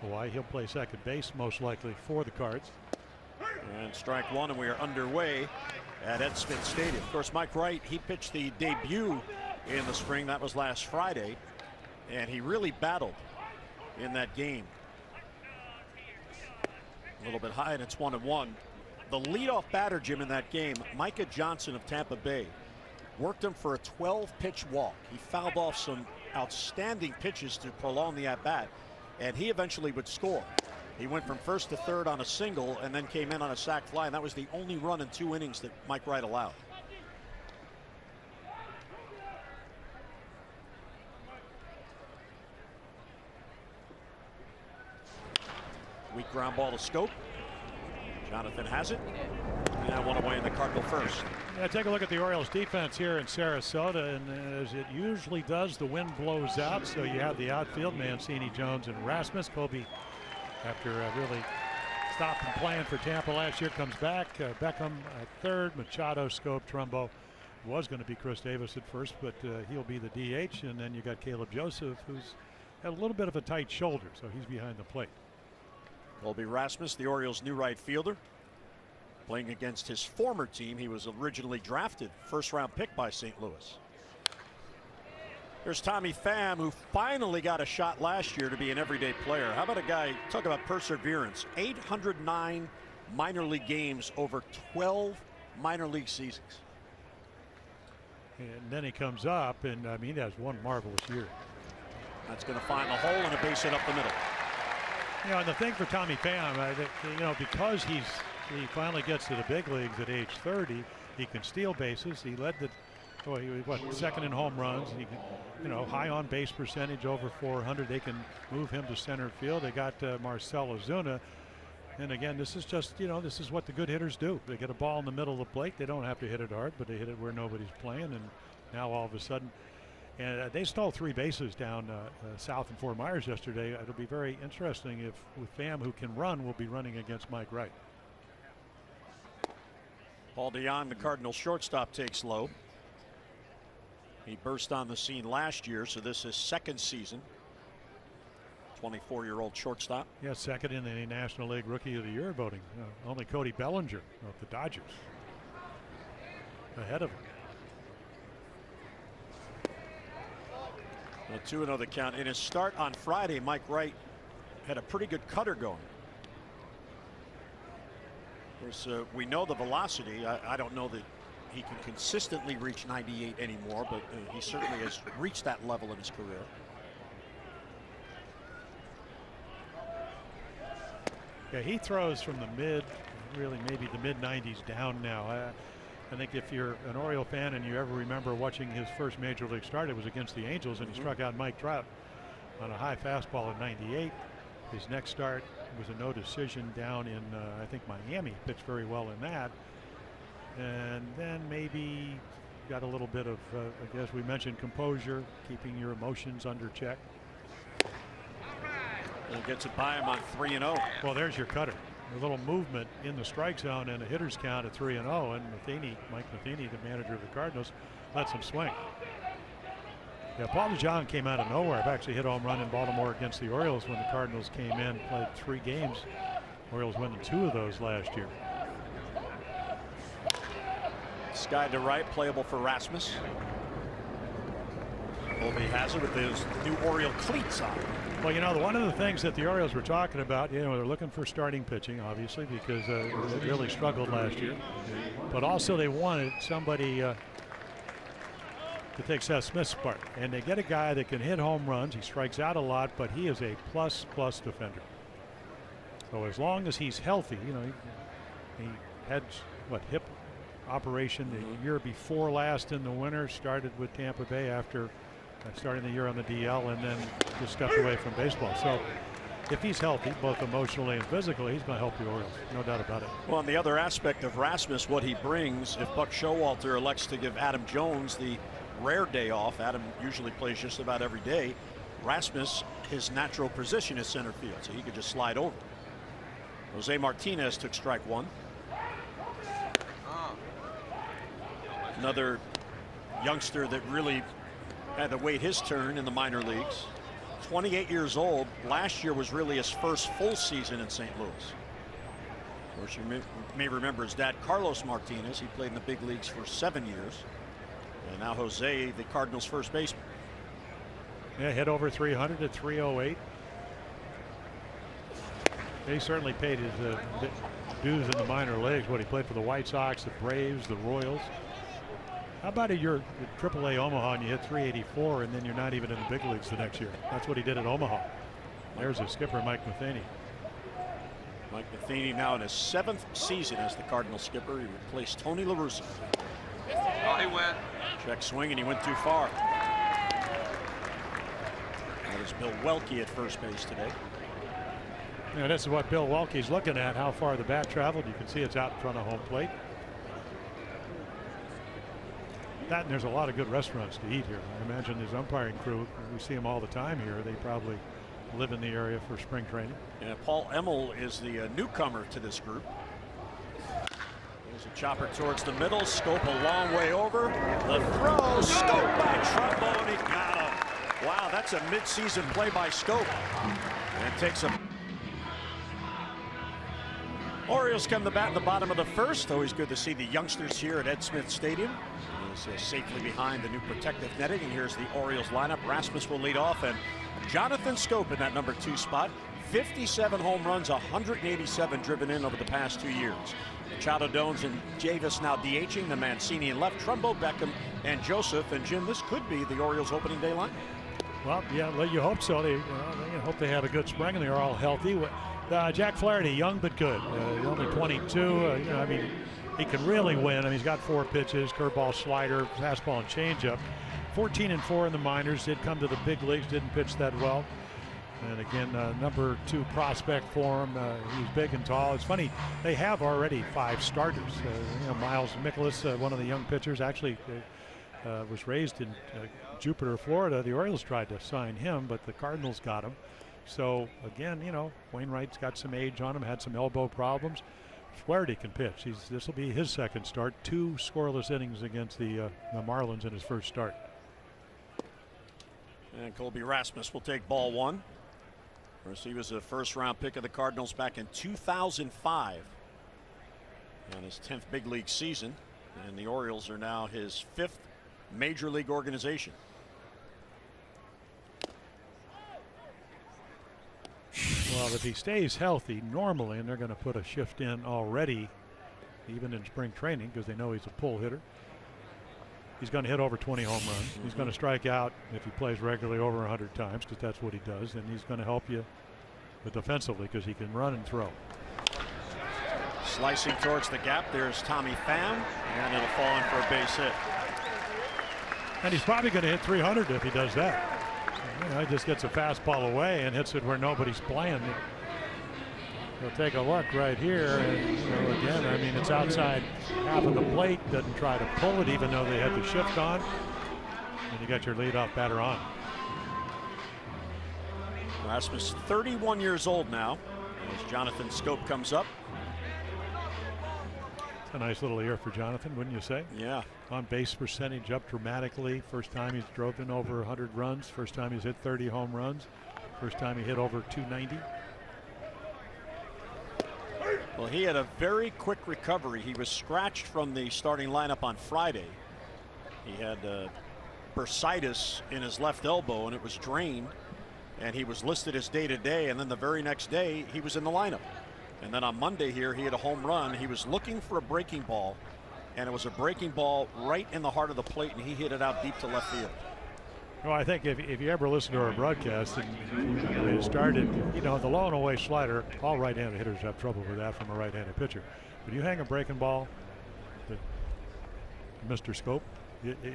Hawaii. He'll play second base most likely for the Cards. And strike one, and we are underway at Ed Smith Stadium. Of course, Mike Wright, he pitched the debut in the spring. That was last Friday, and he really battled in that game. A little bit high, and it's 1-1. The leadoff batter, Jim, in that game, Micah Johnson of Tampa Bay, worked him for a 12-pitch walk. He fouled off some outstanding pitches to prolong the at-bat, and he eventually would score. He went from first to third on a single and then came in on a sac fly, and that was the only run in 2 innings that Mike Wright allowed. Weak ground ball to Scope. Jonathan has it. Now one away in the Cardinal first. Yeah, take a look at the Orioles defense here in Sarasota, and as it usually does, the wind blows out, so you have the outfield, Mancini, Jones, and Rasmus. Kobe, after really stopping playing for Tampa last year, comes back. Beckham at third, Machado, Scope, Trumbo. Was going to be Chris Davis at first, but he'll be the DH, and then you got Caleb Joseph, who's had a little bit of a tight shoulder, so he's behind the plate. Colby Rasmus, the Orioles' new right fielder, playing against his former team. He was originally drafted, first-round pick by St. Louis. There's Tommy Pham, who finally got a shot last year to be an everyday player. How about a guy, talk about perseverance, 809 minor league games over 12 minor league seasons. And then he comes up, and I mean, he has one marvelous year. That's going to find the hole and a base hit up the middle. You know, and the thing for Tommy Pham, you know, because he finally gets to the big leagues at age 30, he can steal bases. He led the, he was second in home runs. He can, you know, high on base percentage, over 400. They can move him to center field. They got Marcell Ozuna. And again, this is just, you know, this is what the good hitters do. They get a ball in the middle of the plate. They don't have to hit it hard, but they hit it where nobody's playing. And now all of a sudden, and they stole 3 bases down south in Fort Myers yesterday. It'll be very interesting if, with Pham, who can run, will be running against Mike Wright. Paul DeJong, the Cardinals shortstop, takes low. He burst on the scene last year, so this is second season. 24-year-old shortstop. Yeah, second in the National League Rookie of the Year voting. Only Cody Bellinger of the Dodgers ahead of him. A 2-0 the count. In his start on Friday, Mike Wright had a pretty good cutter going. Of course, we know the velocity. I don't know that he can consistently reach 98 anymore, but he certainly has reached that level in his career. Yeah, he throws from the mid, really maybe the mid-90s down now. I think if you're an Oriole fan and you ever remember watching his first major league start, it was against the Angels, and he struck out Mike Trout on a high fastball in 98. His next start was a no decision down in I think Miami. Pitched very well in that, and then maybe got a little bit of I guess we mentioned composure, keeping your emotions under check. And gets it by him on 3-0. Well, there's your cutter. A little movement in the strike zone and a hitter's count at 3-0, and Mike Matheny, the manager of the Cardinals, lets him swing. Yeah, Paul DeJong came out of nowhere. I've actually hit a home run in Baltimore against the Orioles when the Cardinals came in, played 3 games. Orioles winning 2 of those last year. Sky to right, playable for Rasmus. Colby has it with his new Oriole cleats on. Well, you know, one of the things that the Orioles were talking about, you know, they're looking for starting pitching, obviously, because they really struggled last year. But also they wanted somebody to take Seth Smith's part. And they get a guy that can hit home runs. He strikes out a lot, but he is a plus defender. So as long as he's healthy, you know, he had, what, hip operation the year before last in the winter, started with Tampa Bay after starting the year on the DL, and then just stepped away from baseball. So if he's healthy, both emotionally and physically, he's going to help the Orioles, no doubt about it. Well, and the other aspect of Rasmus, what he brings, if Buck Showalter elects to give Adam Jones the rare day off, Adam usually plays just about every day. Rasmus, his natural position is center field, so he could just slide over. Jose Martinez took strike 1. Another youngster that really had to wait his turn in the minor leagues. 28 years old. Last year was really his first full season in St. Louis. Of course, you may remember his dad, Carlos Martinez. He played in the big leagues for 7 years. And now Jose, the Cardinals' first baseman. Yeah, hit over 300 at 308. He certainly paid his dues in the minor leagues. What he played for the White Sox, the Braves, the Royals. How about you're at AAA Omaha and you hit 384 and then you're not even in the big leagues the next year? That's what he did at Omaha. There's his skipper, Mike Matheny. Mike Matheny now in his 7th season as the Cardinal skipper. He replaced Tony La Russa. Oh, he went. Check swing and he went too far. That is Bill Welke at first base today. Yeah, this is what Bill Welke's looking at, how far the bat traveled. You can see it's out in front of home plate. That, and there's a lot of good restaurants to eat here. I imagine his umpiring crew, we see them all the time here. They probably live in the area for spring training. Yeah, Paul Emmel is the newcomer to this group. There's a chopper towards the middle. Scope a long way over. The throw. Scope by Trumbo, and he got him. Wow, that's a midseason play by Scope. And takes a. Orioles come to bat in the bottom of the first. Always good to see the youngsters here at Ed Smith Stadium. He's safely behind the new protective netting. And here's the Orioles lineup. Rasmus will lead off, and Jonathan Scope in that number 2 spot. 57 home runs, 187 driven in over the past 2 years. Machado, Dones, and Javis now DHing. The Mancini in left, Trumbo, Beckham, and Joseph. And Jim, this could be the Orioles opening day line. Well, yeah, you hope so. They hope they have a good spring and they're all healthy. Jack Flaherty, young but good. Only 22. I mean, he can really win. I mean, he's got 4 pitches: curveball, slider, fastball, and changeup. 14-4 in the minors. Did come to the big leagues. Didn't pitch that well. And again, number 2 prospect for him. He's big and tall. It's funny, they have already 5 starters. Miles Mikolas, one of the young pitchers, actually was raised in Jupiter, Florida. The Orioles tried to sign him, but the Cardinals got him. So again, Wainwright's got some age on him, had some elbow problems. Flaherty can pitch. This will be his 2nd start. 2 scoreless innings against the Marlins in his first start. And Colby Rasmus will take ball 1. Of course, he was a first-round pick of the Cardinals back in 2005 on his 10th big league season. And the Orioles are now his 5th major league organization. Well, if he stays healthy normally, and they're going to put a shift in already, even in spring training, because they know he's a pull hitter, he's going to hit over 20 home runs. He's going to strike out if he plays regularly over 100 times, because that's what he does. And he's going to help you defensively because he can run and throw. Slicing towards the gap, there's Tommy Pham, and it'll fall in for a base hit. And he's probably going to hit 300 if he does that. He just gets a fastball away and hits it where nobody's playing. He'll take a look right here, and again, I mean, it's outside half of the plate. Doesn't try to pull it, even though they had the shift on. And you got your leadoff batter on. Rasmus, 31 years old now, as Jonathan Scope comes up. It's a nice little year for Jonathan, wouldn't you say? Yeah. On base percentage up dramatically. First time he's drove in over 100 runs. First time he's hit 30 home runs. First time he hit over 290. Well, he had a very quick recovery. He was scratched from the starting lineup on Friday. He had bursitis in his left elbow, and it was drained. And he was listed as day-to-day, and then the very next day he was in the lineup. And then on Monday here he had a home run. He was looking for a breaking ball, and it was a breaking ball right in the heart of the plate, and he hit it out deep to left field. Well, I think if you ever listen to our broadcast, and they started, the low and away slider, all right-handed hitters have trouble with that from a right-handed pitcher. But you hang a breaking ball, Mr. Scope,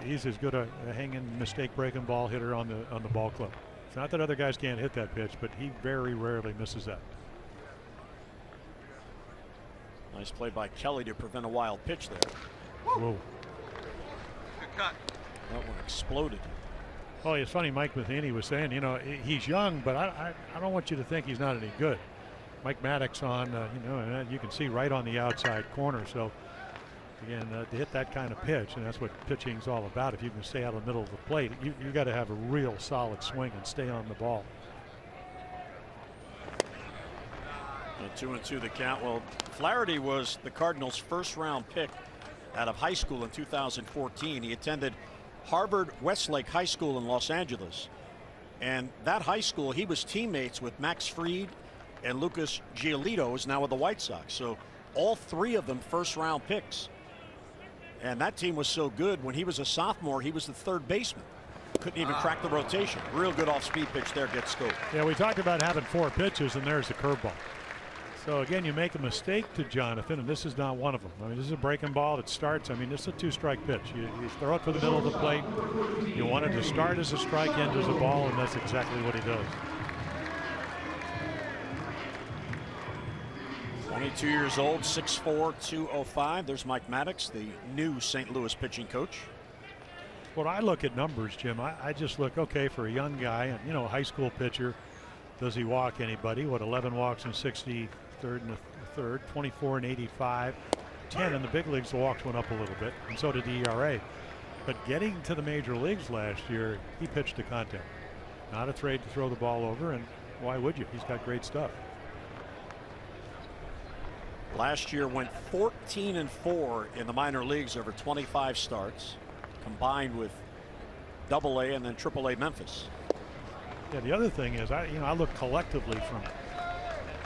he's as good a hanging mistake breaking ball hitter on the ball club. It's not that other guys can't hit that pitch, but he very rarely misses that. Nice play by Kelly to prevent a wild pitch there. Whoa. Good cut. That one exploded. Well, it's funny, Mike Matheny was saying, he's young, but I don't want you to think he's not any good. Mike Maddox on, and you can see right on the outside corner. So, again, to hit that kind of pitch, and that's what pitching's all about. If you can stay out of the middle of the plate, you got to have a real solid swing and stay on the ball. So 2-2 the count. Well, Flaherty was the Cardinals' first-round pick out of high school in 2014. He attended Harvard Westlake High School in Los Angeles. And that high school, he was teammates with Max Fried and Lucas Giolito, who's now with the White Sox. So all three of them first-round picks. And that team was so good. When he was a sophomore, he was the third baseman. Couldn't even crack the rotation. Real good off-speed pitch there, gets scoped. Yeah, we talked about having 4 pitches, and there's the curveball. So again, you make a mistake to Jonathan, and this is not one of them. I mean, this is a breaking ball that starts. I mean, this is a 2-strike pitch. You throw it for the middle of the plate. You want it to start as a strike, end as a ball, and that's exactly what he does. 22 years old, 6'4", 205. There's Mike Maddox, the new St. Louis pitching coach. When I look at numbers, Jim, I just look, okay, for a young guy, and you know, a high school pitcher, does he walk anybody? What, 11 walks in 63rd and a third, 24 and 85, 10 in the big leagues. The walks went up a little bit, and so did the ERA. But getting to the major leagues last year, he pitched to contact. Not afraid to throw the ball over, and why would you? He's got great stuff. Last year went 14-4 in the minor leagues over 25 starts, combined with Double-A and then Triple-A Memphis. Yeah, the other thing is, I look collectively from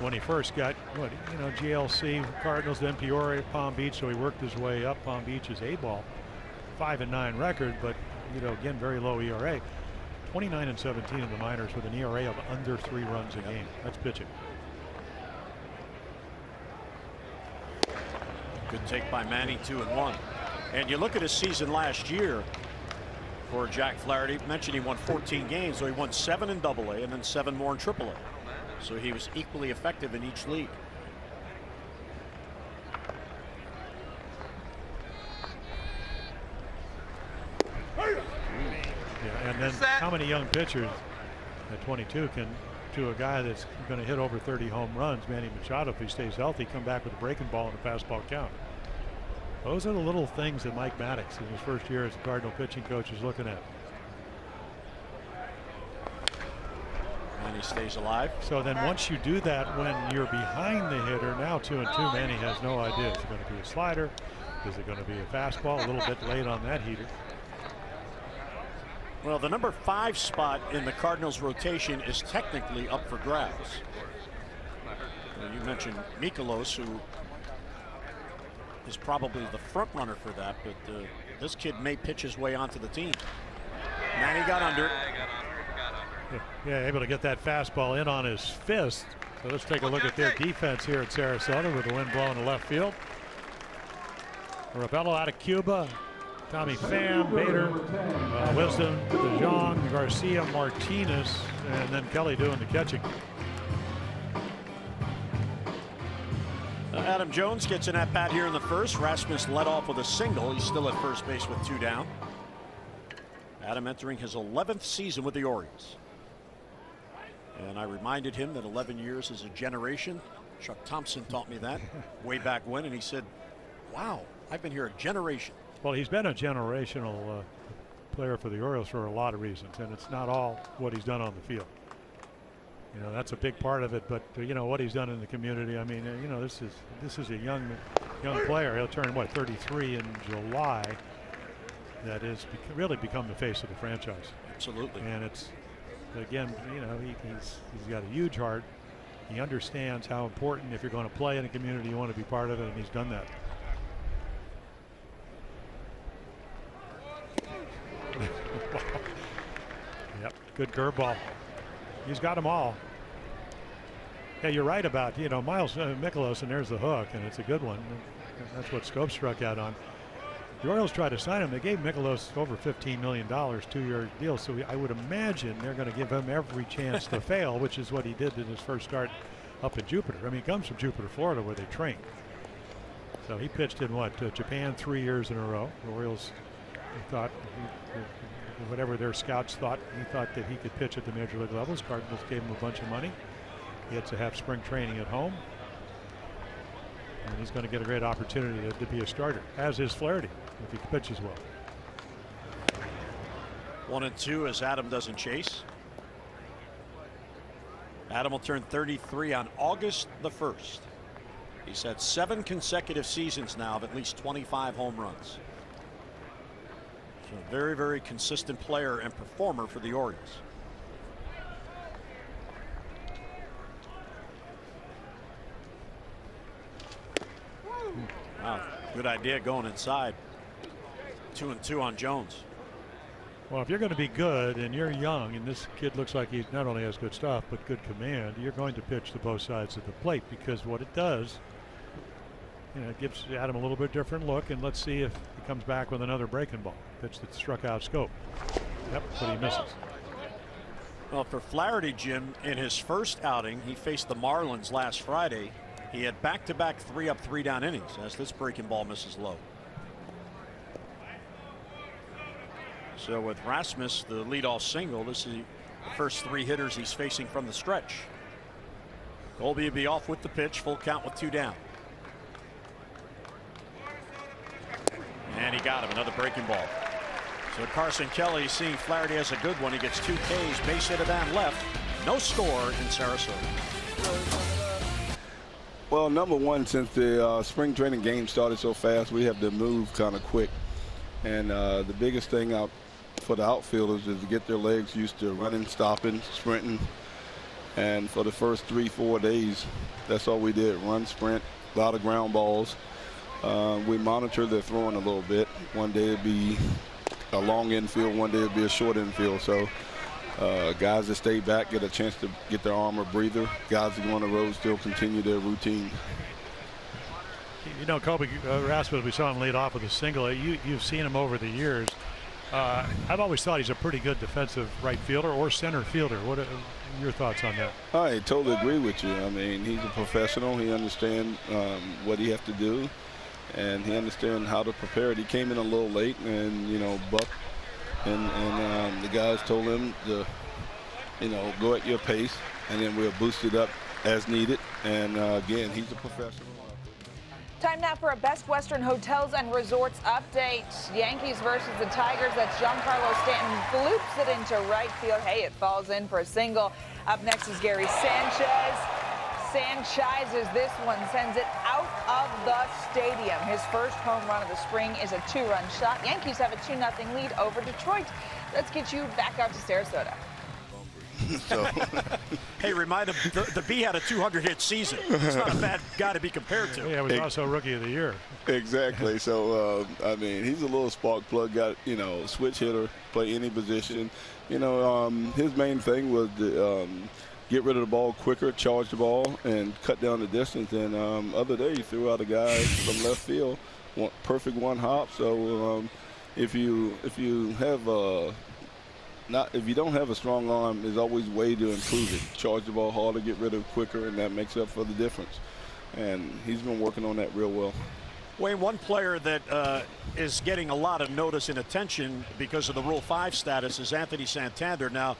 when he first got GLC, Cardinals, then Peoria, Palm Beach, so he worked his way up. Palm Beach is A-ball, 5-9 record, but again, very low ERA. 29-17 in the minors with an ERA of under 3 runs a game. That's pitching. Good take by Manny, 2-1. And you look at his season last year for Jack Flaherty. Mentioned he won 14 games, so he won 7 in Double-A and then 7 more in Triple-A. So he was equally effective in each league. Yeah, and then how many young pitchers at 22 can, to a guy that's going to hit over 30 home runs, Manny Machado, if he stays healthy, come back with a breaking ball and a fastball count. Those are the little things that Mike Maddox in his first year as a Cardinal pitching coach is looking at. And he stays alive. So then once you do that when you're behind the hitter, now 2-2, Manny has no idea. Is it going to be a slider? Is it going to be a fastball? A little bit late on that heater. Well, the number 5 spot in the Cardinals rotation is technically up for grabs. You mentioned Mikolas, who is probably the front runner for that, but this kid may pitch his way onto the team. Manny got under. Yeah, able to get that fastball in on his fist. So let's take a look at their defense here at Sarasota with the wind blowing to left field. Rabello out of Cuba. Tommy Pham, Bader, Wisdom, DeJong, Garcia, Martinez, and then Kelly doing the catching. Adam Jones gets an at-bat here in the first. Rasmus led off with a single. He's still at first base with 2 down. Adam entering his 11th season with the Orioles. And I reminded him that 11 years is a generation. Chuck Thompson taught me that way back when, and he said, wow, I've been here a generation. Well, he's been a generational player for the Orioles for a lot of reasons, and it's not all what he's done on the field. That's a big part of it, but what he's done in the community. I mean, this is a young player. He'll turn 33 in July. That is really become the face of the franchise. Absolutely. And it's again, he's got a huge heart. He understands how important, if you're going to play in a community, you want to be part of it, and he's done that. Yep, good curveball. He's got them all. Yeah, you're right about Miles Mikolas, and there's the hook, and it's a good one. That's what Scope struck out on. The Orioles tried to sign him. They gave Mikolas over $15 million, 2-year deal. So I would imagine they're going to give him every chance to fail, which is what he did in his first start up in Jupiter. I mean, he comes from Jupiter, Florida, where they train. So he pitched in Japan 3 years in a row. The Orioles thought, whatever their scouts thought, he thought that he could pitch at the major league levels. Cardinals gave him a bunch of money. He had to have spring training at home. And he's going to get a great opportunity to be a starter, as is Flaherty, if he pitches well. 1-2 as Adam doesn't chase. Adam will turn 33 on August the 1st. He's had 7 consecutive seasons now of at least 25 home runs. So a very, very consistent player and performer for the Orioles. Wow, good idea going inside. 2-2 on Jones. Well, if you're going to be good and you're young, and this kid looks like he not only has good stuff but good command, you're going to pitch to both sides of the plate, because what it does, it gives Adam a little bit different look. And let's see if he comes back with another breaking ball. Pitch that struck out Scope. Yep, but he misses. Well, for Flaherty, Jim, in his first outing, he faced the Marlins last Friday. He had back-to-back 3-up, 3-down innings as this breaking ball misses low. So with Rasmus, the leadoff single, this is the first 3 hitters he's facing from the stretch. Colby will be off with the pitch, full count with 2 down. And he got him, another breaking ball. So Carson Kelly, seeing Flaherty has a good one. He gets 2 Ks, base hit on left. No score in Sarasota. Well, number one, since the spring training game started so fast, we have to move kind of quick. And the biggest thing out for the outfielders is to get their legs used to running, stopping, sprinting. And for the first 3-4 days, that's all we did: run, sprint, a lot of ground balls. We monitor their throwing a little bit. One day it'd be a long infield, one day it'd be a short infield. So guys that stay back get a chance to get their arm or breather. Guys that go on the road still continue their routine. Colby Rasmus, we saw him lead off with a single. You've seen him over the years. I've always thought he's a pretty good defensive right fielder or center fielder. What are your thoughts on that? I totally agree with you. I mean, he's a professional. He understands what he has to do, and he understands how to prepare it. He came in a little late, and Buck and the guys told him to go at your pace, and then we'll boost it up as needed. And again, he's a professional. Time now for a Best Western Hotels and Resorts update. Yankees versus the Tigers. That's Giancarlo Stanton bloops it into right field. Hey, it falls in for a single. Up next is Gary Sanchez. Sanchez's this one sends it out of the stadium. His first home run of the spring is a 2-run shot. Yankees have a 2-0 lead over Detroit. Let's get you back out to Sarasota. Hey, remind him the B had a 200-hit season. It's not a bad guy to be compared to. Yeah, he was also Rookie of the Year. Exactly. So I mean, he's a little spark plug. Got switch hitter, play any position. His main thing was to get rid of the ball quicker, charge the ball, and cut down the distance. And other day he threw out a guy from left field, perfect one hop. So if you have if you don't have a strong arm, there's always a way to improve it. Charge the ball harder, get rid of it quicker, and that makes up for the difference. And he's been working on that real well. Wayne, one player that is getting a lot of notice and attention because of the Rule 5 status is Anthony Santander. Now,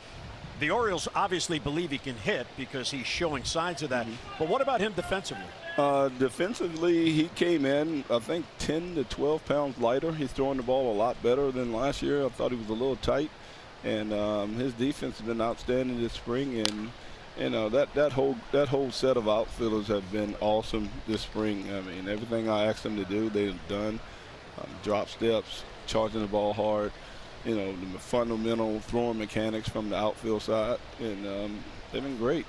the Orioles obviously believe he can hit because he's showing signs of that. But what about him defensively? Defensively, he came in, I think, 10 to 12 pounds lighter. He's throwing the ball a lot better than last year. I thought he was a little tight. And his defense has been outstanding this spring, and that whole set of outfielders have been awesome this spring. I mean, everything I asked them to do, they've done. Drop steps, charging the ball hard, the fundamental throwing mechanics from the outfield side, and they've been great.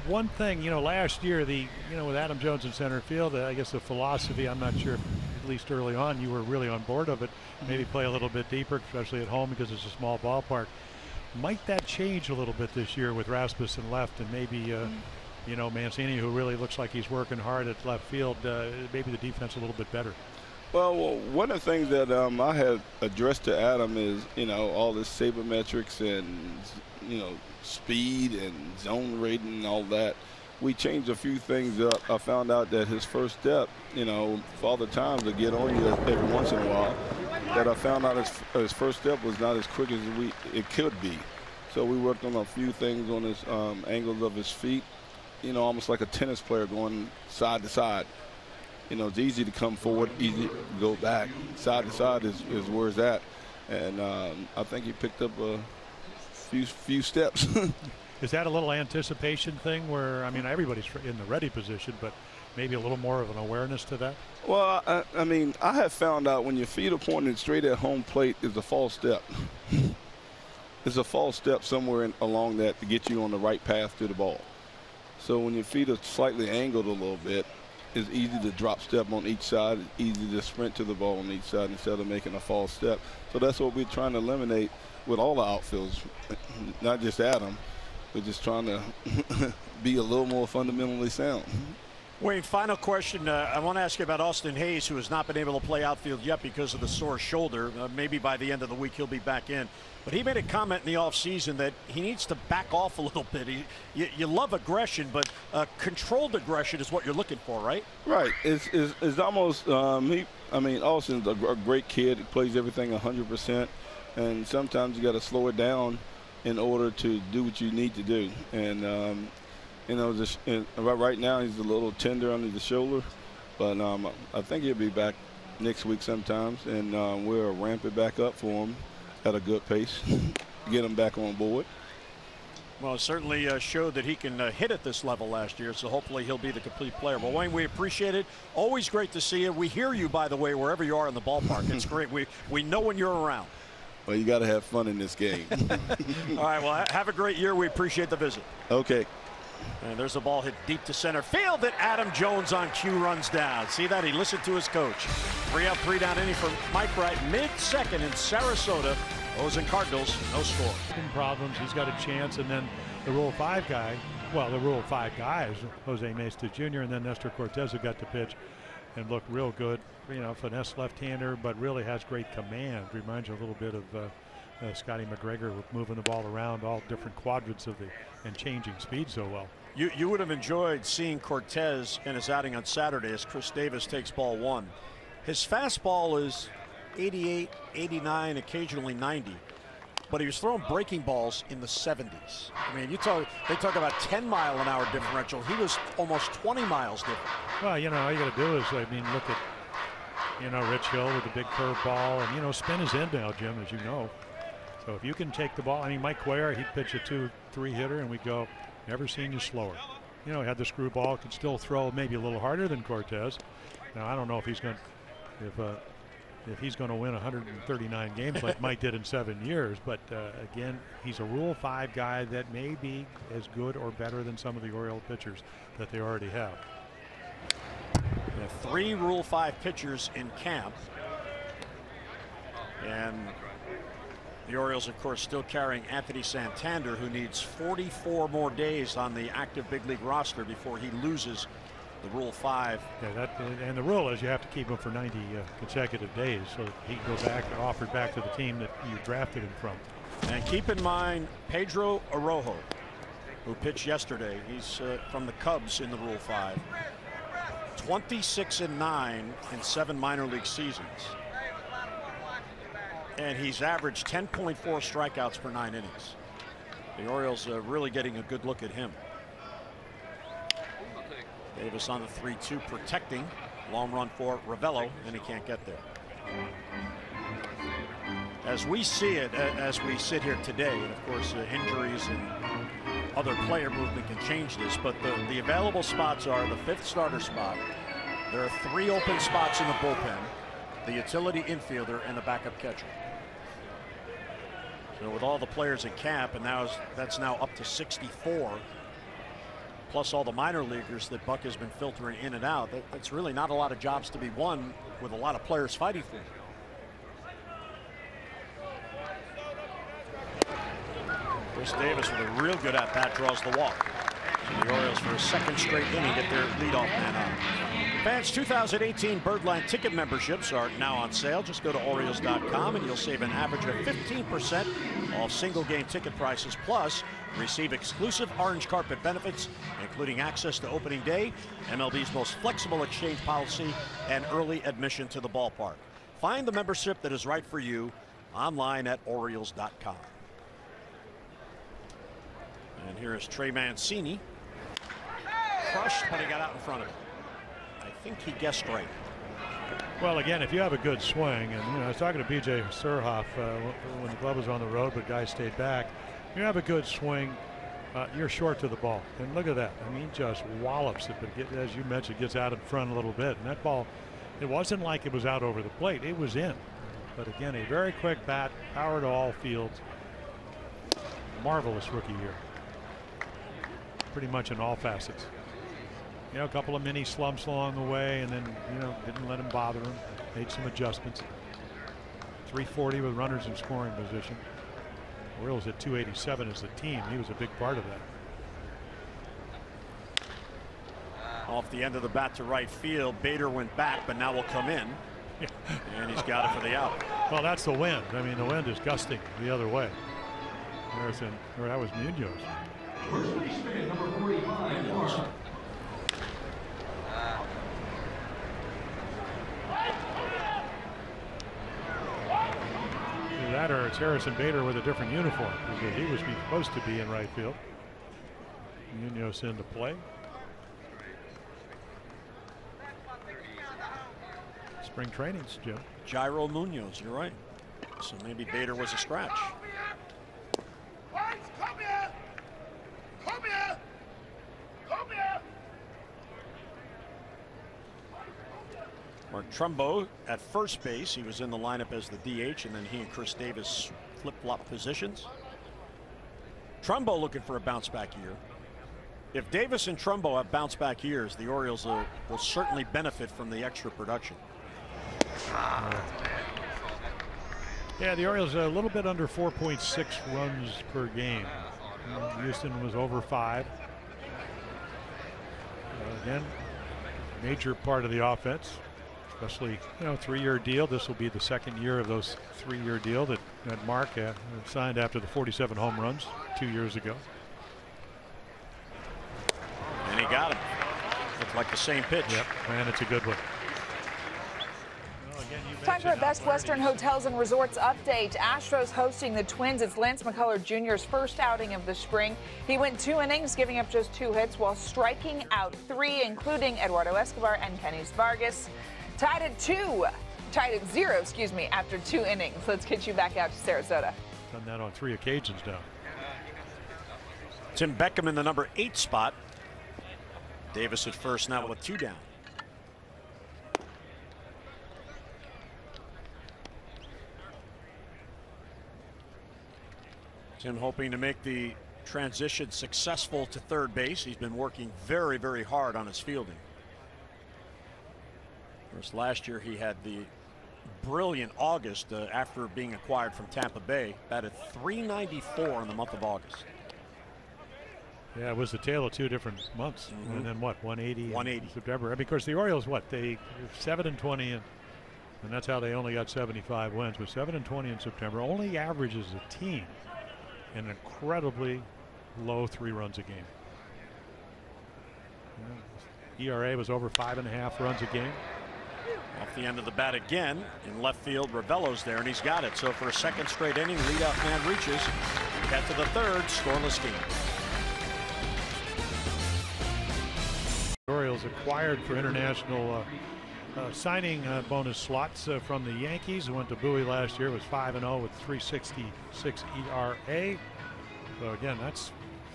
One thing, last year, with Adam Jones in center field, I guess the philosophy, I'm not sure if at least early on you were really on board of it, maybe play a little bit deeper, especially at home because it's a small ballpark. Might that change a little bit this year with Rasmus in left, and maybe Mancini, who really looks like he's working hard at left field, maybe the defense a little bit better? Well, one of the things that I have addressed to Adam is all this sabermetrics and speed and zone rating and all that. We changed a few things up. I found out that his first step, Father Times will get on you every once in a while. That I found out his first step was not as quick as it could be. So we worked on a few things on his angles of his feet. Almost like a tennis player going side to side. It's easy to come forward, easy to go back. Side to side is where it's at. And I think he picked up a few steps. Is that a little anticipation thing where, I mean, everybody's in the ready position, but maybe a little more of an awareness to that? Well, I mean, I have found out when your feet are pointed straight at home plate is a false step. It's a false step somewhere along that to get you on the right path to the ball. So when your feet are slightly angled a little bit, it's easy to drop step on each side. It's easy to sprint to the ball on each side instead of making a false step. So that's what we're trying to eliminate with all the outfields, not just Adam. We're just trying to be a little more fundamentally sound. Wayne, final question. I want to ask you about Austin Hayes, who has not been able to play outfield yet because of the sore shoulder. Maybe by the end of the week he'll be back in. But he made a comment in the offseason that he needs to back off a little bit. You love aggression, but controlled aggression is what you're looking for, right? Right. It's almost, I mean, Austin's a great kid. He plays everything 100%. And sometimes you got to slow it down in order to do what you need to do. And, you know, right now he's a little tender under the shoulder. But I think he'll be back next week sometimes. And we'll ramp it back up for him at a good pace, get him back on board. Well, it certainly showed that he can hit at this level last year, so hopefully he'll be the complete player. Well, Wayne, we appreciate it. Always great to see you. We hear you, by the way, wherever you are in the ballpark. It's great. We know when you're around. Well, you got to have fun in this game. All right, well, have a great year. We appreciate the visit. Okay. And there's a ball hit deep to center field that Adam Jones on cue runs down. See that? He listened to his coach. 3 up, 3 down inning for Mike Wright, mid-second in Sarasota. O's and Cardinals, no score. Problems. He's got a chance, and then the Rule 5 guy. Well, the Rule 5 guys, Jose Mesta Jr. and then Nestor Cortez, who got the pitch and looked real good. You know, finesse left-hander, but really has great command. Reminds you a little bit of Scotty McGregor moving the ball around all different quadrants of and changing speed so well. You would have enjoyed seeing Cortez in his outing on Saturday as Chris Davis takes ball 1. His fastball is 88, 89, occasionally 90. But he was throwing breaking balls in the 70s. I mean, they talk about 10-mile-an-hour differential. He was almost 20 miles different. Well, you know, all you got to do is, I mean, look at, you know, Rich Hill with the big curveball, and, you know, spin is in now, Jim, as you know. So if you can take the ball, I mean, Mike Cuellar, he'd pitch a 2-3 hitter, and we'd go, never seen you slower. You know, he had the screwball, could still throw maybe a little harder than Cortez. Now, I don't know if he's going to, if he's going to win 139 games like Mike did in 7 years, but again, he's a Rule 5 guy that may be as good or better than some of the Oriole pitchers that they already have. They have 3 Rule 5 pitchers in camp, and the Orioles, of course, still carrying Anthony Santander, who needs 44 more days on the active big league roster before he loses the Rule 5. Yeah, and the rule is you have to keep him for 90 consecutive days, so he can go back and offered back to the team that you drafted him from. And keep in mind Pedro Arrojo, who pitched yesterday. He's from the Cubs in the Rule 5. 26-9 in 7 minor league seasons. And he's averaged 10.4 strikeouts per 9 innings. The Orioles are really getting a good look at him. Davis on the 3-2 protecting. Long run for Ravello, and he can't get there. As we see it, as we sit here today, and of course injuries and other player movement can change this, but the available spots are the 5th starter spot. There are 3 open spots in the bullpen, the utility infielder, and the backup catcher. So with all the players in camp, and that's now up to 64, plus all the minor leaguers that Buck has been filtering in and out, that's really not a lot of jobs to be won with a lot of players fighting for it. Chris Davis with a real good at-bat draws the walk. So the Orioles, for a 2nd straight inning, get their leadoff man on. Fans, 2018 Birdland ticket memberships are now on sale. Just go to Orioles.com and you'll save an average of 15% off single game ticket prices. Plus, receive exclusive orange carpet benefits, including access to opening day, MLB's most flexible exchange policy, and early admission to the ballpark. Find the membership that is right for you online at Orioles.com. And here is Trey Mancini. Crushed, but he got out in front of it. I think he guessed right. Well, again, if you have a good swing, and I was talking to B.J. Surhoff when the club was on the road, but guys stayed back. You have a good swing, you're short to the ball. And look at that. I mean, just wallops it, but as you mentioned, gets out in front a little bit. And that ball, it wasn't like it was out over the plate. It was in. But again, a very quick bat, power to all fields. Marvelous rookie year. Pretty much in all facets. You know, a couple of mini slumps along the way, and then, you know, didn't let him bother him. Made some adjustments. 340 with runners in scoring position. Orioles at 287 as a team. He was a big part of that. Off the end of the bat to right field. Bader went back, but now will come in. Yeah. And he's got it for the out. Well, that's the wind. I mean, the wind is gusting the other way. That was Munoz. First baseman, number 45, Mark. That or it's Harrison Bader with a different uniform, because he was supposed to be in right field. Munoz into play. Spring trainings, Jim. Gyro Munoz, you're right. So maybe Bader was a scratch. Come here! Come here! Come here! Mark Trumbo at first base. He was in the lineup as the DH, and then he and Chris Davis flip-flop positions. Trumbo looking for a bounce-back year. If Davis and Trumbo have bounce-back years, the Orioles will certainly benefit from the extra production. Yeah, the Orioles are a little bit under 4.6 runs per game. Houston was over 5. Again, major part of the offense, especially, you know, 3-year deal. This will be the second year of those 3-year deal that Mark signed after the 47 home runs 2 years ago. And he got him. Looked like the same pitch. Yep, and it's a good one. Time for a Best Western Hotels and Resorts update. Astros hosting the Twins. It's Lance McCullers Jr.'s first outing of the spring. He went 2 innings, giving up just 2 hits while striking out 3, including Eduardo Escobar and Kenys Vargas. Tied at 0, after 2 innings. Let's get you back out to Sarasota. Done that on 3 occasions now. Tim Beckham in the number 8 spot. Davis at first now with 2 down. Tim hoping to make the transition successful to third base. He's been working very, very hard on his fielding. Of course, last year he had the brilliant August after being acquired from Tampa Bay. Batted .394 in the month of August. Yeah, it was the tale of 2 different months. And then what, 180 in September. I mean, of course, the Orioles, what, they 7-20, and that's how they only got 75 wins. But 7-20 in September only averages a team an incredibly low 3 runs a game. ERA was over 5.5 runs a game. Off the end of the bat again in left field. Ravello's there, and he's got it. So for a second straight inning, leadoff man reaches. Get to the third, scoreless game. The Orioles acquired for international signing bonus slots from the Yankees, who went to Bowie last year, was 5-0 with 3.66 ERA. So again, that's,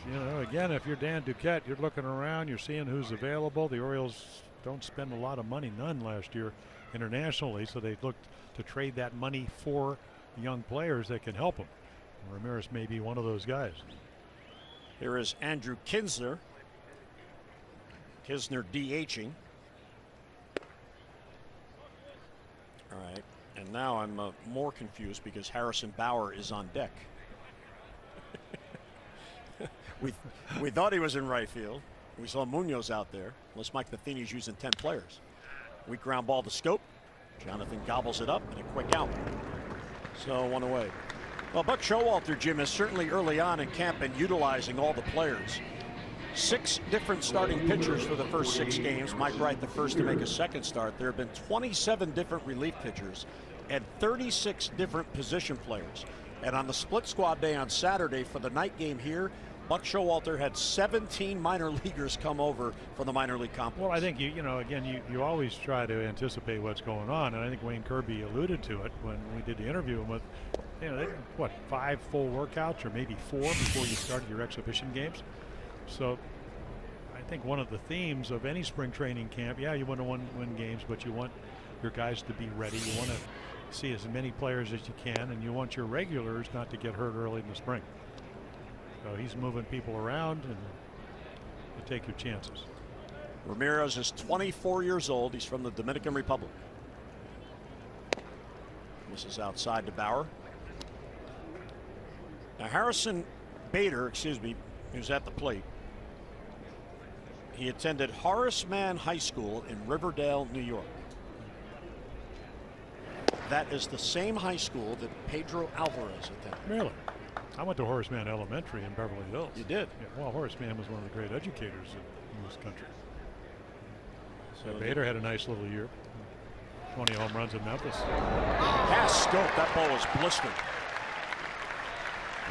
you know, again, if you're Dan Duquette, you're looking around, you're seeing who's available. The Orioles don't spend a lot of money, none last year internationally, so they looked to trade that money for young players that can help them. Ramirez may be one of those guys. Here is Andrew Kinsler. Kisner DHing. All right, and now I'm more confused because Harrison Bauer is on deck. we thought he was in right field. We saw Munoz out there. Unless Mike Matheny's using 10 players. Weak ground ball to Scope. Jonathan gobbles it up and a quick out. So 1 away. Well, Buck Showalter, Jim, is certainly early on in camp and utilizing all the players. 6 different starting pitchers for the first 6 games. Mike Wright the first to make a second start. There have been 27 different relief pitchers and 36 different position players. And on the split squad day on Saturday for the night game here, Buck Showalter had 17 minor leaguers come over from the minor league complex. Well, I think you always try to anticipate what's going on, and I think Wayne Kirby alluded to it when we did the interview with, they did, what, 5 full workouts or maybe 4 before you started your exhibition games. So I think one of the themes of any spring training camp, yeah, you want to win games, but you want your guys to be ready. You want to see as many players as you can, and you want your regulars not to get hurt early in the spring. So he's moving people around, and you take your chances. Ramirez is 24 years old. He's from the Dominican Republic. This is outside to Bauer. Now Harrison Bader, who's at the plate. He attended Horace Mann High School in Riverdale, New York. That is the same high school that Pedro Alvarez attended. Really? I went to Horace Mann Elementary in Beverly Hills. You did? Yeah, well, Horace Mann was one of the great educators in this country. So Bader had a nice little year. 20 home runs in Memphis. Pass scope. That ball was blistered.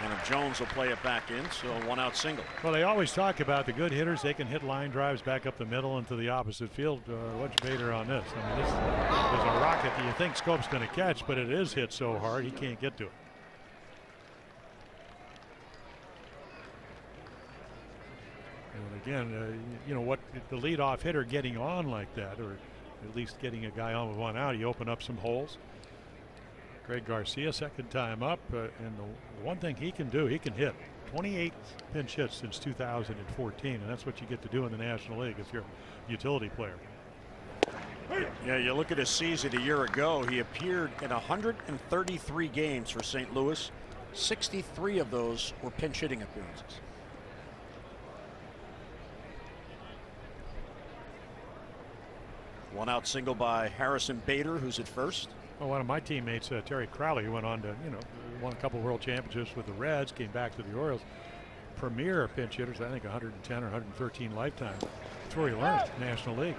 And Jones will play it back in, so 1-out single. Well, they always talk about the good hitters. They can hit line drives back up the middle into the opposite field. What's Bader on this? I mean, this is a rocket that you think Scope's going to catch, but it is hit so hard he can't get to it. And again, what the leadoff hitter getting on like that, or at least getting a guy on with 1 out, you open up some holes. Greg Garcia, second time up, and the one thing he can do, he can hit. 28 pinch hits since 2014, and that's what you get to do in the National League if you're a utility player. Yeah, you look at his season a year ago, he appeared in 133 games for St. Louis. 63 of those were pinch hitting appearances. One-out single by Harrison Bader, who's at first. Well, one of my teammates, Terry Crowley, who went on to, won a couple world championships with the Reds, came back to the Orioles. Premier pinch hitters, I think 110 or 113 lifetime. That's where he learned, National League.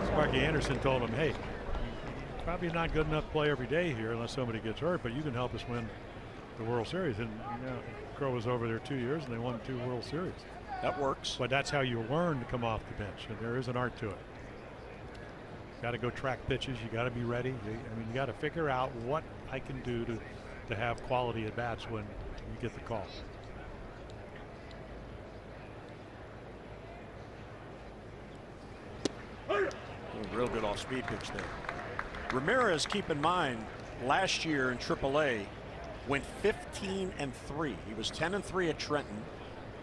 Sparky Anderson told him, hey, you're probably not good enough to play every day here unless somebody gets hurt, but you can help us win the World Series. And Crow was over there 2 years, and they won 2 World Series. That works. But that's how you learn to come off the bench, and there is an art to it. Got to go track pitches. You got to be ready. You got to figure out what I can do to have quality at bats when you get the call. Real good off-speed pitch there. Ramirez, keep in mind, last year in AAA went 15-3. He was 10-3 at Trenton,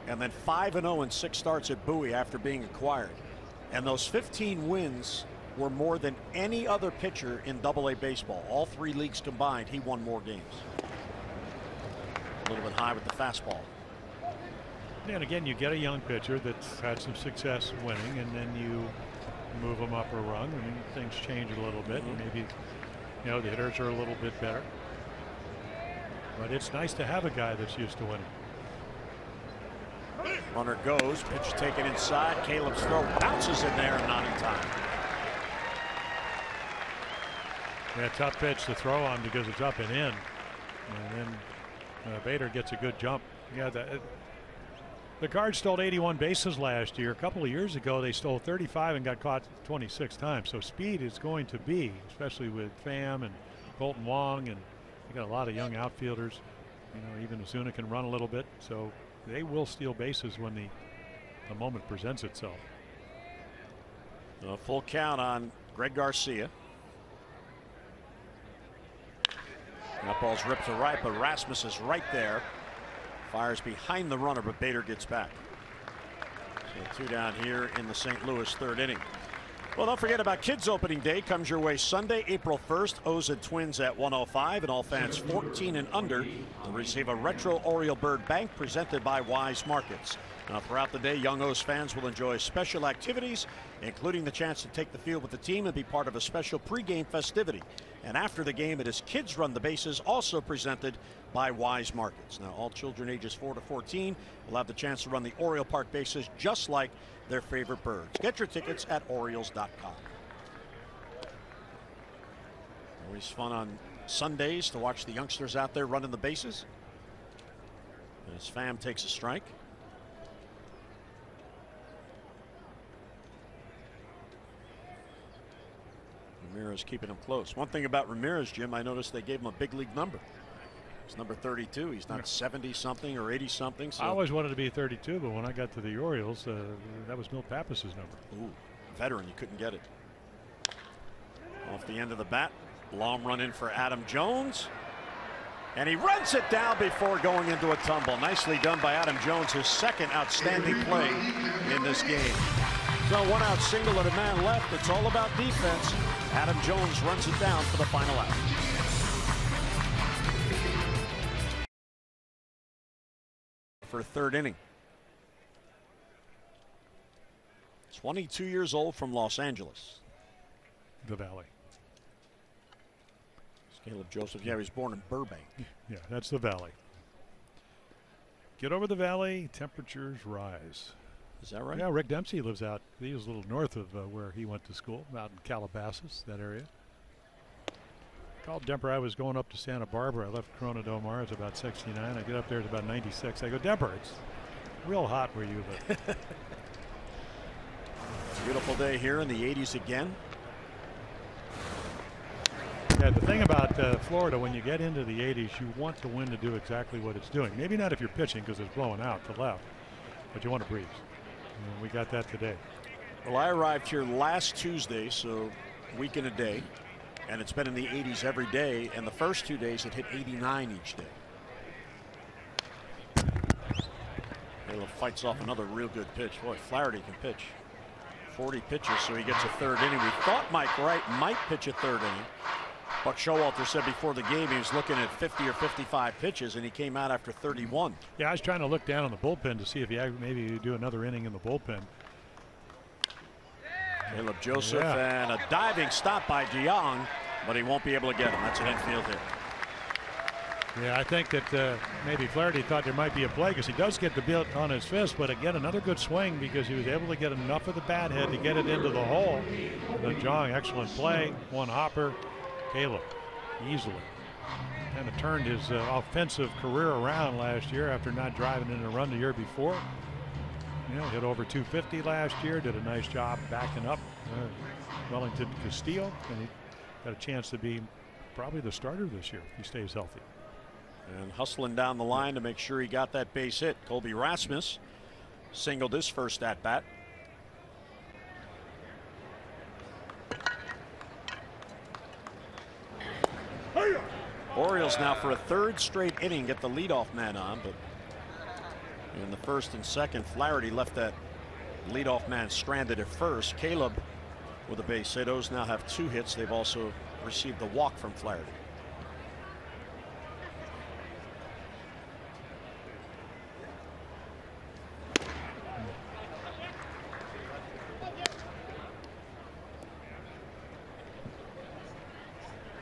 and then 5-0 in 6 starts at Bowie after being acquired. And those 15 wins were more than any other pitcher in AA baseball. All 3 leagues combined, he won more games. A little bit high with the fastball. And again, you get a young pitcher that's had some success winning, and then you move them up a rung. I mean, things change a little bit. And maybe, the hitters are a little bit better. But it's nice to have a guy that's used to winning. Runner goes, pitch taken inside. Caleb's throw bounces in there and not in time. Yeah, tough pitch to throw on because it's up and in. And then Bader gets a good jump. Yeah, the Cards stole 81 bases last year. A couple of years ago, they stole 35 and got caught 26 times. So speed is going to be, especially with Pham and Colton Wong, and they got a lot of young outfielders. Even Ozuna can run a little bit. So they will steal bases when the moment presents itself. A full count on Greg Garcia. That ball's ripped to right, but Rasmus is right there. Fires behind the runner, but Bader gets back. So 2 down here in the St. Louis 3rd inning. Well, don't forget about Kids Opening Day. Comes your way Sunday, April 1st. O's and Twins at 1:05, and all fans 14 and under will receive a retro Oriole Bird Bank presented by Wise Markets. Now, throughout the day, young O's fans will enjoy special activities, including the chance to take the field with the team and be part of a special pregame festivity. And after the game, it is Kids Run the Bases, also presented by Wise Markets. Now, all children ages 4 to 14 will have the chance to run the Oriole Park bases just like their favorite birds. Get your tickets at Orioles.com. Always fun on Sundays to watch the youngsters out there running the bases. As Pham takes a strike. Ramirez keeping him close. One thing about Ramirez, Jim, I noticed they gave him a big league number. It's number 32. He's not 70 something or 80 something. So. I always wanted to be 32, but when I got to the Orioles, that was Milt Pappas's number. Ooh, veteran, you couldn't get it. Off the end of the bat, long run in for Adam Jones. And he runs it down before going into a tumble. Nicely done by Adam Jones, his second outstanding play in this game. So 1 out single and a man left. It's all about defense. Adam Jones runs it down for the final out. 3rd inning. 22 years old from Los Angeles. The Valley. Caleb Joseph. Yeah, he was born in Burbank. Yeah, that's the Valley. Get over the Valley, temperatures rise. Is that right? Yeah, Rick Dempsey lives out. He was a little north of where he went to school, out in Calabasas, that area. Called Demper. I was going up to Santa Barbara. I left Corona Del Mar. It's about 69. I get up there, it's about 96. I go, Demper, it's real hot where you live. It's a beautiful day here in the 80s again. Yeah, the thing about Florida, when you get into the 80s, you want the wind to do exactly what it's doing. Maybe not if you're pitching because it's blowing out to left, but you want to breeze. And we got that today. Well, I arrived here last Tuesday, so a week and a day, and it's been in the 80s every day, and the first 2 days it hit 89 each day. Caleb fights off another real good pitch. Boy, Flaherty can pitch. 40 pitches, so he gets a 3rd inning. We thought Mike Wright might pitch a 3rd inning. Buck Showalter said before the game he was looking at 50 or 55 pitches, and he came out after 31. Yeah, I was trying to look down on the bullpen to see if he maybe do another inning in the bullpen. Caleb Joseph and a diving stop by DeYoung, but he won't be able to get him. That's an infield hit. Yeah, I think that maybe Flaherty thought there might be a play because he does get the bit on his fist, but again, another good swing because he was able to get enough of the bat head to get it into the hole. But DeYoung, excellent play, one hopper. Caleb easily kind of turned his offensive career around last year after not driving in a run the year before. You know, hit over 250 last year, did a nice job backing up Wellington Castillo, and he got a chance to be probably the starter this year if he stays healthy. And hustling down the line to make sure he got that base hit. Colby Rasmus singled his first at bat. Orioles now for a 3rd straight inning get the leadoff man on, but in the 1st and 2nd, Flaherty left that leadoff man stranded at first. Caleb with a base hit. O's now have 2 hits. They've also received the walk from Flaherty.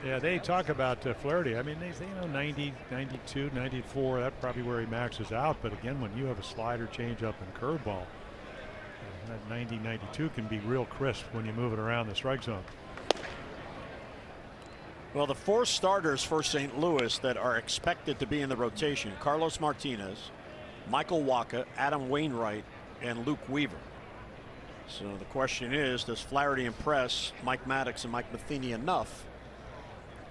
Yeah, they talk about Flaherty. I mean, they say, 90, 92, 94, that's probably where he maxes out. But again, when you have a slider, changeup, and curveball, that 90, 92 can be real crisp when you move it around the strike zone. Well, the 4 starters for St. Louis that are expected to be in the rotation: Carlos Martinez, Michael Wacha, Adam Wainwright, and Luke Weaver. So the question is, does Flaherty impress Mike Maddox and Mike Matheny enough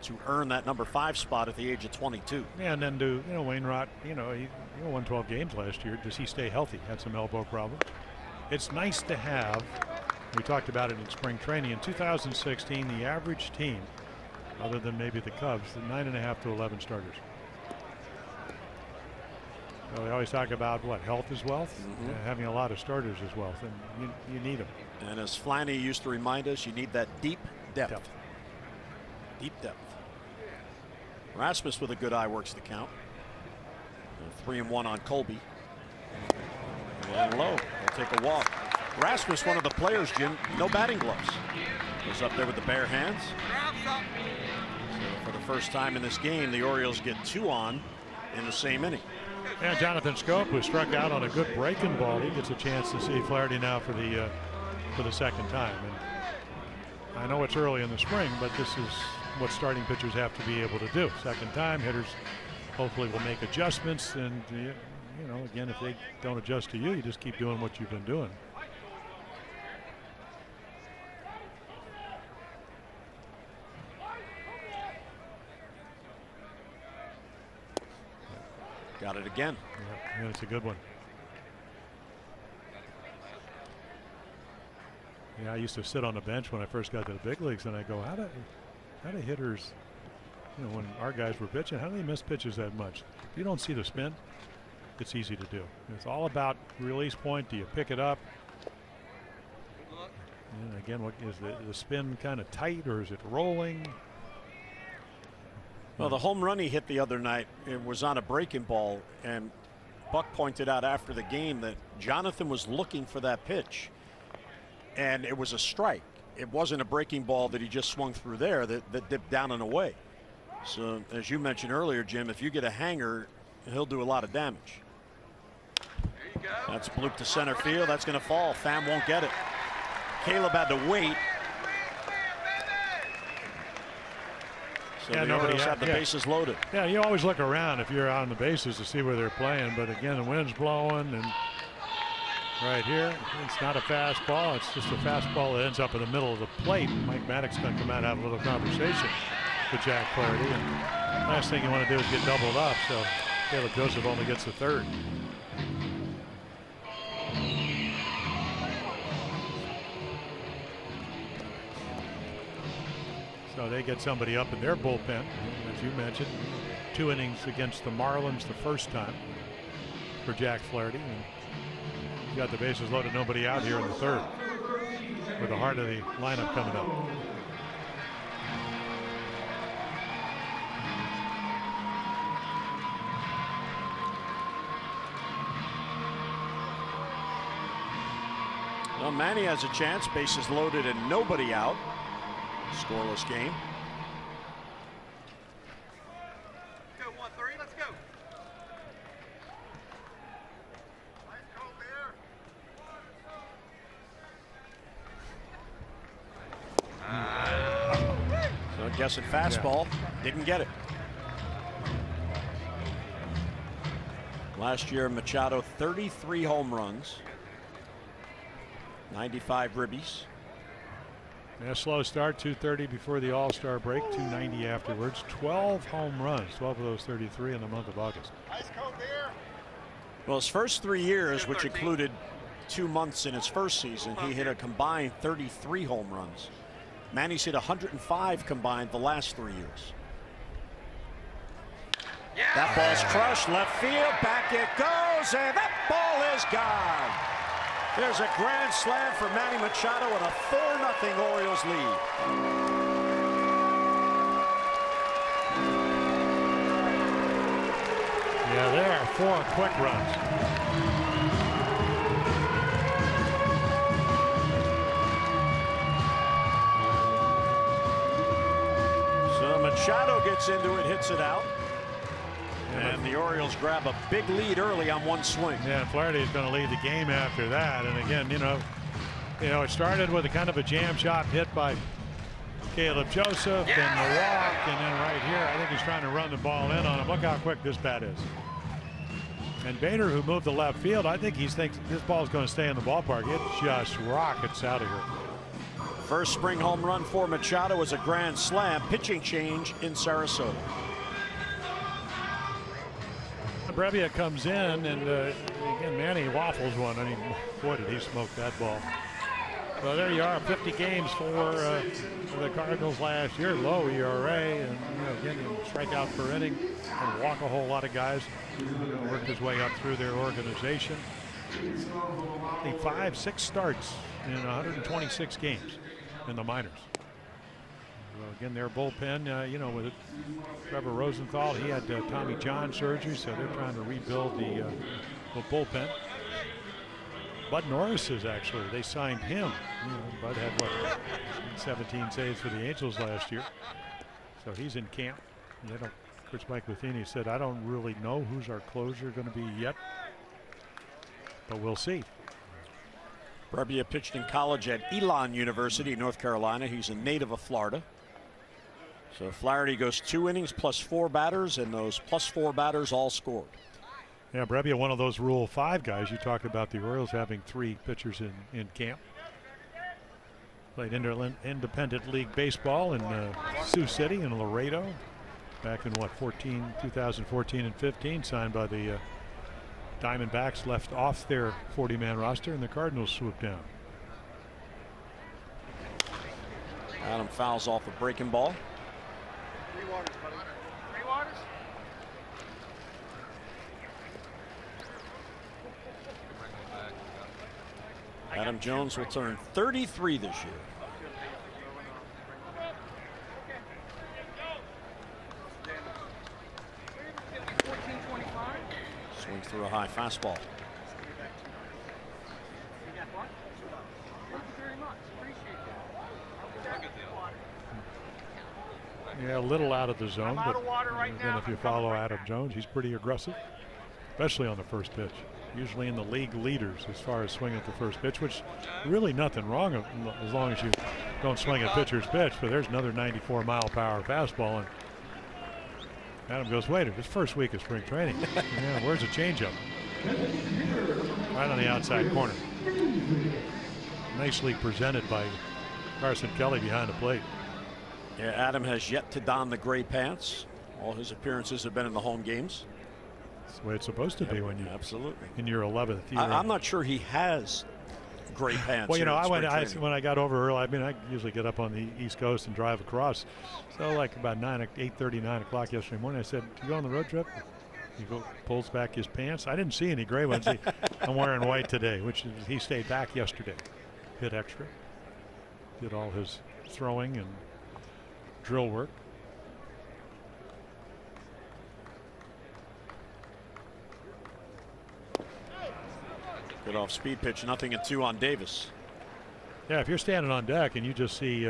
to earn that number 5 spot at the age of 22? Yeah, and then do Wainwright, he won 12 games last year. Does he stay healthy? Had some elbow problems. It's nice to have. We talked about it in spring training. In 2016, the average team, other than maybe the Cubs, the 9.5 to 11 starters. So we always talk about what health is wealth. Having a lot of starters is wealth, and you need them. And as Flanny used to remind us, you need that deep depth. Deep depth. Rasmus with a good eye works the count. 3-1 on Colby. And low. He'll take a walk. Rasmus, one of the players, Jim, no batting gloves. Goes up there with the bare hands. So for the first time in this game, the Orioles get 2 on in the same inning. And Jonathan Scope, who struck out on a good breaking ball, he gets a chance to see Flaherty now for the second time. And I know it's early in the spring, but this is what starting pitchers have to be able to do. Second time, hitters hopefully will make adjustments, and you know, again, if they don't adjust to you, you just keep doing what you've been doing. Got it again. Yeah, it's a good one. Yeah, I used to sit on the bench when I first got to the big leagues, and I go, how do hitters, you know, when our guys were pitching, how do they miss pitches that much? If you don't see the spin, it's easy to do. It's all about release point. Do you pick it up? And again, what is the spin kind of tight, or is it rolling? Well, the home run he hit the other night, it was on a breaking ball, and Buck pointed out after the game that Jonathan was looking for that pitch, and it was a strike. It wasn't a breaking ball that he just swung through there that dipped down and away. So, as you mentioned earlier, Jim, if you get a hanger, he'll do a lot of damage. That's blooped to center field. That's going to fall. Pham won't get it. Caleb had to wait. So yeah, the nobody Orioles have the bases loaded. Yeah, you always look around if you're on the bases to see where they're playing. But again, the wind's blowing, and right here, it's not a fastball. It's just a fastball that ends up in the middle of the plate. Mike Maddox going to come out and have a little conversation with Jack Flaherty. And last thing you want to do is get doubled up. So Caleb Joseph only gets the third. So they get somebody up in their bullpen, as you mentioned. 2 innings against the Marlins the first time for Jack Flaherty. And he's got the bases loaded, nobody out here in the third, with the heart of the lineup coming up. Well, Manny has a chance. Bases loaded and nobody out. Scoreless game. Let's go, 1-3, let's go. So I'm guessing fastball. Didn't get it. Last year, Machado 33 home runs, 95 ribbies. Yeah, slow start, 230 before the All-Star break, 290 afterwards. 12 home runs, 12 of those 33 in the month of August. Well, his first 3 years, which included 2 months in his first season, he hit a combined 33 home runs. Manny's hit 105 combined the last 3 years. That ball's crushed, left field, back it goes, and that ball is gone. There's a grand slam for Manny Machado and a 4-0 Orioles lead. Yeah, there are 4 quick runs. So Machado gets into it, hits it out. And the Orioles grab a big lead early on 1 swing. Yeah, Flaherty is going to lead the game after that. And again, you know, it started with a kind of a jam shot hit by Caleb Joseph and the walk, and then right here, I think he's trying to run the ball in on him. Look how quick this bat is. And Bader, who moved to left field, I think he thinks this ball is going to stay in the ballpark. It just rockets out of here. First spring home run for Machado was a grand slam. Pitching change in Sarasota. Brebbia comes in, and again, Manny waffles one. I mean, boy, did he smoke that ball. So there you are, 50 games for the Cardinals last year. Low ERA, and again, strike out per inning and walk a whole lot of guys. Worked his way up through their organization. I think 5-6 starts in 126 games in the minors. Again, their bullpen, with Trevor Rosenthal, he had Tommy John surgery, so they're trying to rebuild the bullpen. Bud Norris is actually, they signed him. Bud had, 17 saves for the Angels last year. So he's in camp. Coach Mike Matheny said, I don't really know who's our closer going to be yet, but we'll see. Brebbia pitched in college at Elon University, North Carolina. He's a native of Florida. So Flaherty goes 2 innings plus 4 batters, and those plus 4 batters all scored. Yeah, Brebbia, one of those Rule 5 guys. You talked about the Orioles having 3 pitchers in camp. Played independent league baseball in Sioux City and Laredo back in, what, 2014 and 15. Signed by the Diamondbacks, left off their 40-man roster, and the Cardinals swooped down. Adam fouls off a breaking ball. 3 waters, buddy. 3 waters? Adam Jones will turn 33 this year. Swings through a high fastball. Yeah, a little out of the zone, I'm out but of water right again, now. if you follow Adam Jones, he's pretty aggressive, especially on the first pitch. Usually in the league leaders as far as swinging at the first pitch, which really nothing wrong as long as you don't swing at pitcher's pitch. But there's another 94-mile-per-hour fastball, and Adam goes, wait, it's first week of spring training. Yeah, where's the changeup? Right on the outside corner. Nicely presented by Carson Kelly behind the plate. Yeah, Adam has yet to don the gray pants. All his appearances have been in the home games. That's the way it's supposed to be when you absolutely in your 11th year. I'm not sure he has gray pants. Well, you know, when I got over early. I mean, I usually get up on the East Coast and drive across. So like about 8:30, 9 o'clock yesterday morning, I said, "Do you go on the road trip?" He pulls back his pants. I didn't see any gray ones. I'm wearing white today, which is, he stayed back yesterday. Hit extra. Did all his throwing and drill work. Good off speed pitch, 0-2 on Davis. Yeah, if you're standing on deck and you just see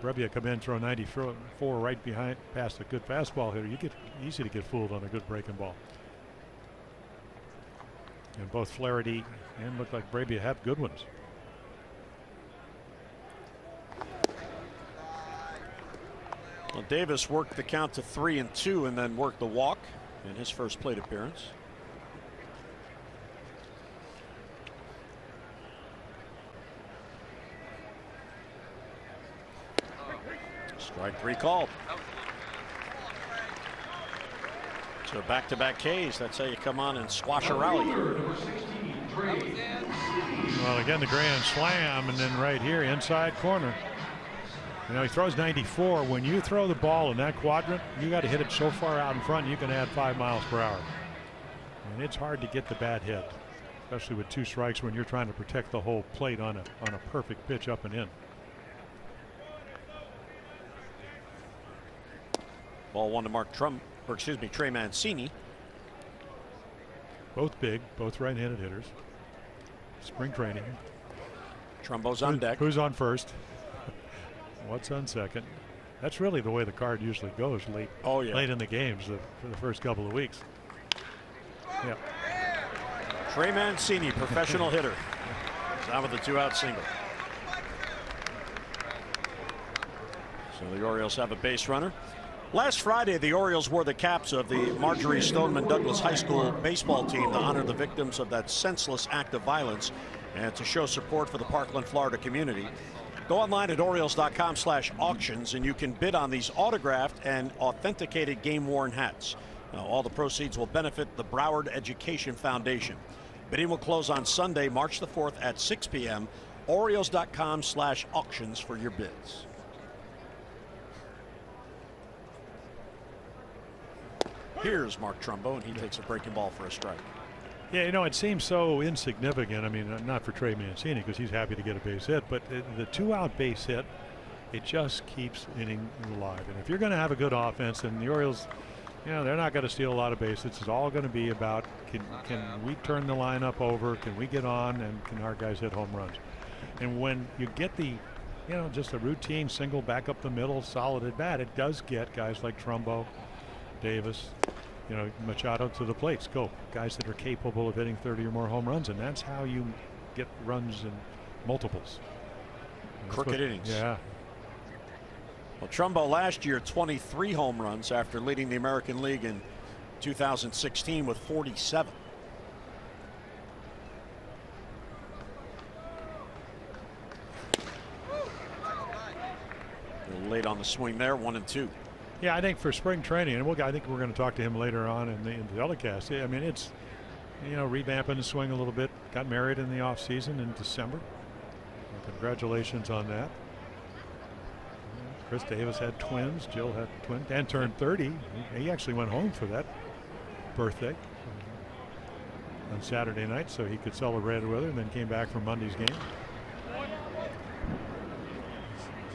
Brebbia come in, throw 94 right behind past a good fastball hitter, you get easy to get fooled on a good breaking ball. And both Flaherty and look like Brebbia have good ones. Well, Davis worked the count to 3-2 and then worked the walk in his first plate appearance. Strike 3 called. So back-to-back Ks. That's how you come on and squash a rally. Well, again, the grand slam, and then right here, inside corner. You know, he throws 94. When you throw the ball in that quadrant, you got to hit it so far out in front, you can add 5 miles per hour. And it's hard to get the bad hit, especially with 2 strikes when you're trying to protect the whole plate on a perfect pitch up and in. Ball 1 to Trey Mancini. Both big, both right-handed hitters. Spring training. Trumbo's on deck. Who's on first? What's on second? That's really the way the card usually goes late. Oh, yeah. Late in the games for the first couple of weeks. Yeah. Trey Mancini, professional hitter. He's out with a 2-out single. So the Orioles have a base runner. Last Friday, the Orioles wore the caps of the Marjorie Stoneman Douglas High School baseball team to honor the victims of that senseless act of violence and to show support for the Parkland, Florida community. Go online at Orioles.com/auctions and you can bid on these autographed and authenticated game-worn hats. Now, all the proceeds will benefit the Broward Education Foundation. Bidding will close on Sunday, March the 4th at 6 p.m. Orioles.com/auctions for your bids. Here's Mark Trumbo, and he takes a breaking ball for a strike. Yeah, you know, it seems so insignificant. I mean, not for Trey Mancini because he's happy to get a base hit, but the 2-out base hit, it just keeps inning alive. And if you're going to have a good offense, and the Orioles, you know, they're not going to steal a lot of bases. It's all going to be about can we turn the lineup over? Can we get on? And can our guys hit home runs? And when you get the, you know, just a routine single back up the middle, solid at bat, it does get guys like Trumbo, Davis, you know, Machado to the plates. Go. Guys that are capable of hitting 30 or more home runs, and that's how you get runs in multiples. Crooked innings. Yeah. Well, Trumbo last year, 23 home runs after leading the American League in 2016 with 47. A little late on the swing there, 1-2. Yeah, I think for spring training, and I think we're going to talk to him later on in the telecast. I mean, it's, you know, revamping the swing a little bit. Got married in the off season in December. So congratulations on that. Chris Davis had twins. Jill had twins and turned 30. He actually went home for that birthday on Saturday night so he could celebrate it with her, and then came back for Monday's game.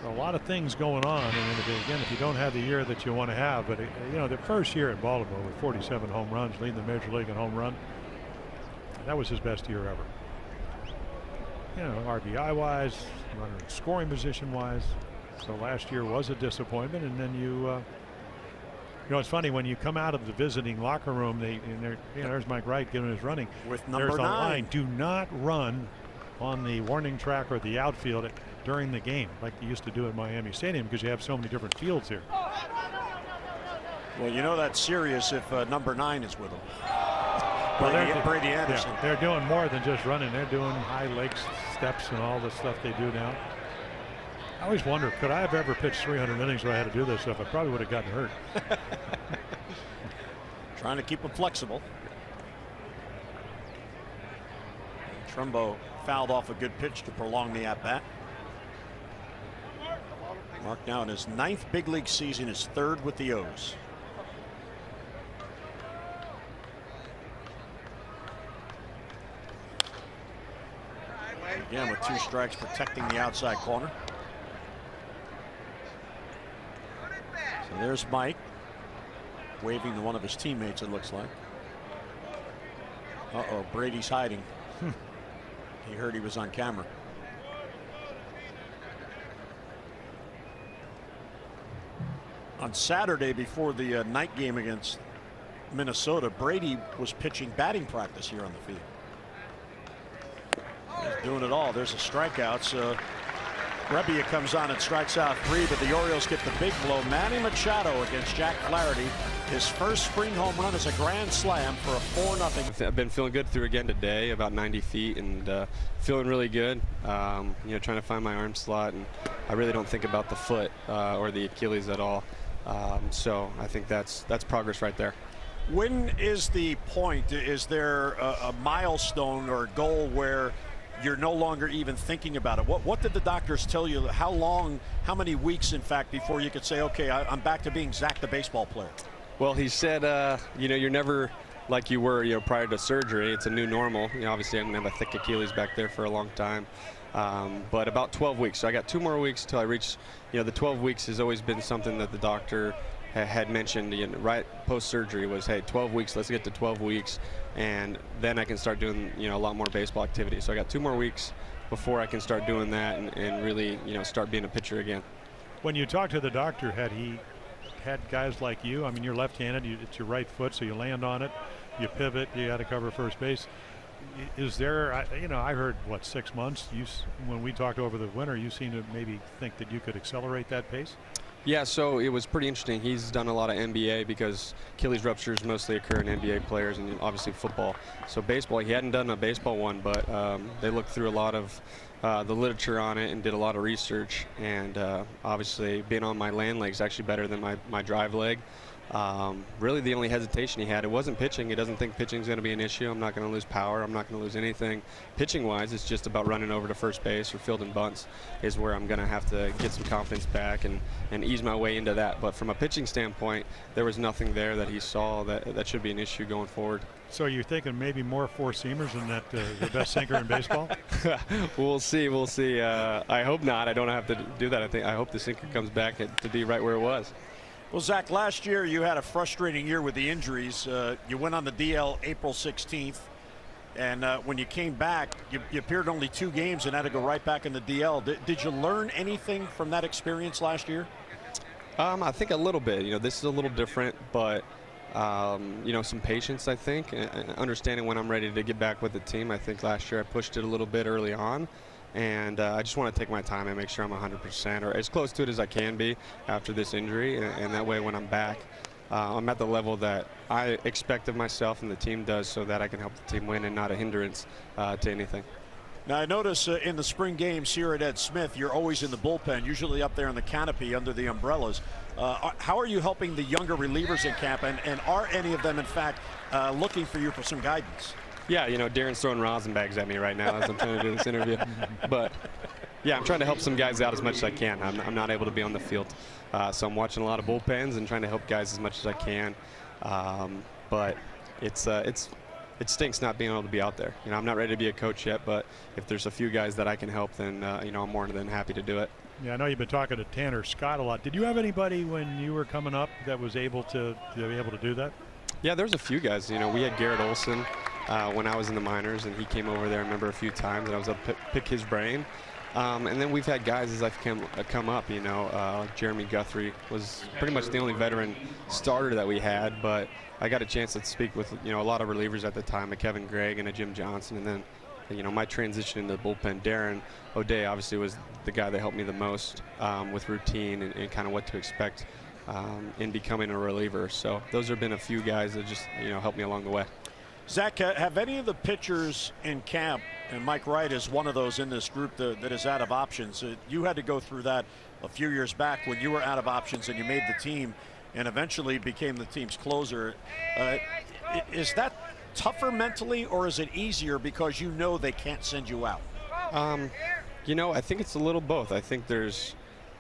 So a lot of things going on, and again, if you don't have the year that you want to have, but you know, the first year in Baltimore with 47 home runs, leading the major league in home run, that was his best year ever. You know, RBI wise, runner in scoring position wise. So last year was a disappointment, and then you know, it's funny when you come out of the visiting locker room, there's Mike Wright giving his running. With number there's a 9. line: do not run on the warning track or the outfield during the game, like they used to do at Miami Stadium, because you have so many different fields here. Well, you know that's serious if number 9 is with him. Well, Brady Anderson. Yeah, they're doing more than just running. They're doing high leg steps and all the stuff they do now. I always wonder, could I have ever pitched 300 innings where I had to do this stuff? I probably would have gotten hurt. Trying to keep him flexible. Trumbo fouled off a good pitch to prolong the at-bat. Mark now in his 9th big league season, his 3rd with the O's. Again with 2 strikes, protecting the outside corner. So there's Mike waving to one of his teammates, it looks like. Uh-oh, Brady's hiding. He heard he was on camera. On Saturday before the night game against Minnesota, Brady was pitching batting practice here on the field. He's doing it all. There's a strikeout. So Rebbia comes on and strikes out 3, but the Orioles get the big blow. Manny Machado against Jack Flaherty. His first spring home run is a grand slam for a 4-0. I've been feeling good through again today, about 90 feet, and feeling really good. You know, trying to find my arm slot, and I really don't think about the foot or the Achilles at all. So I think that's progress right there. When is the point? Is there a milestone or a goal where you're no longer even thinking about it? What did the doctors tell you? How long, how many weeks, in fact, before you could say, okay, I'm back to being Zach the baseball player? Well, he said, you know, you're never like you were, you know, prior to surgery. It's a new normal. You know, obviously I'm gonna have a thick Achilles back there for a long time. But about 12 weeks. So I got 2 more weeks till I reach, you know, the 12 weeks has always been something that the doctor had mentioned, you know, right post-surgery was, hey, 12 weeks, let's get to 12 weeks, and then I can start doing, you know, a lot more baseball activity. So I got 2 more weeks before I can start doing that and really, you know, start being a pitcher again. When you talk to the doctor, had he had guys like you? I mean, you're left-handed, it's your right foot, so you land on it, you pivot, you got to cover first base. Is there, you know, I heard, what, 6 months? When we talked over the winter, you seem to maybe think that you could accelerate that pace? Yeah, so it was pretty interesting. He's done a lot of NBA because Achilles ruptures mostly occur in NBA players and obviously football. So baseball, he hadn't done a baseball one, but they looked through a lot of the literature on it and did a lot of research. And obviously being on my land leg is actually better than my drive leg. Really the only hesitation he had, it wasn't pitching. He doesn't think pitching is going to be an issue. I'm not going to lose power. I'm not going to lose anything. Pitching wise, it's just about running over to first base or fielding bunts is where I'm going to have to get some confidence back and ease my way into that. But from a pitching standpoint, there was nothing there that he saw that should be an issue going forward. So you're thinking maybe more 4-seamers than that the best sinker in baseball? We'll see. We'll see. I hope not. I don't have to do that. I hope the sinker comes back to be right where it was. Well, Zach, last year you had a frustrating year with the injuries. You went on the DL April 16th, and when you came back, you appeared only 2 games and had to go right back in the DL. Did you learn anything from that experience last year? I think a little bit. You know, this is a little different, but you know, some patience, I think, and understanding when I'm ready to get back with the team. I think last year I pushed it a little bit early on. And I just want to take my time and make sure I'm 100% or as close to it as I can be after this injury. And that way when I'm back, I'm at the level that I expect of myself and the team does, so that I can help the team win and not a hindrance to anything. Now, I notice in the spring games here at Ed Smith, you're always in the bullpen, usually up there in the canopy under the umbrellas. How are you helping the younger relievers in camp, and are any of them, in fact, looking for you for some guidance? Yeah, you know, Darren's throwing rosin bags at me right now as I'm trying to do this interview. But, yeah, I'm trying to help some guys out as much as I can. I'm not able to be on the field. So I'm watching a lot of bullpens and trying to help guys as much as I can. But it stinks not being able to be out there. You know, I'm not ready to be a coach yet, but if there's a few guys that I can help, then, you know, I'm more than happy to do it. Yeah, I know you've been talking to Tanner Scott a lot. Did you have anybody when you were coming up that was able to be able to do that? Yeah, there's a few guys. You know, we had Garrett Olson when I was in the minors, and he came over there, I remember, a few times, and I was able to pick his brain. And then we've had guys as I've come up, you know, Jeremy Guthrie was pretty much the only veteran starter that we had, but I got a chance to speak with, you know, a lot of relievers at the time, a Kevin Gregg and a Jim Johnson, and then, you know, my transition into the bullpen, Darren O'Day obviously was the guy that helped me the most with routine and kind of what to expect in becoming a reliever. So those have been a few guys that just, you know, helped me along the way. Zach, have any of the pitchers in camp, and Mike Wright is one of those in this group that is out of options. You had to go through that a few years back when you were out of options and you made the team and eventually became the team's closer. Is that tougher mentally, or is it easier because you know they can't send you out? You know, I think it's a little both. I think there's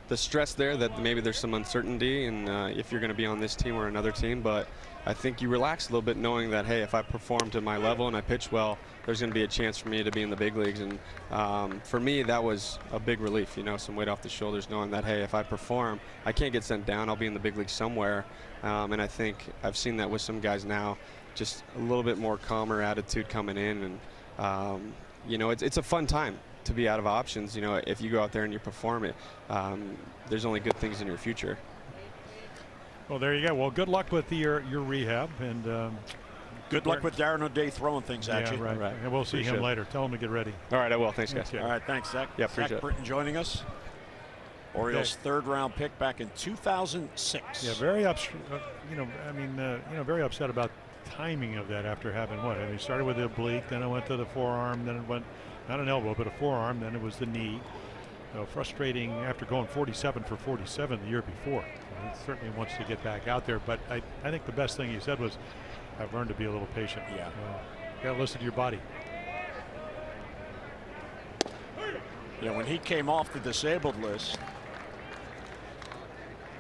the stress there that maybe there's some uncertainty and if you're going to be on this team or another team, but I think you relax a little bit knowing that, hey, if I perform to my level and I pitch well, there's going to be a chance for me to be in the big leagues. And for me, that was a big relief, you know, some weight off the shoulders, knowing that, hey, if I perform, I can't get sent down. I'll be in the big leagues somewhere. And I think I've seen that with some guys now, just a little bit more calmer attitude coming in. And, you know, it's a fun time to be out of options. You know, if you go out there and you perform it, there's only good things in your future. Well, there you go. Well, good luck with your rehab, and good luck with Darren O'Day throwing things at you. Right. And we'll see him later. Tell him to get ready. All right, I will. Thanks, guys. Okay. All right, thanks, Zach. Yeah, appreciate Zach Britton joining us. Orioles' third-round pick back in 2006. Yeah, very upset. Very upset about timing of that after having what? I mean, he started with the oblique, then it went to the forearm, then it went not an elbow, but a forearm, then it was the knee. Frustrating after going 47 for 47 the year before. He certainly wants to get back out there, but I think the best thing he said was, I've learned to be a little patient. Yeah. You got to listen to your body. Yeah, when he came off the disabled list,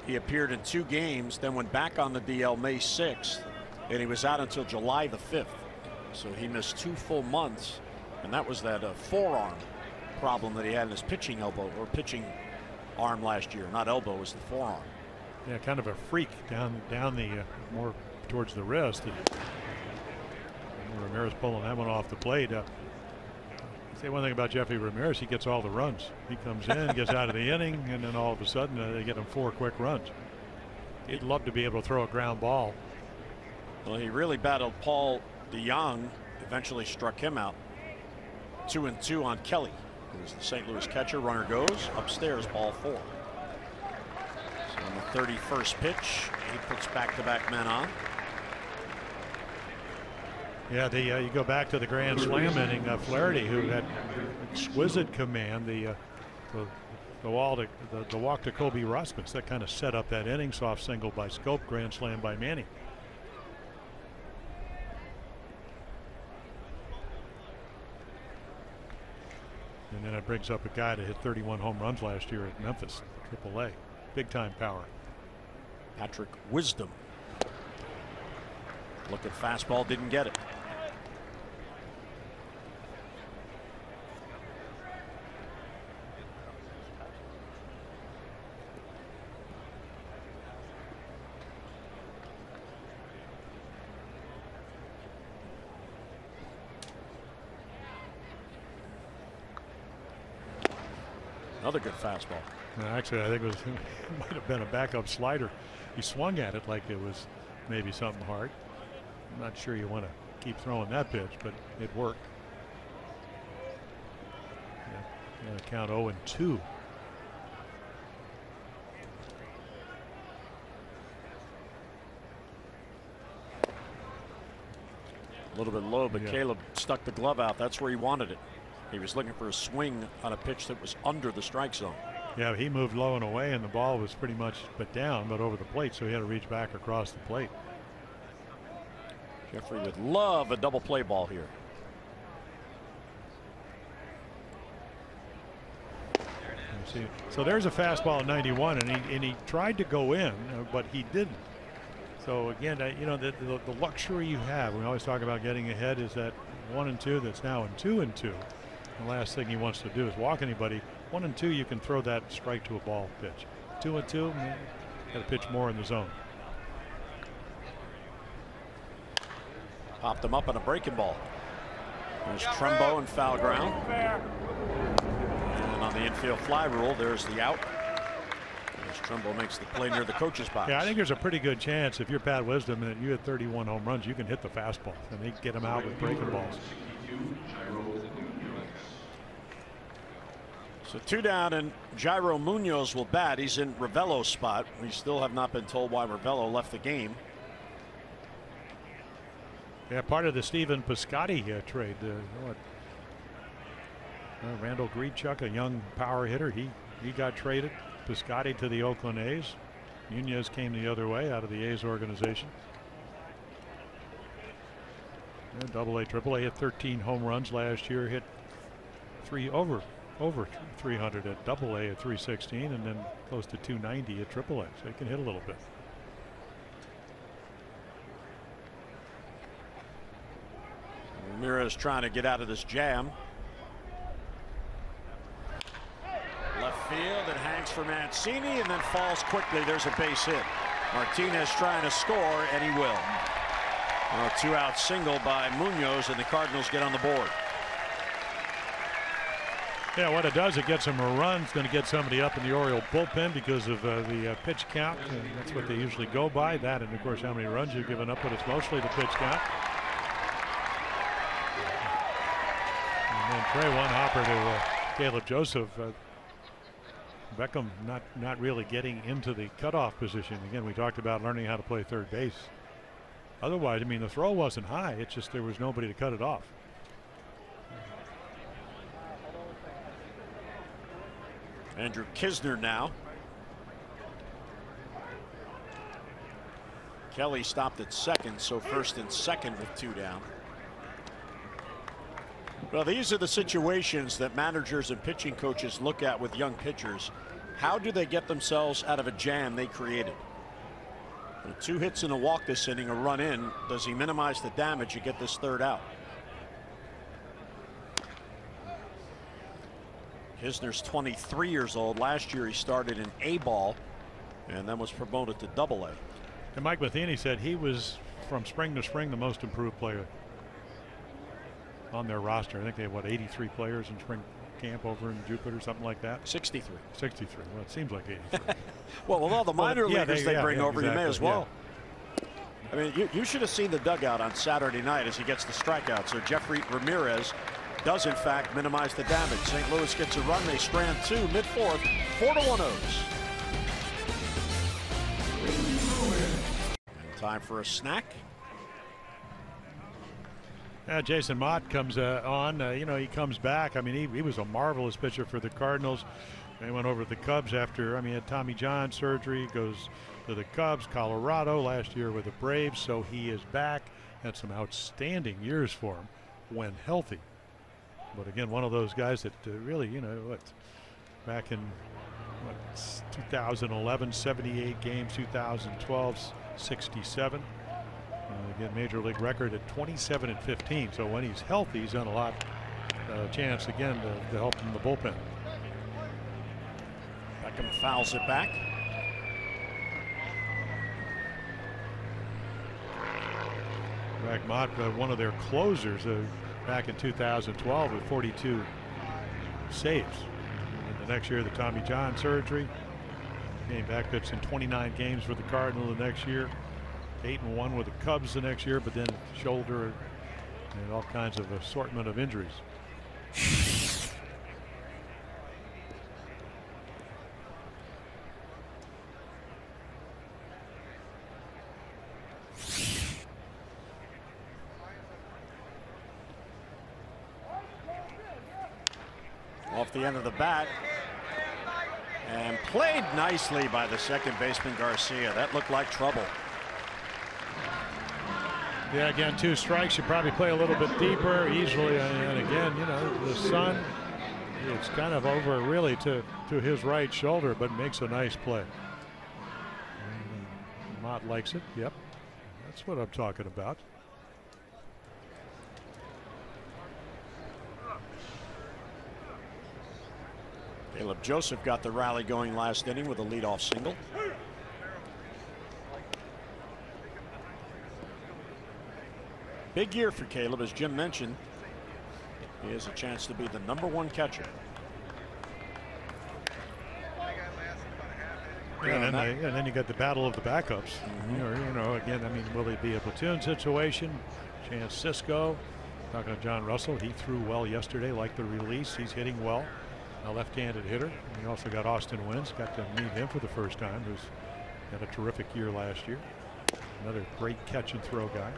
he appeared in 2 games, then went back on the DL May 6th, and he was out until July the 5th. So he missed 2 full months, and that was that forearm problem that he had in his pitching elbow or pitching arm last year. Not elbow, it was the forearm. Yeah, kind of a freak down the more towards the wrist. And Ramirez pulling that one off the plate. Say one thing about Jeffrey Ramirez, he gets all the runs. He comes in, gets out of the inning, and then all of a sudden they get him 4 quick runs. He'd love to be able to throw a ground ball. Well, he really battled Paul DeYoung, eventually struck him out. 2-2 on Kelly, who's the St. Louis catcher. Runner goes upstairs, ball 4. So on the 31st pitch, he puts back-to-back men on. Yeah, you go back to the grand slam inning. Flaherty, who had exquisite command, the walk to Kobe Rasmus, that kind of set up that inning. Soft single by Scope, grand slam by Manny. And then it brings up a guy that hit 31 home runs last year at Memphis, AAA. Big time power. Patrick Wisdom. Look at fastball, didn't get it. Another good fastball. Actually, I think it might have been a backup slider. He swung at it like it was maybe something hard. I'm not sure you want to keep throwing that pitch, but it worked. Yeah, count 0-2. little bit low, but Caleb stuck the glove out. That's where he wanted it. He was looking for a swing on a pitch that was under the strike zone. Yeah, he moved low and away, and the ball was pretty much down, but over the plate, so he had to reach back across the plate. Jeffrey would love a double play ball here. See, so there's a fastball at 91, and he tried to go in, but he didn't. So again, you know, the luxury you have, we always talk about getting ahead, is that 1-2 that's now in 2-2. The last thing he wants to do is walk anybody. 1-2, you can throw that strike to a ball pitch. 2-2, got to pitch more in the zone. Popped him up on a breaking ball. There's Trumbo and foul ground. And on the infield fly rule, there's the out. As Trumbo makes the play near the coach's box. Yeah, I think there's a pretty good chance if you're Pat Wisdom and you had 31 home runs, you can hit the fastball and they get him out with breaking balls. So 2 down, and Jairo Munoz will bat. He's in Ravello's spot. We still have not been told why Ravello left the game. Yeah, part of the Stephen Piscotty trade. Randall Grichuk, a young power hitter, he got traded. Piscotty to the Oakland A's. Munoz came the other way out of the A's organization. Double-A, Triple-A, hit 13 home runs last year. Hit over 300 at Double-A at 316, and then close to 290 at Triple-A. So he can hit a little bit. Ramirez trying to get out of this jam. Left field, it hangs for Mancini and then falls quickly. There's a base hit. Martinez trying to score, and he will. A 2-out single by Munoz, and the Cardinals get on the board. Yeah, what it does, it gets them a run. It's going to get somebody up in the Oriole bullpen because of the pitch count. And that's what they usually go by. That, and of course, how many runs you've given up, but it's mostly the pitch count. And then Trey, one hopper to Caleb Joseph. Beckham not really getting into the cutoff position. Again, we talked about learning how to play third base. Otherwise, I mean, the throw wasn't high. It's just there was nobody to cut it off. Andrew Kisner now. Kelly stopped at second, so first and second with 2 down. Well, these are the situations that managers and pitching coaches look at with young pitchers. How do they get themselves out of a jam they created? With 2 hits and a walk this inning, a run in. Does he minimize the damage and get this 3rd out? Kisner's 23 years old. Last year he started in A-ball and then was promoted to Double-A. And Mike Matheny said he was, from spring to spring, the most improved player on their roster. I think they have, what, 83 players in spring camp over in Jupiter, something like that? 63. 63. Well, it seems like 83. Well, with all the minor leaguers they bring over, exactly, you may as well. Yeah. I mean, you should have seen the dugout on Saturday night as he gets the strikeout. So Jeffrey Ramirez does, in fact, minimize the damage. St. Louis gets a run. They strand 2 mid-4th. 4-1 O's. And time for a snack. Jason Mott comes on. You know, he comes back. I mean, he was a marvelous pitcher for the Cardinals. They went over to the Cubs after, I mean, had Tommy John surgery, goes to the Cubs, Colorado last year with the Braves. So he is back. Had some outstanding years for him when healthy. But again, one of those guys that really, you know, back in 2011, 78 games, 2012, 67. Again, major league record at 27-15. So when he's healthy, he's done a lot chance again to help him in the bullpen. Beckham fouls it back. Greg Mott, one of their closers back in 2012 with 42 saves. And the next year, the Tommy John surgery. Came back, pitched in 29 games for the Cardinals the next year. 8-1 with the Cubs the next year, but then shoulder and all kinds of assortment of injuries. off the end of the bat. And played nicely by the second baseman Garcia. That looked like trouble. Yeah, again, 2 strikes. You probably play a little bit deeper easily. And again, you know, the sun, it's kind of over really to his right shoulder, but makes a nice play. Mott likes it. Yep. That's what I'm talking about. Caleb Joseph got the rally going last inning with a leadoff single. Big year for Caleb, as Jim mentioned. He has a chance to be the #1 catcher. Yeah, and then you got the battle of the backups. You know, again, I mean, will it be a platoon situation? Chance Cisco. Talking to John Russell, he threw well yesterday, like the release. He's hitting well. A left-handed hitter. And you also got Austin Wynns. Got to meet him for the first time, who's had a terrific year last year. Another great catch and throw guy.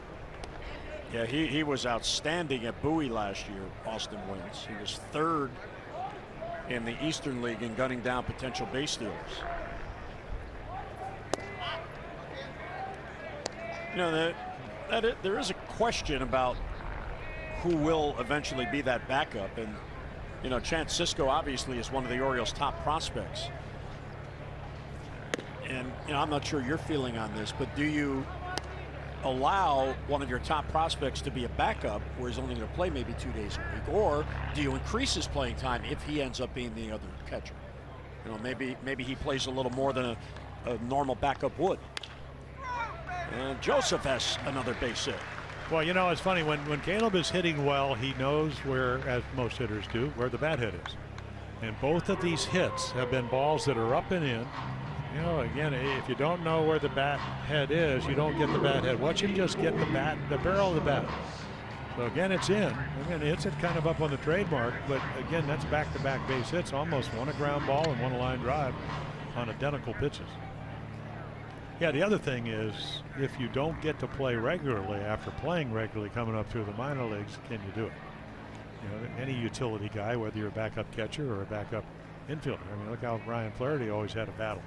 Yeah, he was outstanding at Bowie last year, Austin Wynns. He was 3rd in the Eastern League in gunning down potential base stealers. You know, there is a question about who will eventually be that backup. And, you know, Chance Cisco obviously is one of the Orioles' top prospects. And, you know, I'm not sure your feeling on this, but do you allow one of your top prospects to be a backup where he's only going to play maybe 2 days a week, or do you increase his playing time if he ends up being the other catcher? You know, maybe he plays a little more than a normal backup would. And Joseph has another base hit. Well, you know, it's funny when Caleb is hitting well, he knows where, as most hitters do, where the bat hit is. And both of these hits have been balls that are up and in. You know, again, if you don't know where the bat head is, you don't get the bat head. Watch him just get the barrel of the bat. So again, it's in. Again, he hits it kind of up on the trademark, but again, that's back-to-back base hits. Almost one a ground ball and one a line drive on identical pitches. Yeah, the other thing is, if you don't get to play regularly after playing regularly coming up through the minor leagues, can you do it? You know, any utility guy, whether you're a backup catcher or a backup infielder. I mean, look how Ryan Flaherty always had a battle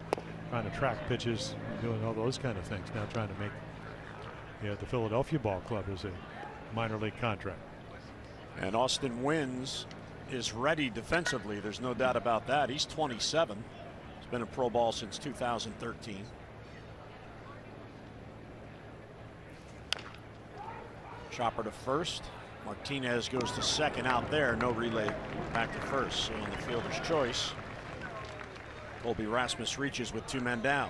trying to track pitches, doing all those kind of things. Now trying to make the Philadelphia Ball Club as a minor league contract. And Austin Wynns is ready defensively. There's no doubt about that. He's 27. He's been a pro ball since 2013. Chopper to first. Martinez goes to second out there. No relay back to first. So on the fielder's choice, Colby Rasmus reaches with 2 men down.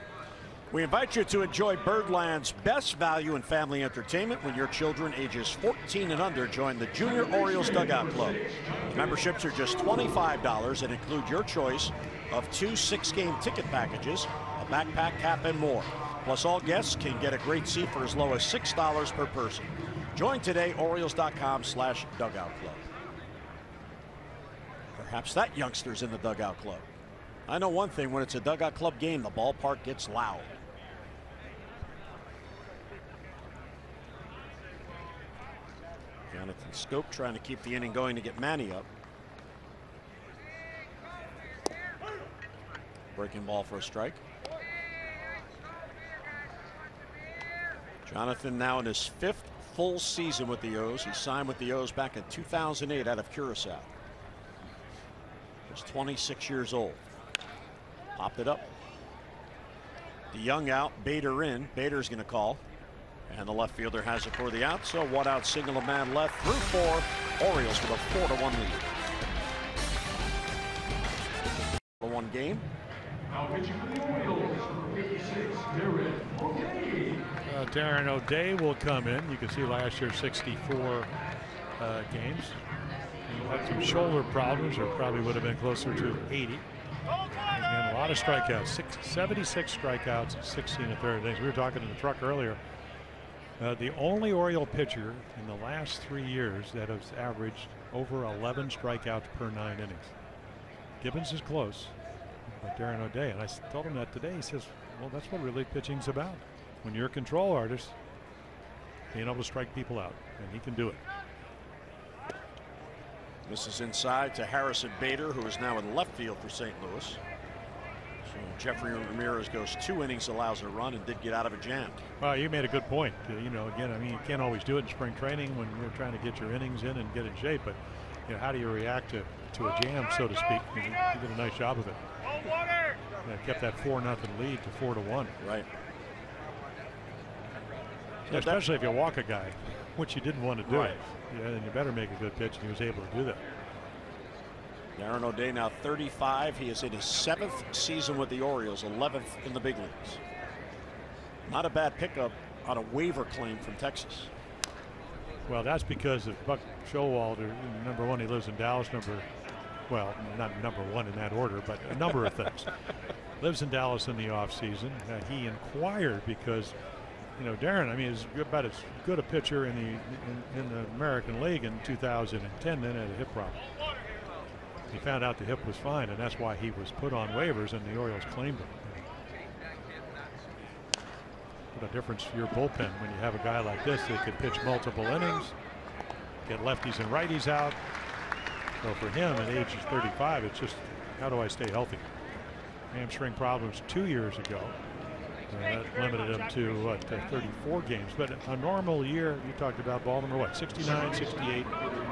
We invite you to enjoy Birdland's best value in family entertainment when your children ages 14 and under join the Junior Orioles Dugout Club. The memberships are just $25 and include your choice of 2 6-game ticket packages, a backpack cap, and more. Plus, all guests can get a great seat for as low as $6 per person. Join today, Orioles.com/dugout club. Perhaps that youngster's in the dugout club. I know one thing, when it's a dugout club game, the ballpark gets loud. Jonathan Scope trying to keep the inning going to get Manny up. Breaking ball for a strike. Jonathan now in his 5th full season with the O's. He signed with the O's back in 2008 out of Curacao. He's 26 years old. Popped it up. DeYoung out, Bader in. Bader's going to call. And the left fielder has it for the out. So 1 out, single, a man left through 4. Orioles with a 4-1 lead. 4-1 game. Now pitching for the Orioles, number 56, Darren O'Day. Darren O'Day will come in. You can see last year 64 games. He had some shoulder problems, or probably would have been closer to 80. And a lot of strikeouts, 76 strikeouts and 16 and 3rd innings. We were talking in the truck earlier. The only Oriole pitcher in the last 3 years that has averaged over 11 strikeouts per 9 innings. Gibbons is close, but Darren O'Day, and I told him that today. He says, well, that's what really pitching's about. When you're a control artist, being able to strike people out, and he can do it. This is inside to Harrison Bader, who is now in left field for St. Louis. So Jeffrey Ramirez goes 2 innings, allows a run, and did get out of a jam. Well, you made a good point. You know, again, I mean, you can't always do it in spring training when you're trying to get your innings in and get in shape. But you know, how do you react to a jam, so to speak? You did a nice job of it. Kept that 4-0 lead to 4-1. Right. Yeah, especially if you walk a guy, which you didn't want to do. Right. Yeah, then you better make a good pitch, and he was able to do that. Darren O'Day now 35. He is in his 7th season with the Orioles, 11th in the big leagues. Not a bad pickup on a waiver claim from Texas. Well, that's because of Buck Showalter. Number one, he lives in Dallas. Well, not number one in that order, but a number of things. Lives in Dallas in the offseason. He inquired because, you know, Darren, I mean, is about as good a pitcher in the American League in 2010, then had a hip problem. He found out the hip was fine, and that's why he was put on waivers, and the Orioles claimed him. What a difference for your bullpen when you have a guy like this that could pitch multiple innings, get lefties and righties out. So for him at age 35, it's just, how do I stay healthy? Hamstring problems 2 years ago. That limited him to what, 34 games. But a normal year, you talked about Baltimore, what, 69, 68,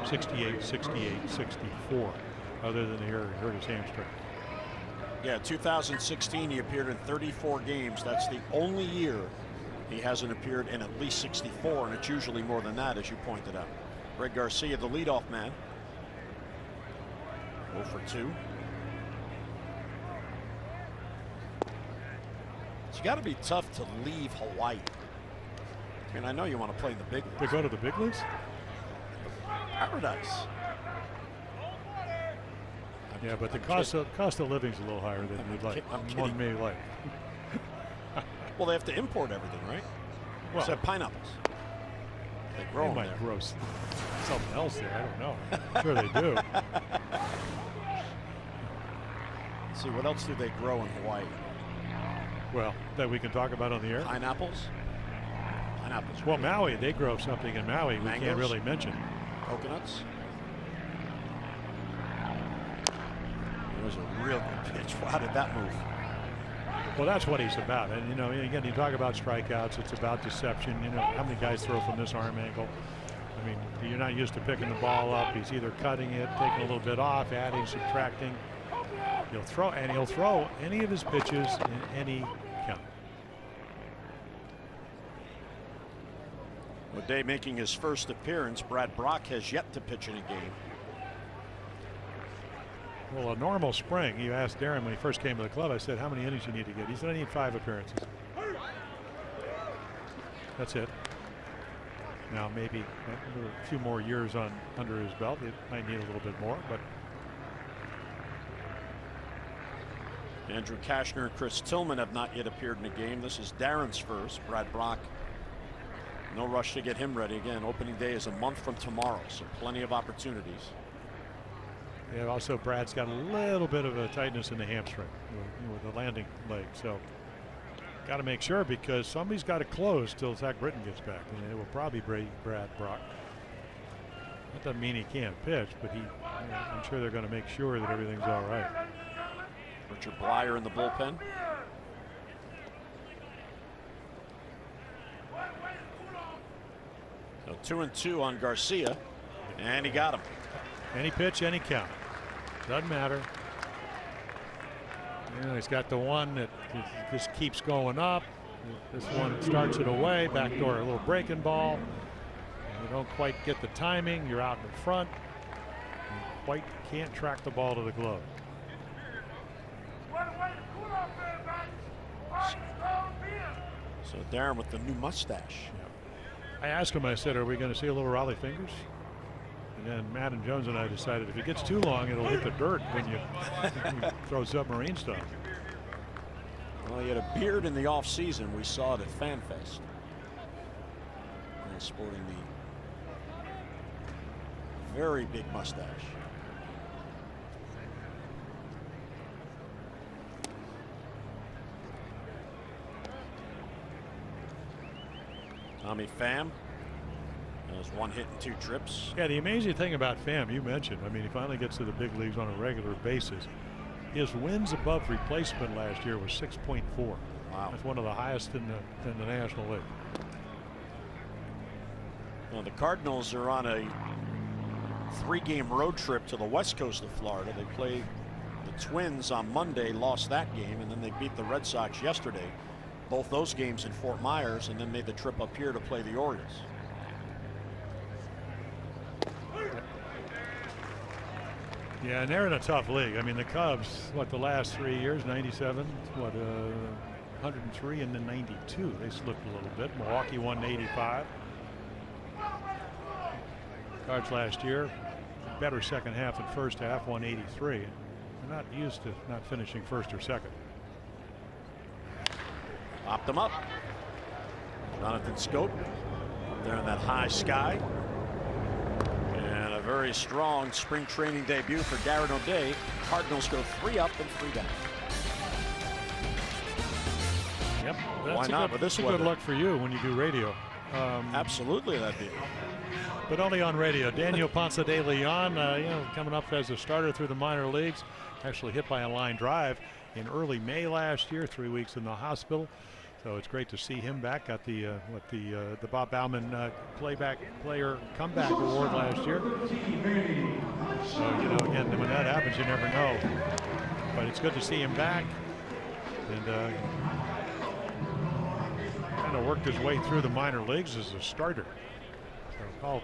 68, 68, 64, other than he hurt his hamstring. Yeah, 2016, he appeared in 34 games. That's the only year he hasn't appeared in at least 64, and it's usually more than that, as you pointed out. Greg Garcia, the leadoff man. 0 for 2. It's got to be tough to leave Hawaii. I mean, I know you want to play in the big leagues. To go to the big leagues? Paradise. Yeah, but the cost of living is a little higher than you'd like. One may like. Well, they have to import everything, right? Well, except pineapples. They grow them might there. grow something else there. I don't know. I'm sure they do. Let's see, what else do they grow in Hawaii? Well, that we can talk about on the air. Pineapples. Pineapples. Well, Maui, they grow something in Maui we Mangoes? can't really mention. Coconuts. It was a real good pitch. How did that move? Well, that's what he's about. And, you know, again, you talk about strikeouts. It's about deception. You know, how many guys throw from this arm angle? I mean, you're not used to picking the ball up. He's either cutting it, taking a little bit off, adding, subtracting. He'll throw any of his pitches in any count. O'Day making his first appearance. Brad Brock has yet to pitch in a game. Well, a normal spring, you asked Darren when he first came to the club, I said, how many innings you need to get? He said, I need 5 appearances. That's it. Now, maybe a few more years under his belt. It might need a little bit more, but. Andrew Kashner and Chris Tillman have not yet appeared in a game. This is Darren's first. Brad Brock, no rush to get him ready. Again, opening day is a month from tomorrow, so plenty of opportunities. Yeah, also Brad's got a little bit of a tightness in the hamstring with the landing leg, so got to make sure because somebody's got to close till Zach Britton gets back, and it will probably be Brad Brock. That doesn't mean he can't pitch, but I'm sure they're going to make sure that everything's all right. Richard Blyer in the bullpen. So 2-2 on Garcia, and he got him. Any pitch, any count. Doesn't matter. You know, he's got the one that just keeps going up. This one starts it away, backdoor, a little breaking ball. You don't quite get the timing. You're out in front. You quite can't track the ball to the glove. So Darren with the new mustache. I asked him, I said, are we going to see a little Raleigh fingers? And then Matt and Jones and I decided if it gets too long, it'll hit the dirt when you throw submarine stuff. Well, he had a beard in the off season. We saw it at FanFest. And sporting the very big mustache. Tommy Pham Those 1 hit and 2 trips. Yeah, the amazing thing about Pham, you mentioned, I mean, he finally gets to the big leagues on a regular basis. His wins above replacement last year was 6.4. Wow. That's one of the highest in the National League. Well, the Cardinals are on a 3-game road trip to the west coast of Florida. They play the Twins on Monday, lost that game, and then they beat the Red Sox yesterday. Both those games in Fort Myers, and then made the trip up here to play the Orioles. Yeah, and they're in a tough league. I mean, the Cubs, what, the last 3 years, 97, what, 103 and then 92. They slipped a little bit. Milwaukee won 85. Cards last year, better second half than first half, 183. They're not used to not finishing first or second. Popped them up. Jonathan Scope there in that high sky. And a very strong spring training debut for Darren O'Day. Cardinals go 3 up and 3 down. Yep. That's Why not with this good weather? luck for you when you do radio. Absolutely, that'd be. But only on radio. Daniel Ponce de Leon, you know, coming up as a starter through the minor leagues. Actually hit by a line drive in early May last year. 3 weeks in the hospital. So it's great to see him back. Got the Bob Bauman player comeback award last year. So, you know, again, when that happens, you never know. But it's good to see him back. And kind of worked his way through the minor leagues as a starter. So,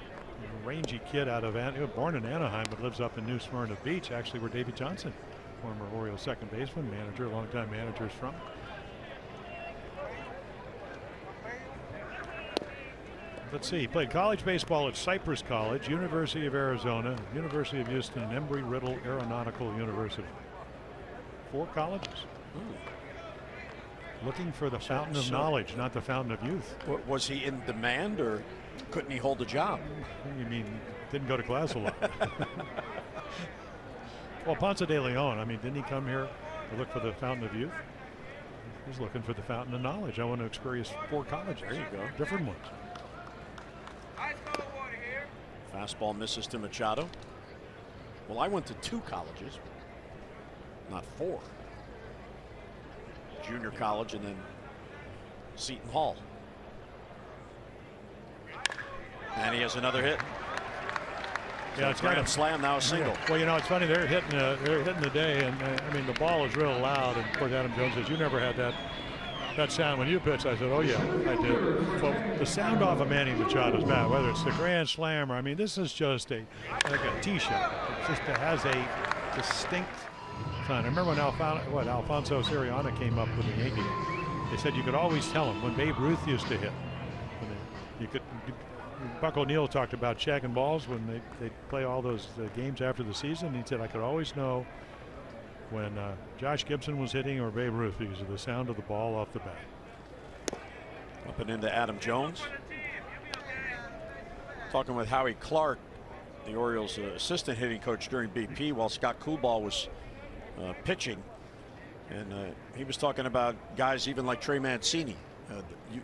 rangy kid out of born in Anaheim, but lives up in New Smyrna Beach, actually where Davey Johnson, former Orioles second baseman, manager, longtime manager, is from. Let's see, he played college baseball at Cypress College, University of Arizona, University of Houston, and Embry-Riddle Aeronautical University. 4 colleges. Ooh. Looking for the fountain of knowledge, not the fountain of youth. Was he in demand, or couldn't he hold a job? You mean didn't go to class a lot? Well, Ponce de Leon, I mean, didn't he come here to look for the fountain of youth? He's looking for the fountain of knowledge. I want to experience 4 colleges. There you go. Different ones. Fastball misses to Machado. Well, I went to 2 colleges, not 4. Junior college and then Seton Hall. And he has another hit. Yeah, it's grand slam, now a single. Yeah. Well, you know, it's funny, they're hitting the day, and I mean, the ball is real loud, and of course Adam Jones says, you never had that sound when you pitched. I said, oh yeah, I did. Well, the sound off of Manny Machado's bat, whether it's the grand slam or, I mean, this is just like a tee shot. It has a distinct sound. I remember when Alfonso Sirianni came up with the Yankees. They said you could always tell him when Babe Ruth used to hit. You could. Buck O'Neill talked about shagging balls when they play all those games after the season. He said I could always know when Josh Gibson was hitting or Babe Ruth because of the sound of the ball off the bat. Up and into Adam Jones. Talking with Howie Clark, the Orioles assistant hitting coach during BP, while Scott Coolbaugh was pitching. And he was talking about guys even like Trey Mancini.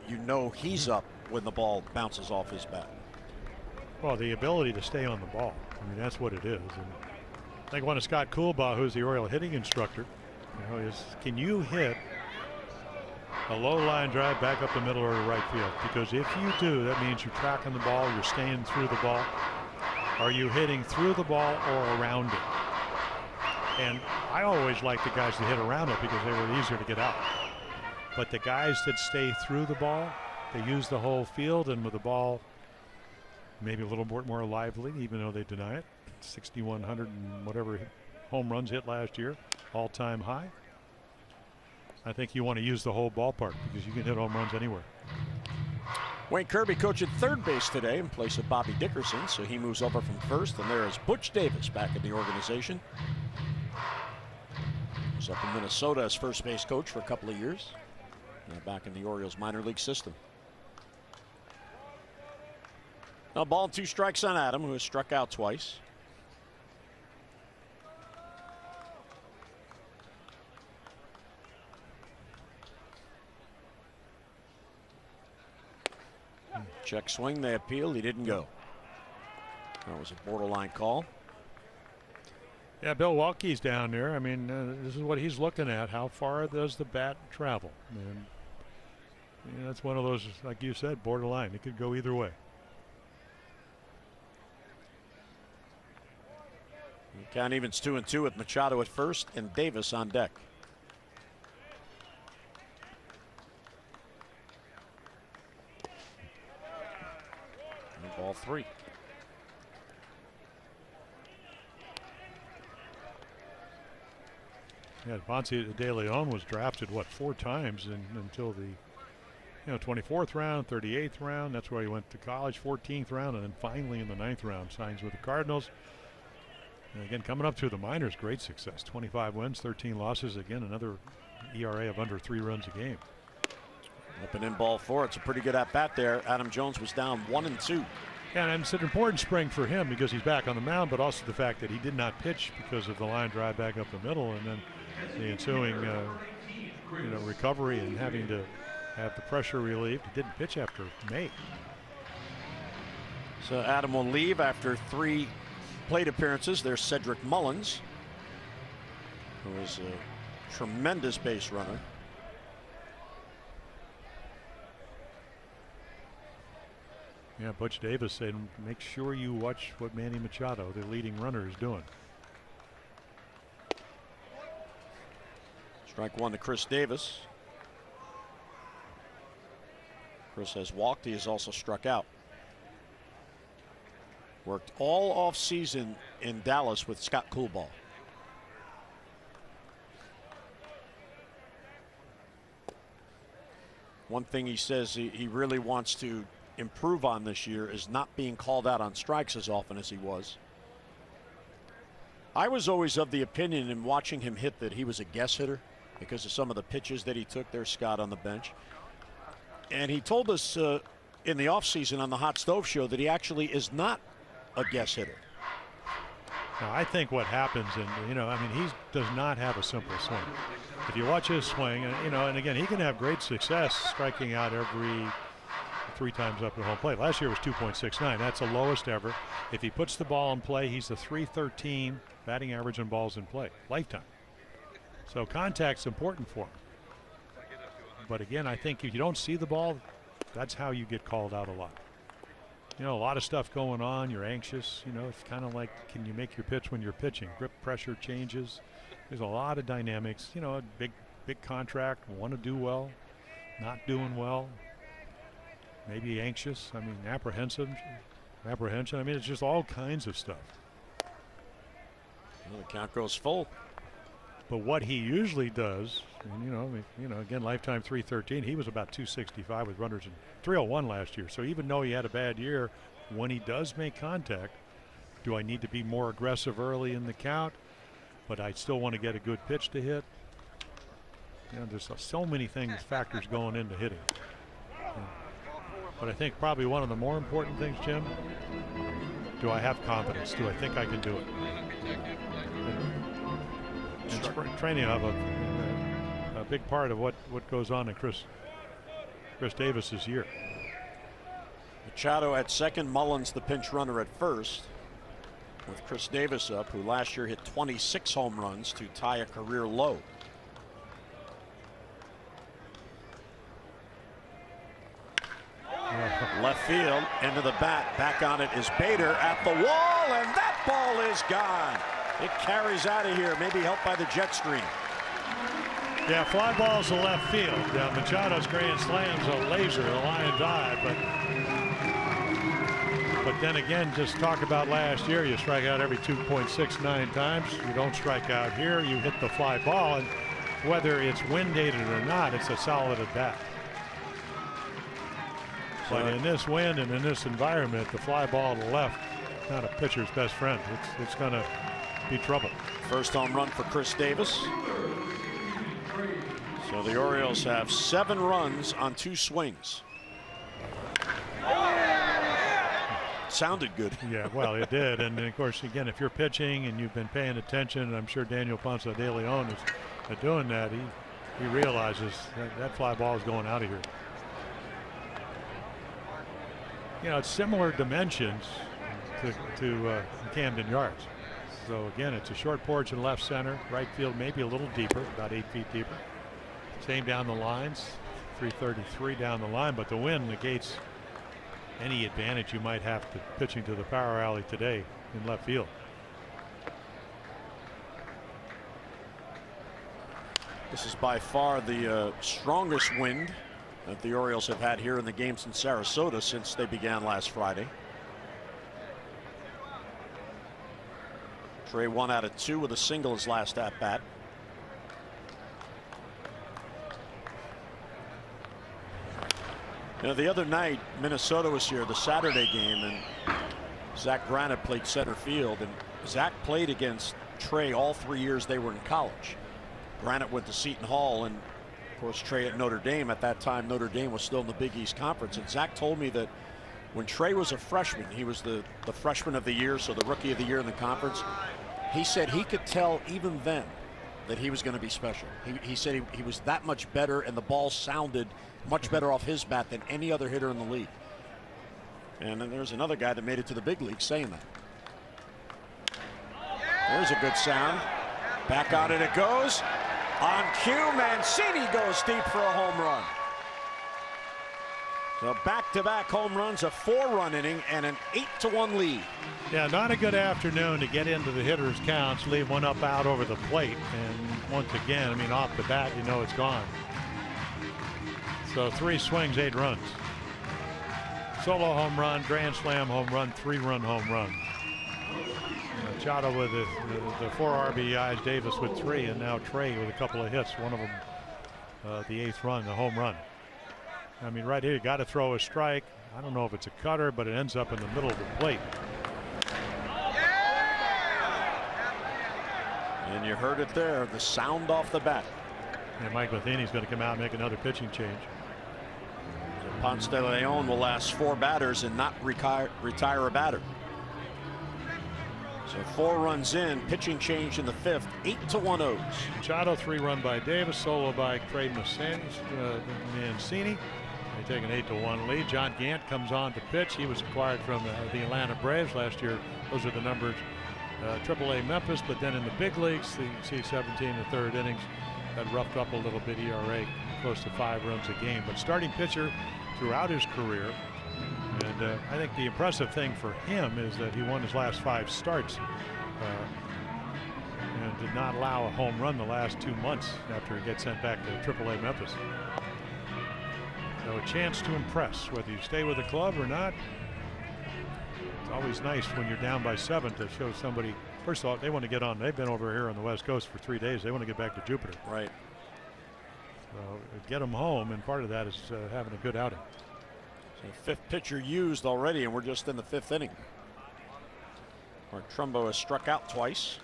You know he's up when the ball bounces off his bat. Well, the ability to stay on the ball. I mean, that's what it is. And I think one of Scott Coolbaugh, who's the Oriole hitting instructor, you know, is can you hit a low line drive back up the middle or to right field? Because if you do, that means you're tracking the ball, you're staying through the ball. Are you hitting through the ball or around it? And I always like the guys that hit around it because they were easier to get out. But the guys that stay through the ball, they use the whole field, and with the ball maybe a little more lively, even though they deny it. 6,100 and whatever home runs hit last year, all-time high. I think you want to use the whole ballpark because you can hit home runs anywhere. Wayne Kirby coaching third base today in place of Bobby Dickerson, so he moves over from first, and there is Butch Davis back in the organization. He was up in Minnesota as first base coach for a couple of years. Now back in the Orioles minor league system. Now 2 strikes on Adam, who has struck out twice. Check swing, they appealed, he didn't go. That was a borderline call. Yeah, Bill Welke's down there. I mean, this is what he's looking at. How far does the bat travel? And that's one of those, like you said, borderline. It could go either way. Count evens 2-2 with Machado at first and Davis on deck. And ball 3. Yeah, Ponce de Leon was drafted, what, 4 times until the 24th round, 38th round. That's where he went to college, 14th round, and then finally in the 9th round signs with the Cardinals. And again, coming up through the minors, great success. 25 wins, 13 losses. Again, another ERA of under 3 runs a game. Up and in ball 4. It's a pretty good at bat there. Adam Jones was down 1-2. Yeah, and it's an important spring for him because he's back on the mound, but also the fact that he did not pitch because of the line drive back up the middle, and then the ensuing recovery and having to have the pressure relieved. He didn't pitch after May. So Adam will leave after 3 plate appearances. There's Cedric Mullins, who is a tremendous base runner. Yeah, Butch Davis said, make sure you watch what Manny Machado, the leading runner, is doing. Strike 1 to Chris Davis. Chris has walked. He has also struck out. Worked all off season in Dallas with Scott Coolball. One thing he says he really wants to improve on this year is not being called out on strikes as often as he was. I was always of the opinion in watching him hit that he was a guess hitter because of some of the pitches that he took. There's Scott on the bench. And he told us in the offseason on the Hot Stove Show that he actually is not a guess hitter. Now, I think what happens, and I mean, he does not have a simple swing. If you watch his swing, and again, he can have great success striking out every 3 times up the home plate. Last year was 2.69. That's the lowest ever. If he puts the ball in play, he's the .313 batting average on balls in play, lifetime. So contact's important for him. But again, I think if you don't see the ball, that's how you get called out a lot. A lot of stuff going on. You're anxious. It's kind of like, can you make your pitch when you're pitching? Grip pressure changes. There's a lot of dynamics. A big contract. Want to do well, not doing well. Maybe anxious. I mean, apprehension. I mean, it's just all kinds of stuff. Well, the count goes full. But what he usually does, and again, lifetime .313. He was about 265 with runners in 301 last year. So even though he had a bad year, when he does make contact, do I need to be more aggressive early in the count? But I still want to get a good pitch to hit. There's so many factors going into hitting. But I think probably one of the more important things, Jim, do I have confidence? Do I think I can do it? And spring training, I have a big part of what goes on in Chris Davis's year. Machado at second, Mullins the pinch runner at first, with Chris Davis up, who last year hit 26 home runs to tie a career low. Left field, into the bat, back on it is Bader at the wall, and that ball is gone. It carries out of here, maybe helped by the jet stream. Yeah, fly balls to left field. Machado's grand slam's a laser, a line drive, but then again, just talk about last year, you strike out every 2.69 times. You don't strike out here, you hit the fly ball, and whether it's wind dated or not, it's a solid at bat. But in this wind and in this environment, the fly ball to left, not a pitcher's best friend. It's going to be trouble. First home run for Chris Davis. So the Orioles have 7 runs on 2 swings. Sounded good. Yeah, well, it did. And of course, again, if you're pitching and you've been paying attention, and I'm sure Daniel Ponce de Leon is doing that, he realizes that fly ball is going out of here. It's similar dimensions. to Camden Yards. So again, it's a short porch in left center, right field maybe a little deeper, about 8 feet deeper. Same down the lines, 333 down the line, but the wind negates any advantage you might have to pitching to the power alley today in left field. This is by far the strongest wind that the Orioles have had here in the games in Sarasota since they began last Friday. Trey 1 out of 2 with a single his last at bat. You know, the other night Minnesota was here, the Saturday game, and Zach Granite played center field, and Zach played against Trey all 3 years they were in college. Granite went to Seton Hall, and of course Trey at Notre Dame. At that time Notre Dame was still in the Big East Conference, and Zach told me that when Trey was a freshman, he was the freshman of the year, so the rookie of the year in the conference. He said he could tell even then that he was going to be special. He said he was that much better, and the ball sounded much better off his bat than any other hitter in the league. And then there's another guy that made it to the big league saying that. There's a good sound. Back on it goes. On cue, Mancini goes deep for a home run. So back-to-back home runs, a 4-run inning, and an 8-1 lead. Yeah, not a good afternoon to get into the hitters' counts, leave one up out over the plate, and once again, I mean, off the bat, you know it's gone. So 3 swings, 8 runs. Solo home run, grand slam home run, 3-run home run. Machado with the 4 RBIs, Davis with 3, and now Trey with a couple of hits. One of them, the 8th run, the home run. I mean, right here, you got to throw a strike. I don't know if it's a cutter, but it ends up in the middle of the plate. And you heard it there, the sound off the bat. And Mike Matheny's going to come out and make another pitching change. So Ponce de Leon will last 4 batters and not retire a batter. So 4 runs in, pitching change in the 5th, 8-1 O's. Machado, 3-run by Davis, solo by Trey Mancini. They take an 8-1 lead. John Gant comes on to pitch. He was acquired from the Atlanta Braves last year. Those are the numbers. AAA Memphis, but then in the big leagues, the C-17 in the 3rd innings had roughed up a little bit. ERA close to 5 runs a game. But starting pitcher throughout his career. And I think the impressive thing for him is that he won his last 5 starts and did not allow a home run the last 2 months after he gets sent back to AAA Memphis. So a chance to impress, whether you stay with the club or not. It's always nice when you're down by 7 to show somebody. First of all, they want to get on. They've been over here on the West Coast for 3 days. They want to get back to Jupiter. Right. So get them home, and part of that is having a good outing. So 5th pitcher used already, and we're just in the 5th inning. Mark Trumbo has struck out twice.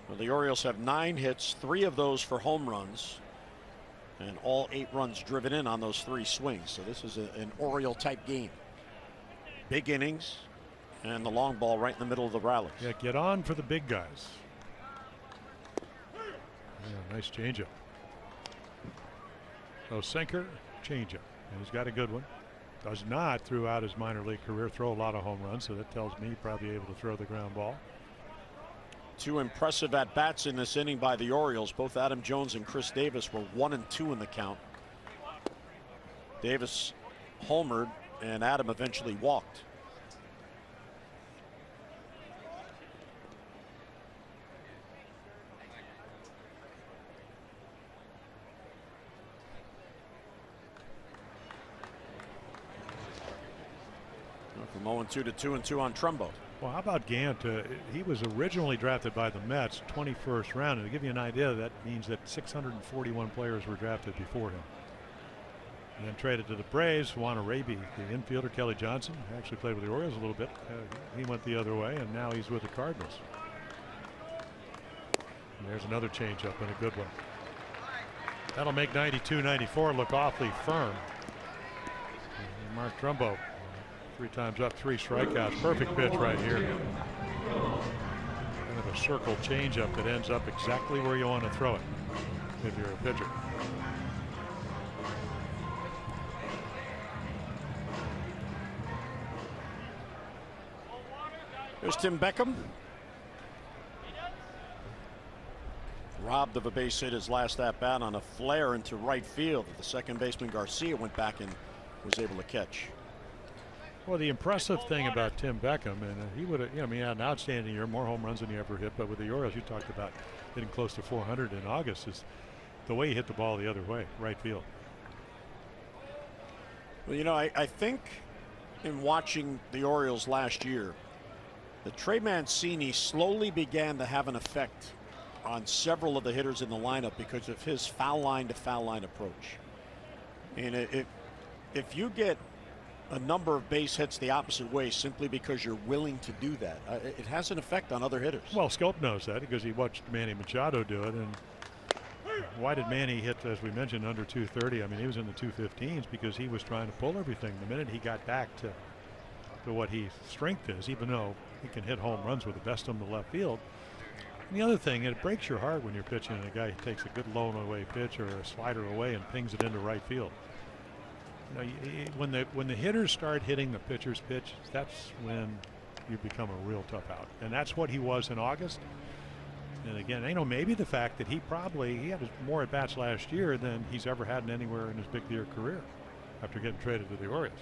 Well, the Orioles have 9 hits, 3 of those for home runs, and all 8 runs driven in on those 3 swings. So this is an Oriole type game. Big innings, and the long ball right in the middle of the rallies. Yeah, get on for the big guys. Yeah, nice changeup. So sinker, changeup, and he's got a good one. Does not, throughout his minor league career, throw a lot of home runs, so that tells me he's probably able to throw the ground ball. 2 impressive at-bats in this inning by the Orioles. Both Adam Jones and Chris Davis were 1 and 2 in the count. Davis homered, and Adam eventually walked. From 0-2 to 2-2 on Trumbo. Well, how about Gant? He was originally drafted by the Mets, 21st round, and to give you an idea, that means that 641 players were drafted before him. And then traded to the Braves. Juan Arabi, the infielder. Kelly Johnson actually played with the Orioles a little bit. He went the other way, and now he's with the Cardinals. And there's another changeup, and a good one. That'll make 92-94 look awfully firm. And Mark Trumbo, 3 times up, 3 strikeouts. Perfect pitch right here. And if a circle changeup that ends up exactly where you want to throw it if you're a pitcher. There's Tim Beckham. Robbed of a base hit his last at bat on a flare into right field that the second baseman Garcia went back and was able to catch. Well, the impressive thing about Tim Beckham, and he would have, he had an outstanding year, more home runs than he ever hit, but with the Orioles, you talked about hitting close to 400 in August, is the way he hit the ball the other way, right field. Well, I think in watching the Orioles last year, the Trey Mancini slowly began to have an effect on several of the hitters in the lineup because of his foul line to foul line approach. And if you get a number of base hits the opposite way simply because you're willing to do that, it has an effect on other hitters. Well, Scope knows that because he watched Manny Machado do it. And why did Manny hit, as we mentioned, under 230? I mean, he was in the 215s because he was trying to pull everything. The minute he got back to what his strength is, even though he can hit home runs with the best of them to left field. And the other thing, it breaks your heart when you're pitching and a guy takes a good low away pitch or a slider away and pings it into right field. When the hitters start hitting the pitcher's pitch, that's when you become a real tough out. And that's what he was in August. And again, maybe the fact that he had more at bats last year than he's ever had anywhere in his big year career after getting traded to the Orioles.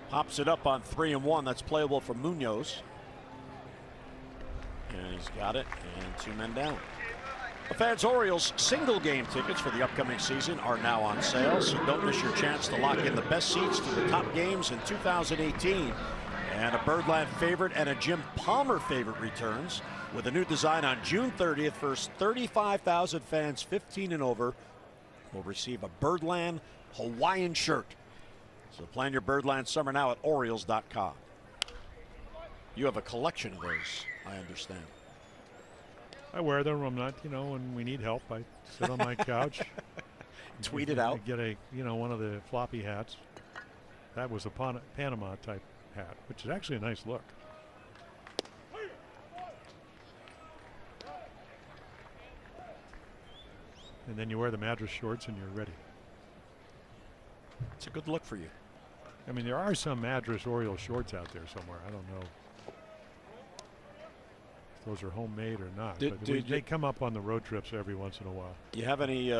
Pops it up on 3-1. That's playable for Munoz. And he's got it, and 2 men down. The Fans Orioles single game tickets for the upcoming season are now on sale, so don't miss your chance to lock in the best seats to the top games in 2018. And a Birdland favorite and a Jim Palmer favorite returns with a new design on June 30th. First 35,000 fans 15 and over will receive a Birdland Hawaiian shirt. So plan your Birdland summer now at Orioles.com. You have a collection of those, I understand. I wear them. I'm not, when we need help, I sit on my couch. Tweet it out. Get one of the floppy hats. That was a Panama type hat, which is actually a nice look. And then you wear the Madras shorts and you're ready. It's a good look for you. I mean, there are some Madras Orioles shorts out there somewhere. I don't know if those are homemade or not. They come up on the road trips every once in a while. You have any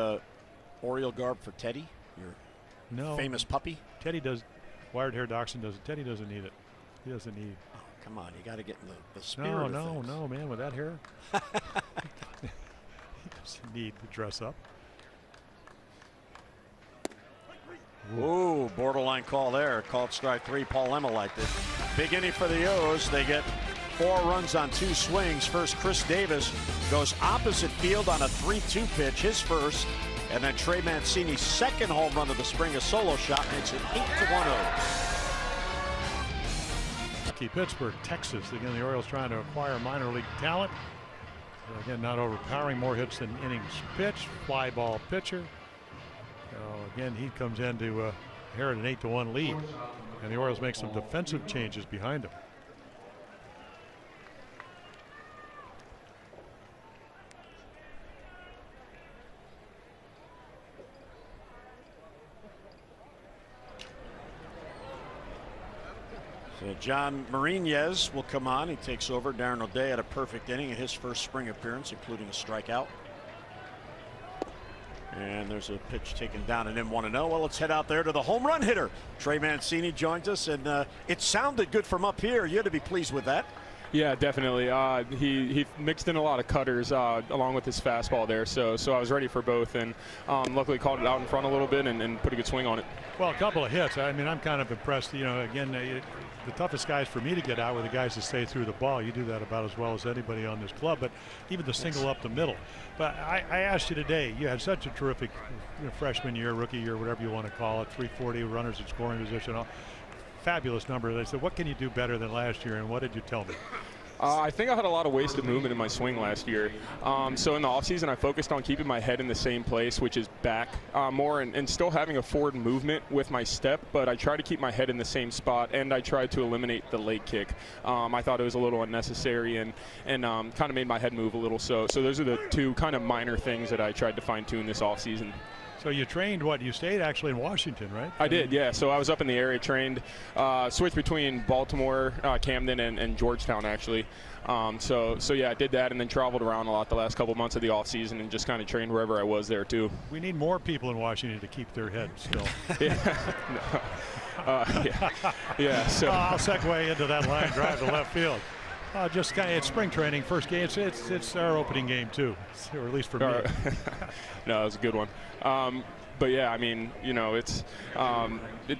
Oriole garb for Teddy, your famous puppy? Teddy does. Wired Hair Dachshund does it. Teddy doesn't need it. He doesn't need. Oh, come on, you got to get in the spirit of things. No, man, with that hair. He doesn't need to dress up. Ooh, borderline call there. Called strike 3. Paul Emma liked it. Big inning for the O's. They get 4 runs on 2 swings. First, Chris Davis goes opposite field on a 3-2 pitch, his first. And then Trey Mancini's second home run of the spring, a solo shot, makes it 8-1 O's. Pittsburgh, Texas. Again, the Orioles trying to acquire minor league talent. Again, not overpowering, more hits than innings pitched. Fly ball pitcher. Again, he comes in to inherit an 8-1 lead, and the Orioles make some defensive changes behind him. So John Marinez will come on. He takes over. Darren O'Day had a perfect inning in his first spring appearance, including a strikeout. And there's a pitch taken down and in 1-0. Well, let's head out there to the home run hitter. Trey Mancini joins us, and it sounded good from up here. You had to be pleased with that. Yeah, definitely. He mixed in a lot of cutters along with his fastball there, so I was ready for both, and luckily called it out in front a little bit and put a good swing on it. Well, a couple of hits. I mean, I'm kind of impressed. Again, the toughest guys for me to get out were the guys that stay through the ball. You do that about as well as anybody on this club, but even the single up the middle. But I asked you today, you had such a terrific freshman year, rookie year, whatever you want to call it, 340 runners in scoring position. Fabulous number. They said, what can you do better than last year? And what did you tell me? I think I had a lot of wasted movement in my swing last year. So in the offseason, I focused on keeping my head in the same place, which is back more, and still having a forward movement with my step, but I try to keep my head in the same spot, and I tried to eliminate the leg kick. I thought it was a little unnecessary and kind of made my head move a little. So those are the two kind of minor things that I tried to fine-tune this offseason. So you trained you stayed actually in Washington, right? I did, yeah. So I was up in the area, trained, switched between Baltimore, Camden, and Georgetown, actually. So yeah, I did that and then traveled around a lot the last couple months of the off season and just kind of trained wherever I was there too. We need more people in Washington to keep their head still. Yeah. So I'll segue into that line drive to left field. Just kind of, it's spring training, first game. It's our opening game too, or at least for me. No, it was a good one. But yeah, I mean, you know, it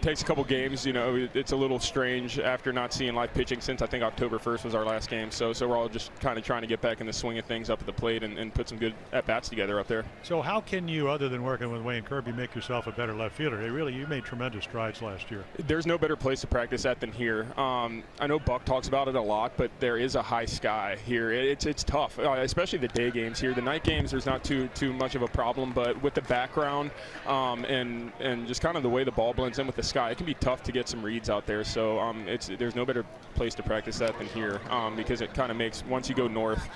takes a couple games. You know, it's a little strange after not seeing live pitching since I think October 1st was our last game. So we're all just kind of trying to get back in the swing of things up at the plate and put some good at bats together up there. So how can you, other than working with Wayne Kirby, make yourself a better left fielder? You made tremendous strides last year. There's no better place to practice at than here. I know Buck talks about it a lot, but there is a high sky here. It's tough, especially the day games here. The night games, there's not too much of a problem, but with the background. And just kind of the way the ball blends in with the sky, it can be tough to get some reads out there. So there's no better place to practice that than here because it kind of makes, once you go north,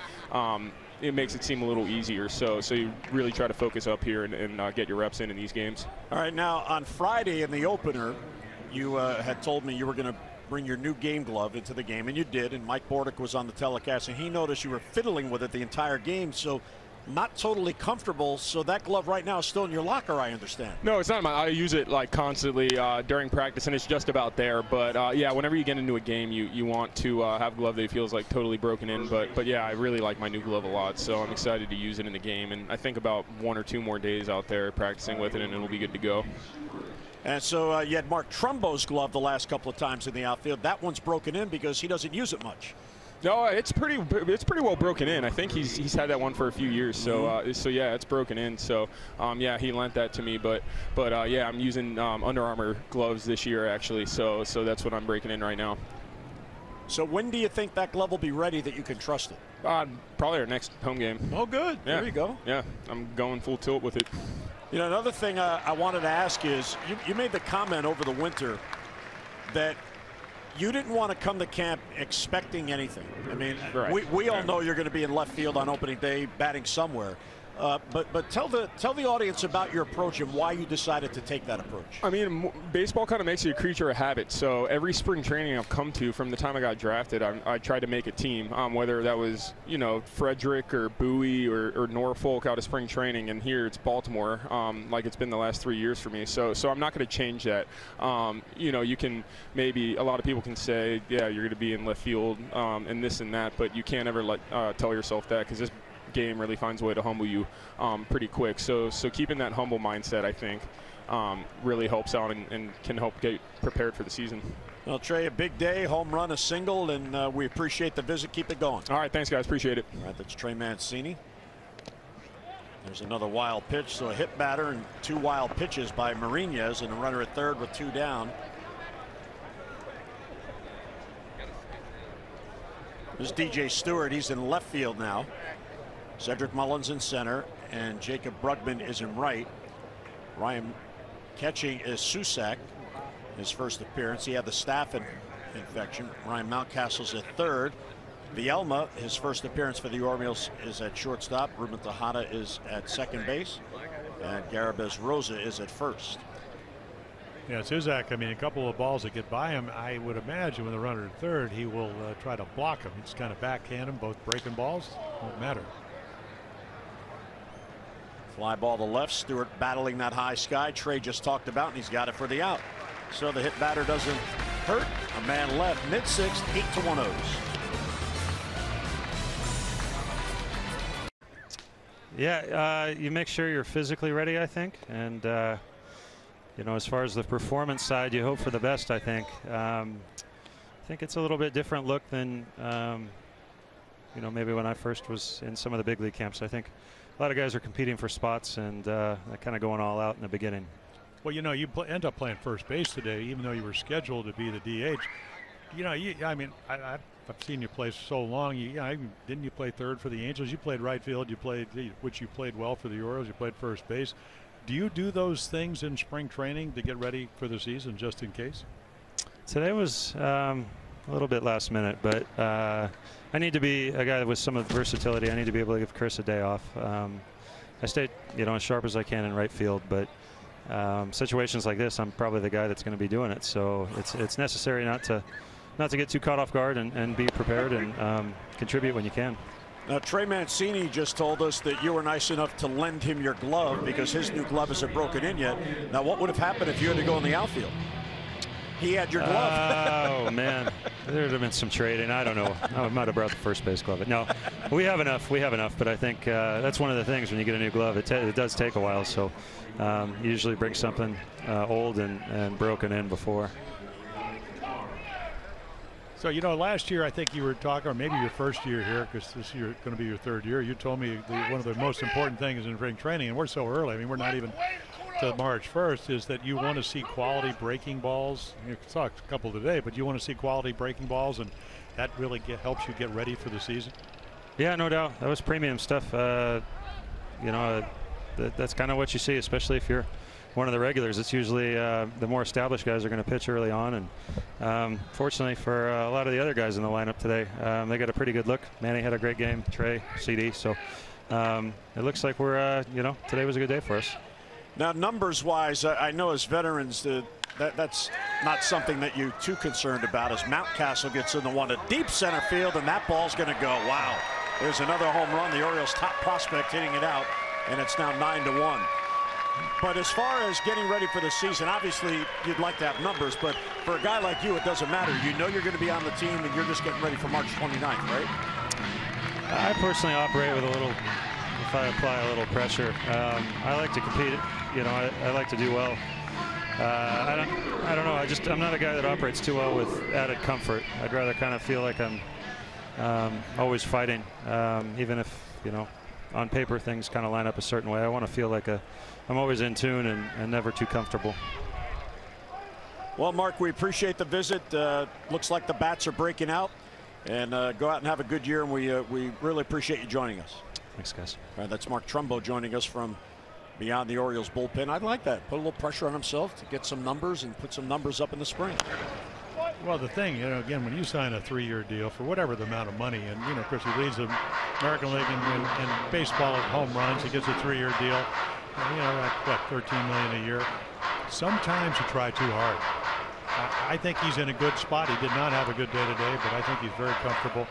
it makes it seem a little easier. So you really try to focus up here and get your reps in these games. All right, now on Friday in the opener, you had told me you were going to bring your new game glove into the game, and you did. And Mike Bordick was on the telecast, and he noticed you were fiddling with it the entire game. So not totally comfortable, so that glove right now is still in your locker, I understand. No, it's not. I use it like constantly during practice, and it's just about there. But yeah, whenever you get into a game, you want to have a glove that feels like totally broken in. But yeah, I really like my new glove a lot, so I'm excited to use it in the game. And I think about 1 or 2 more days out there practicing with it, and it'll be good to go. And so you had Mark Trumbo's glove the last couple of times in the outfield. That one's broken in because he doesn't use it much. No, it's pretty well broken in. I think he's had that one for a few years. So so yeah, it's broken in. So yeah, he lent that to me. But yeah, I'm using Under Armour gloves this year actually. So that's what I'm breaking in right now. So when do you think that glove will be ready that you can trust it? Probably our next home game. Oh, good. Yeah. There you go. Yeah, I'm going full tilt with it. You know, another thing I wanted to ask is you made the comment over the winter that you didn't want to come to camp expecting anything. I mean, right. we all know you're going to be in left field on opening day batting somewhere. But tell the audience about your approach and why you decided to take that approach. I mean, baseball kind of makes you a creature of habit. So every spring training I've come to from the time I got drafted, I tried to make a team, whether that was, you know, Frederick or Bowie or Norfolk out of spring training. And here it's Baltimore, like it's been the last 3 years for me. So I'm not going to change that. You know, you can maybe, a lot of people can say, yeah, you're going to be in left field and this and that, but you can't ever tell yourself that because this game really finds a way to humble you pretty quick. So keeping that humble mindset, I think, really helps out and can help get prepared for the season. Well, Trey, a big day, home run, a single, and we appreciate the visit. Keep it going. All right, thanks, guys. Appreciate it. All right, that's Trey Mancini. There's another wild pitch, so a hit batter and 2 wild pitches by Mariñez, and a runner at third with 2 down. This is DJ Stewart. He's in left field now. Cedric Mullins in center, and Jacob Brugman is in right. Ryan catching is Susak, his first appearance. He had the staph infection. Ryan Mountcastle's at third. Vielma, his first appearance for the Orioles, is at shortstop. Ruben Tejada is at second base, and Garabez Rosa is at first. Yeah, Susak, I mean, a couple of balls that get by him, I would imagine with a runner at third, he will try to block him. He's kind of backhand him, both breaking balls. Won't matter. Fly ball to left. Stewart battling that high sky Trey just talked about, and he's got it for the out. So the hit batter doesn't hurt. A man left, mid-sixth, 8-1 O's. Yeah, you make sure you're physically ready, I think, and you know, as far as the performance side, you hope for the best. I think it's a little bit different look than you know, maybe when I first was in some of the big league camps. I think a lot of guys are competing for spots and kind of going all out in the beginning. Well, you know, you end up playing first base today, even though you were scheduled to be the DH. You know, I mean, I've seen you play so long. Didn't you play third for the Angels? You played right field. You played well for the Orioles. You played first base. Do you do those things in spring training to get ready for the season, just in case? Today was a little bit last minute, but I need to be a guy with some versatility. I need to be able to give Chris a day off. I stay, as sharp as I can in right field, but situations like this, I'm probably the guy that's going to be doing it. So it's necessary not to get too caught off guard and be prepared and contribute when you can. Now, Trey Mancini just told us that you were nice enough to lend him your glove because his new glove isn't broken in yet. Now, what would have happened if you had to go in the outfield? He had your glove. Oh, man. There would have been some trading. I don't know. I might have brought the first base glove. No, we have enough. But I think that's one of the things when you get a new glove. It does take a while. So you usually bring something old and broken in before. So, last year I think you were talking, or maybe your first year here, because this year going to be your third year. You told me one of the most important things in spring training, and we're so early. I mean, we're not even to March 1st, is that you want to see quality breaking balls. You saw a couple today, but you want to see quality breaking balls, and that really helps you get ready for the season. Yeah, no doubt. That was premium stuff. That's kind of what you see, especially if you're one of the regulars. It's usually the more established guys are going to pitch early on, and fortunately for a lot of the other guys in the lineup today, they got a pretty good look. Manny had a great game, Trey, CD, so it looks like we're today was a good day for us. Now, numbers wise, I know as veterans that's not something that you're too concerned about, as Mountcastle gets in the one to deep center field, and that ball's going to go. Wow, there's another home run. The Orioles' top prospect hitting it out, and it's now 9-1. But as far as getting ready for the season, obviously you'd like to have numbers, but for a guy like you, it doesn't matter. You know you're going to be on the team, and you're just getting ready for March 29th, right? I personally operate with if I apply a little pressure. I like to compete. I like to do well. I don't know. I'm not a guy that operates too well with added comfort. I'd rather kind of feel like I'm always fighting, even if on paper things kind of line up a certain way. I want to feel like I'm always in tune and never too comfortable. Well, Mark, we appreciate the visit. Looks like the bats are breaking out, and go out and have a good year, and we really appreciate you joining us. Thanks, guys. All right, that's Mark Trumbo joining us from beyond the Orioles bullpen. I'd like that. Put a little pressure on himself to get some numbers and put some numbers up in the spring. Well, the thing, again, when you sign a 3-year deal for whatever the amount of money, and, of course, he leads the American League in baseball at home runs. He gets a 3-year deal, at, $13 million a year. Sometimes you try too hard. I think he's in a good spot. He did not have a good day today, but I think he's very comfortable.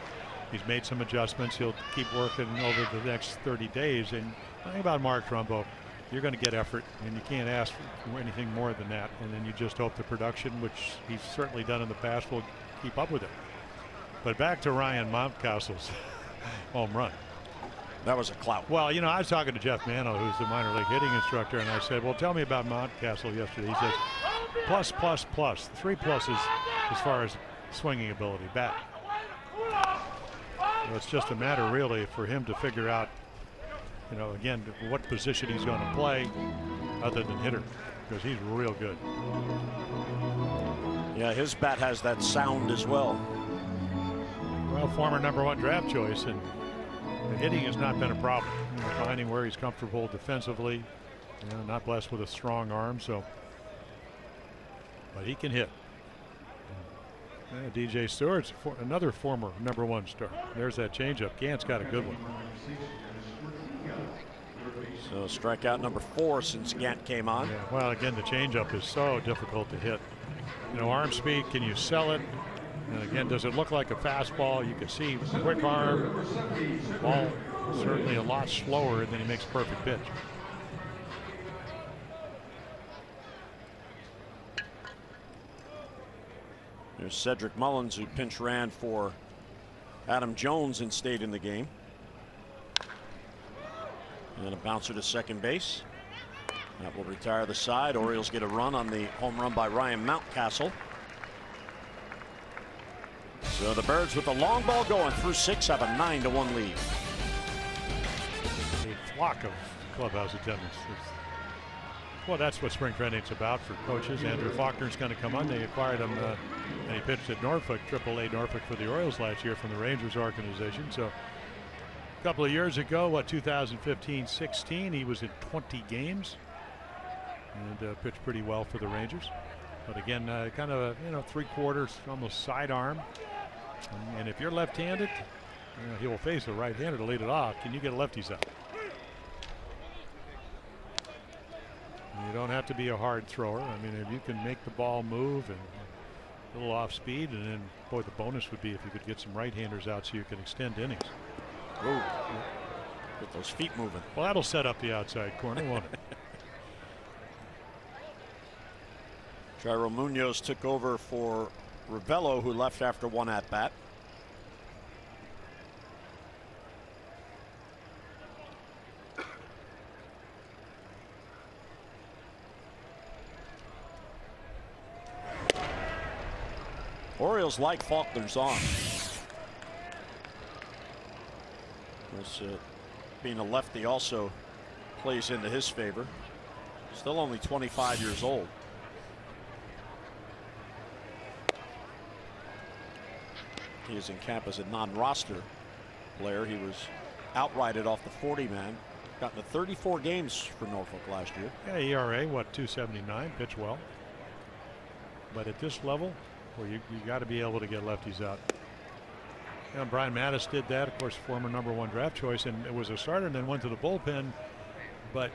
He's made some adjustments. He'll keep working over the next 30 days. And the thing about Mark Trumbo, you're going to get effort, and you can't ask for anything more than that. And then you just hope the production, which he's certainly done in the past, will keep up with it. But back to Ryan Mountcastle's home run. That was a clout. Well, I was talking to Jeff Mano, who's the minor league hitting instructor, and I said, well, tell me about Mountcastle yesterday. He says, plus, plus, plus. 3 pluses as far as swinging ability, bat. So it's just a matter, really, for him to figure out, again, what position he's going to play other than hitter, because he's real good. Yeah, his bat has that sound as well. Well, former #1 draft choice, and the hitting has not been a problem. Finding where he's comfortable defensively, not blessed with a strong arm, but he can hit. DJ Stewart's another former #1 star. There's that changeup. Gant's got a good one. So strikeout number 4 since Gant came on. Yeah, well, again, the changeup is so difficult to hit. Arm speed, can you sell it? And again, does it look like a fastball? You can see quick arm. Ball certainly a lot slower than he makes a perfect pitch. There's Cedric Mullins, who pinch ran for Adam Jones and stayed in the game. And a bouncer to second base. That will retire the side. Orioles get a run on the home run by Ryan Mountcastle. So the Birds, with the long ball going through 6, have a 9-1 lead. A flock of clubhouse attendants. Well, that's what spring training's about for coaches. Andrew Faulkner's going to come on. They acquired him And he pitched at Norfolk, AAA Norfolk for the Orioles last year from the Rangers organization. So a couple of years ago, 2015-16, he was in 20 games and pitched pretty well for the Rangers. But again, kind of a, 3/4, almost sidearm. And if you're left-handed, he will face a right-hander to lead it off. Can you get lefties out? You don't have to be a hard thrower. I mean, if you can make the ball move and a little off speed, and then, boy, the bonus would be if you could get some right-handers out so you can extend innings. Ooh. Get those feet moving. Well, that'll set up the outside corner, won't it? Jairo Munoz took over for Ravello, who left after one at-bat. Orioles like Faulkner's arm. Being a lefty also plays into his favor. Still only 25 years old. He is in camp as a non-roster player. He was outrighted off the 40-man. Got into 34 games for Norfolk last year. Yeah, ERA, 279, pitched well. But at this level, well, you got to be able to get lefties out. Brian Mattis did that, of course, former #1 draft choice, and it was a starter and then went to the bullpen. But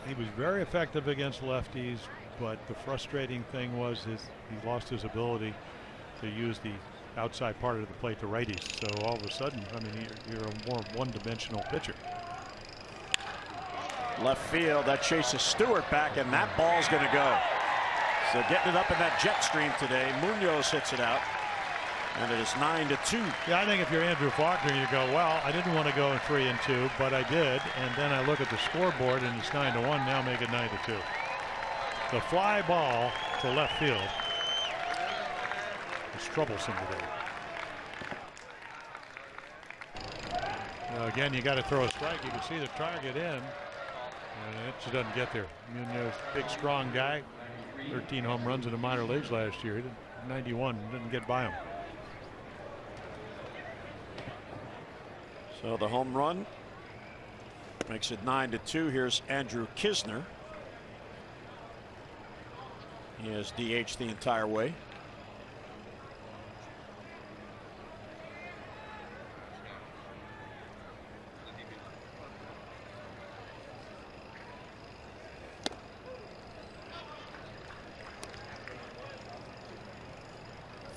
he was very effective against lefties. But the frustrating thing was he lost his ability to use the outside part of the plate to righties. So all of a sudden, I mean, you're a more one-dimensional pitcher. Left field, that chases Stewart back, and that ball's going to go. So getting it up in that jet stream today. Munoz hits it out, and it is 9-2. Yeah, I think if you're Andrew Faulkner, you go, well, I didn't want to go 3-2, but I did. And then I look at the scoreboard, and it's 9-1. Now make it 9-2. The fly ball to left field is troublesome today. Now again, you got to throw a strike. You can see the target in, and it just doesn't get there. Munoz, big, strong guy. 13 home runs in the minor leagues last year. He did 91, didn't get by him. So the home run makes it 9-2. Here's Andrew Kisner. He has DH the entire way.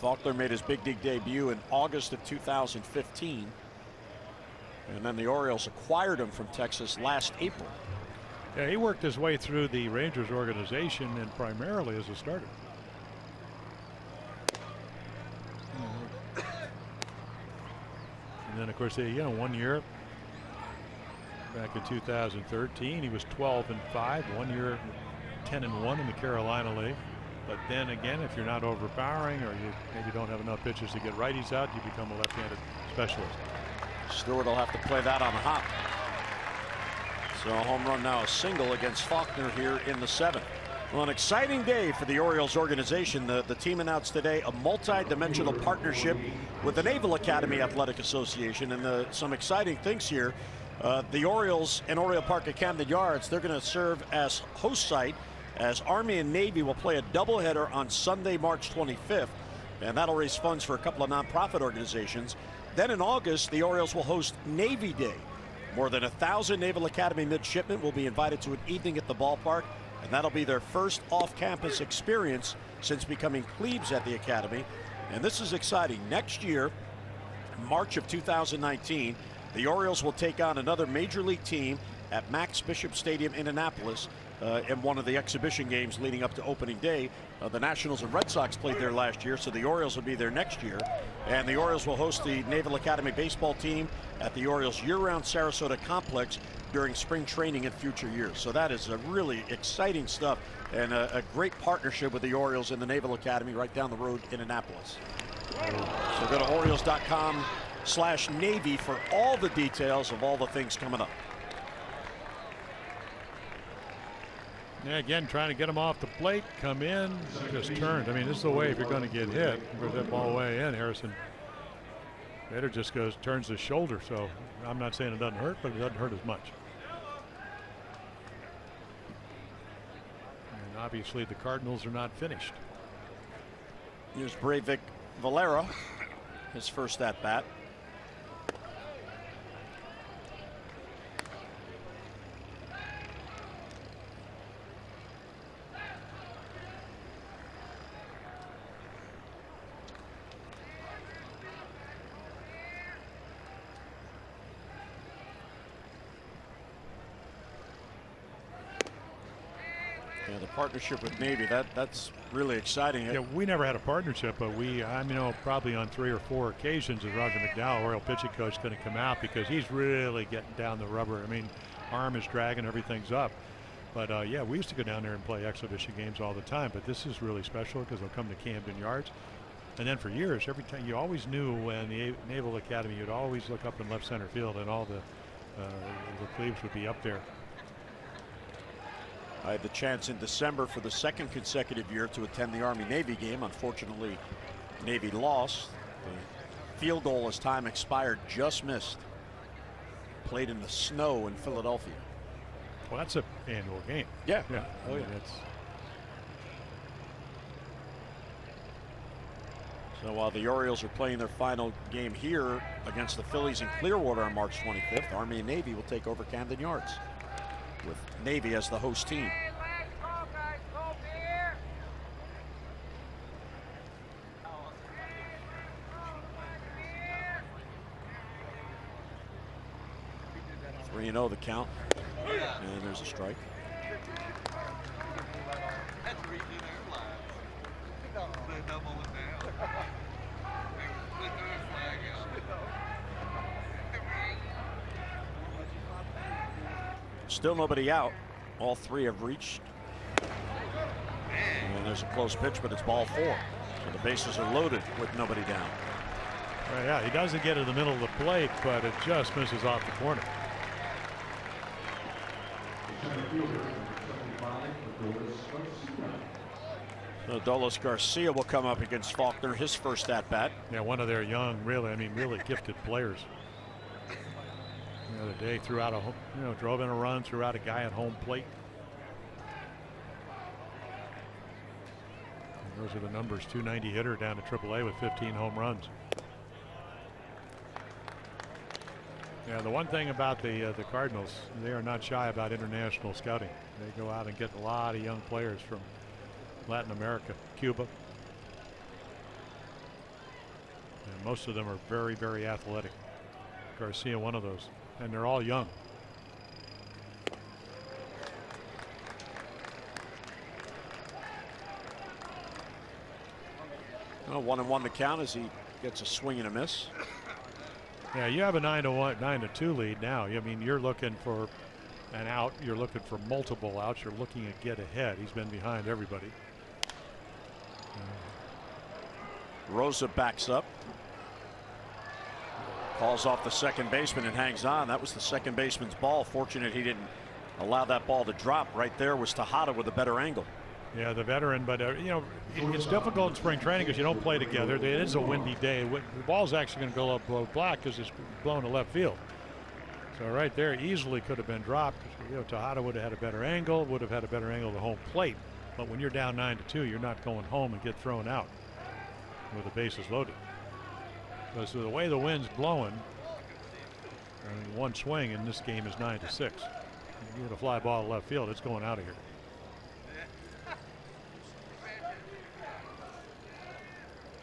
Faulkner made his big league debut in August of 2015. And then the Orioles acquired him from Texas last April. Yeah, he worked his way through the Rangers organization and primarily as a starter. And then, of course, 1 year back in 2013, he was 12-5. 1 year, 10-1 in the Carolina League. But then again, if you're not overpowering or you maybe don't have enough pitches to get righties out, you become a left-handed specialist. Stewart will have to play that on the hop. So a home run now, a single against Faulkner here in the 7th. Well, an exciting day for the Orioles organization. The team announced today a multi-dimensional partnership with the Naval Academy Athletic Association, and some exciting things here. The Orioles and Oriole Park at Camden Yards, they're going to serve as host site, as Army and Navy will play a doubleheader on Sunday, March 25th, and that'll raise funds for a couple of nonprofit organizations. Then in August, the Orioles will host Navy Day. More than 1,000 Naval Academy midshipmen will be invited to an evening at the ballpark, and that'll be their first off-campus experience since becoming plebes at the Academy. And this is exciting. Next year, March of 2019, the Orioles will take on another major league team at Max Bishop Stadium in Annapolis in one of the exhibition games leading up to opening day. The Nationals and Red Sox played there last year, so the Orioles will be there next year. And the Orioles will host the Naval Academy baseball team at the Orioles year-round Sarasota complex during spring training in future years. So that is a really exciting stuff, and a great partnership with the Orioles and the Naval Academy right down the road in Annapolis. So go to Orioles.com/Navy for all the details of all the things coming up. Yeah, again, trying to get him off the plate, come in, just turned. I mean, this is the way if you're going to get hit. Goes that ball way in. Harrison Bader just turns his shoulder. So I'm not saying it doesn't hurt, but it doesn't hurt as much. And obviously the Cardinals are not finished. Here's Breivik Valera, his first at bat. Yeah, the partnership with Navy, that's really exciting. Yeah, we never had a partnership, but probably on 3 or 4 occasions is Roger McDowell, Oriole pitching coach, going to come out because he's really getting down the rubber. I mean, arm is dragging, everything's up. But yeah, we used to go down there and play exhibition games all the time, but this is really special because they'll come to Camden Yards. And then for years, every time, you always knew when the Naval Academy, you'd always look up in left center field and all the Cleaves would be up there. I had the chance in December for the 2nd consecutive year to attend the Army-Navy game. Unfortunately, Navy lost. The field goal as time expired just missed. Played in the snow in Philadelphia. Well, that's an annual game. Yeah. Yeah. Oh, yeah. So while the Orioles are playing their final game here against the Phillies in Clearwater on March 25th, Army and Navy will take over Camden Yards, with Navy as the host team. Three and 0 the count, and there's a strike. Still nobody out. All 3 have reached. And there's a close pitch, but it's ball 4. So the bases are loaded with nobody down. Well, yeah, he doesn't get in the middle of the plate, but it just misses off the corner. So Dolos Garcia will come up against Faulkner, his first at bat. Yeah, one of their young, really gifted players. The other day, drove in a run, threw out a guy at home plate. And those are the numbers: 290 hitter down to AAA with 15 home runs. Yeah, the one thing about the Cardinals, they are not shy about international scouting. They go out and get a lot of young players from Latin America, Cuba. And most of them are very, very athletic. Garcia, one of those. And they're all young. Well, 1-1 the count as he gets a swing and a miss. Yeah, you have a 9-2 lead now. I mean, you're looking for an out. You're looking for multiple outs. You're looking to get ahead. He's been behind everybody. Rosa backs up. Calls off the second baseman and hangs on. That was the second baseman's ball. Fortunate he didn't allow that ball to drop. Right there was Tejada with a better angle. Yeah, the veteran, but it's difficult in spring training because you don't play together. It is a windy day. The ball's actually going to go up blow black because it's blown to left field. So right there easily could have been dropped. Tejada would have had a better angle, would have had a better angle to home plate. But when you're down 9-2, you're not going home and get thrown out with the bases loaded. So the way the wind's blowing, one swing in this game is 9-6. You get a fly ball to left field, it's going out of here.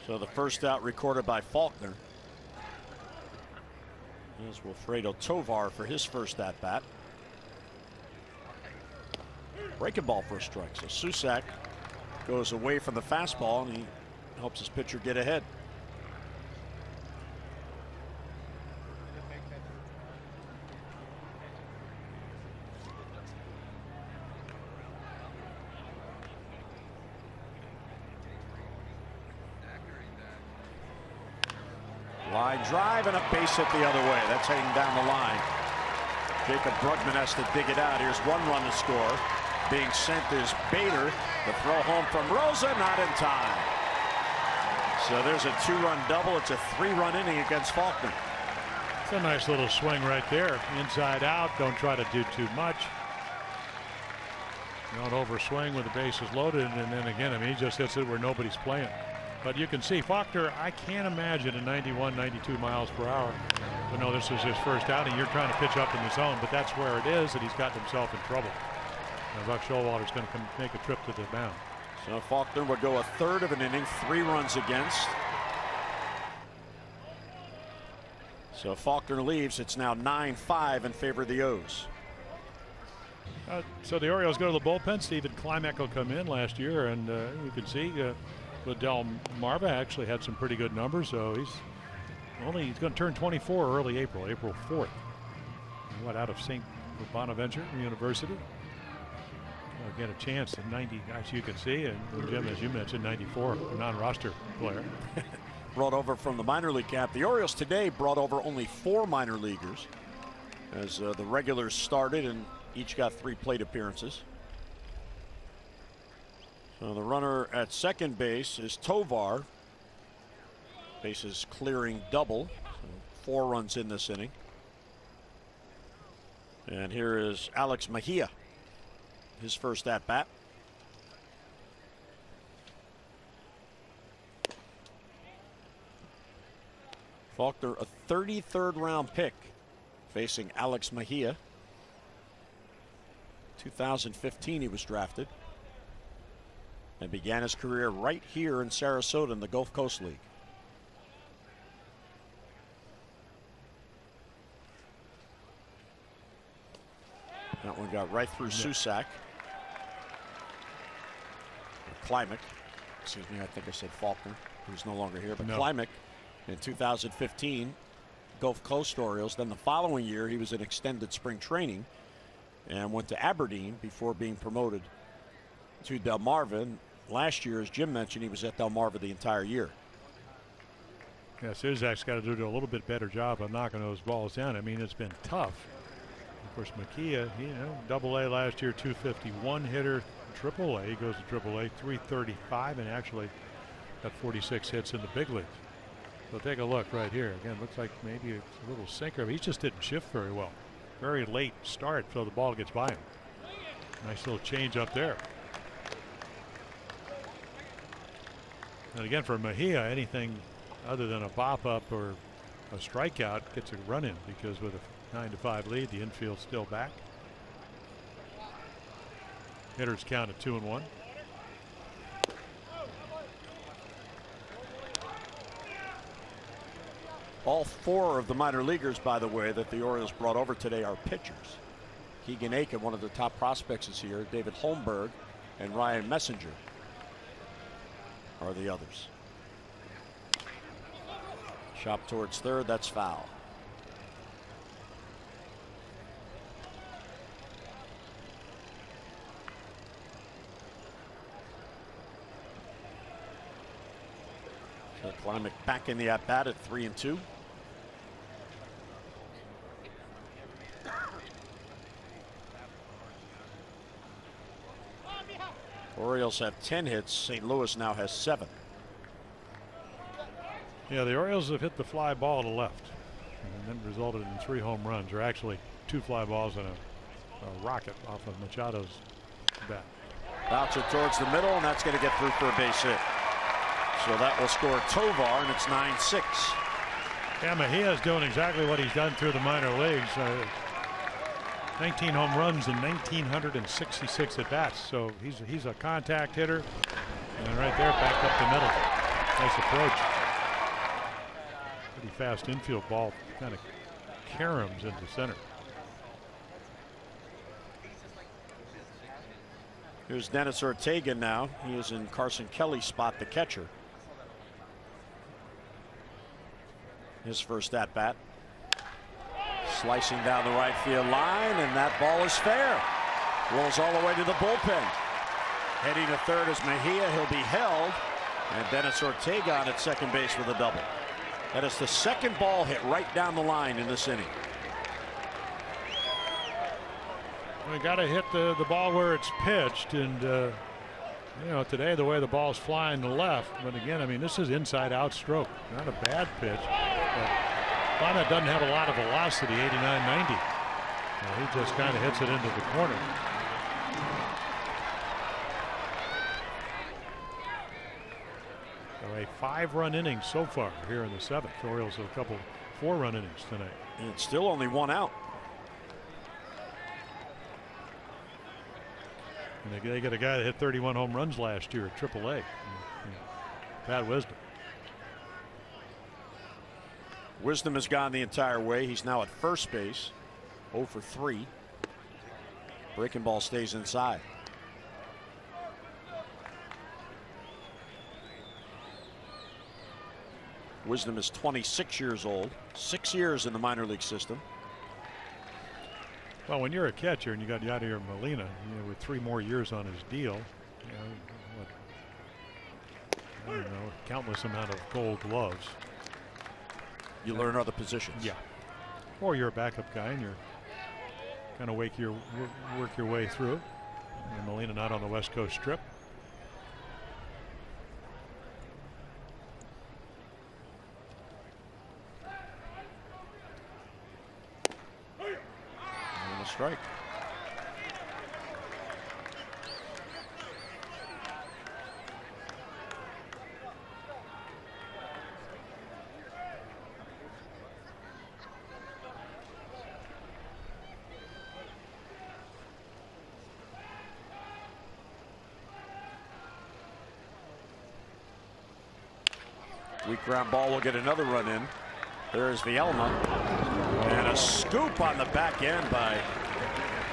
So the first out recorded by Faulkner. Here's Wilfredo Tovar for his first at bat. Breaking ball for a strike. So Susac goes away from the fastball and he helps his pitcher get ahead. Line drive and a base hit the other way. That's heading down the line. Jacob Brugman has to dig it out. Here's one run to score. being sent is Bader. The throw home from Rosa, not in time. So there's a 2-run double. It's a 3-run inning against Faulkner. It's a nice little swing right there. Inside out. Don't try to do too much. Don't overswing with the bases loaded. And then again, I mean, he just hits it where nobody's playing. But you can see Faulkner, I can't imagine a 91, 92 miles per hour. But no, this is his first outing. You're trying to pitch up in the zone, but that's where it is that he's gotten himself in trouble. Now Buck Showalter's going to make a trip to the mound. So Faulkner would go a third of an inning, 3 runs against. So Faulkner leaves. It's now 9-5 in favor of the O's. So the Orioles go to the bullpen. Stephen Klimek will come in last year, and you can see Liddell Marva actually had some pretty good numbers. So he's going to turn 24 early April 4th. What, out of St. Bonaventure University? Get a chance at 90, as you can see, and Jim, as you mentioned, 94, a non-roster player. Brought over from the minor league camp. The Orioles today brought over only 4 minor leaguers as the regulars started, and each got 3 plate appearances. So the runner at second base is Tovar. Bases clearing double. So 4 runs in this inning. And here is Alex Mejia. His first at bat. Faulkner, a 33rd round pick, facing Alex Mejia. 2015 he was drafted and began his career right here in Sarasota in the Gulf Coast League. That one got right through Susac. Klimek, excuse me, I think I said Faulkner, who's no longer here, but no. Klimek in 2015, Gulf Coast Orioles. Then the following year, he was in extended spring training and went to Aberdeen before being promoted to Delmarva. Last year, as Jim mentioned, he was at Delmarva the entire year. Yeah, Suzak's got to do a little bit better job of knocking those balls down. I mean, it's been tough. Of course, Mejia, Double-A last year, 251 hitter. Triple-A, he goes to Triple-A, 335, and actually got 46 hits in the big leagues. So take a look right here. Again, looks like maybe it's a little sinker. He just didn't shift very well. Very late start, so the ball gets by him. Nice little change up there. And again, for Mejia, anything other than a pop up or a strikeout gets a run in, because with a 9-5 lead, the infield's still back. Hitters count at 2-1. All 4 of the minor leaguers, by the way, that the Orioles brought over today are pitchers. Keegan Aiken, one of the top prospects, is here. David Holmberg and Ryan Messenger are the others. Chop towards third. That's foul. So Klimek back in the at bat at 3-2. Orioles have 10 hits. St. Louis now has 7. Yeah, the Orioles have hit the fly ball to left, and then resulted in 3 home runs, or actually 2 fly balls and a rocket off of Machado's bat. Bouncer towards the middle, and that's going to get through for a base hit. So that will score Tovar, and it's 9-6. Yeah, Mejia is doing exactly what he's done through the minor leagues. 19 home runs and 1,966 at bats. So he's a contact hitter, and right there, back up the middle. Nice approach. Pretty fast infield ball, kind of caroms into center. Here's Dennis Ortega now. He is in Carson Kelly's spot, the catcher. His first at bat. Slicing down the right field line, and that ball is fair. Rolls all the way to the bullpen. Heading to third is Mejia. He'll be held. And Dennis Ortega on at second base with a double. That is the second ball hit right down the line in this inning. We got to hit the ball where it's pitched, and you know, today the way the ball's flying to left. But again, I mean, this is inside out stroke, not a bad pitch. But Climate doesn't have a lot of velocity, 89-90. He just kind of hits it into the corner. So a 5-run inning so far here in the 7th. The Orioles have a couple 4-run innings tonight. And it's still only 1 out. And they got a guy that hit 31 home runs last year at AAA. Pat Wisdom. Wisdom has gone the entire way. He's now at first base. 0 for 3. Breaking ball stays inside. Wisdom is 26 years old, 6 years in the minor league system. Well, when you're a catcher and you got Yadier Molina, you know, with 3 more years on his deal, you know, I don't know, countless amount of gold gloves. You learn other positions. Yeah. Or you're a backup guy and you're kind of work your way through it. And Molina not on the West Coast strip. And a strike. Weak ground ball will get another run in. There's Vielma. And a scoop on the back end by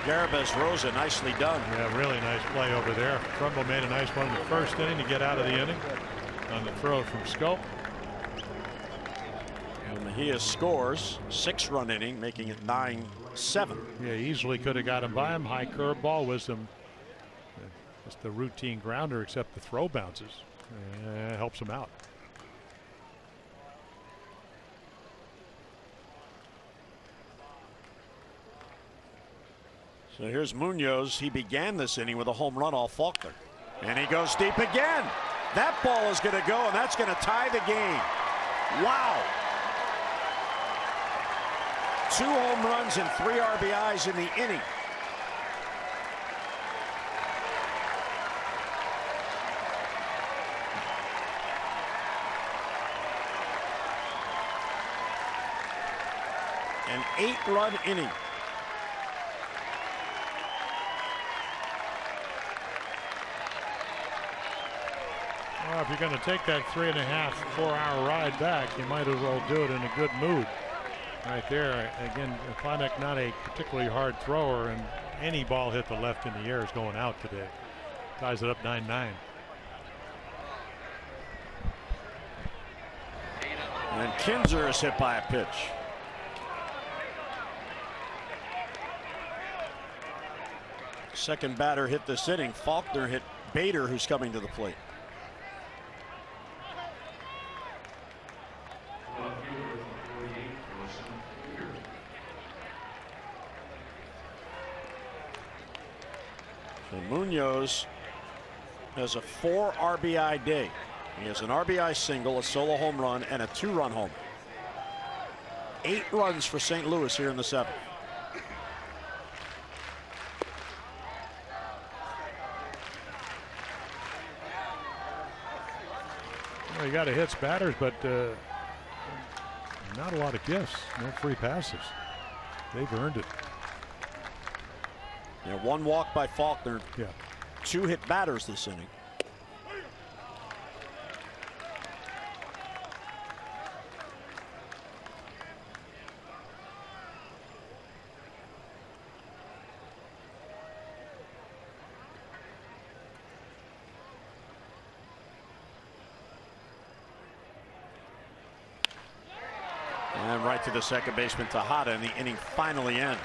Garibas Rosa. Nicely done. Yeah, really nice play over there. Trumbo made a nice one in the first inning to get out of the inning on the throw from Scope. And Mejia scores. 6-run inning, making it 9-7. Yeah, easily could have got him by him. High curve ball, Wisdom. Just the routine grounder, except the throw bounces. Helps him out. So here's Munoz. He began this inning with a home run off Faulkner. And he goes deep again. That ball is going to go, and that's going to tie the game. Wow. 2 home runs and 3 RBIs in the inning. An 8-run inning. Well, if you're going to take that 3.5, 4-hour ride back, you might as well do it in a good mood. Right there, again, Klimek not a particularly hard thrower, and any ball hit the left in the air is going out today. Ties it up 9-9. And Kinzer is hit by a pitch. Second batter hit this inning. Faulkner hit Bader, who's coming to the plate. So Munoz has a 4 RBI day. He has an RBI single, a solo home run, and a 2-run home. 8 runs for St. Louis here in the 7th. Well, you got to hit batters, but not a lot of gifts. No free passes. They've earned it. Yeah, 1 walk by Faulkner. Yeah. 2 hit batters this inning. And right to the second baseman, Tejada, and the inning finally ends.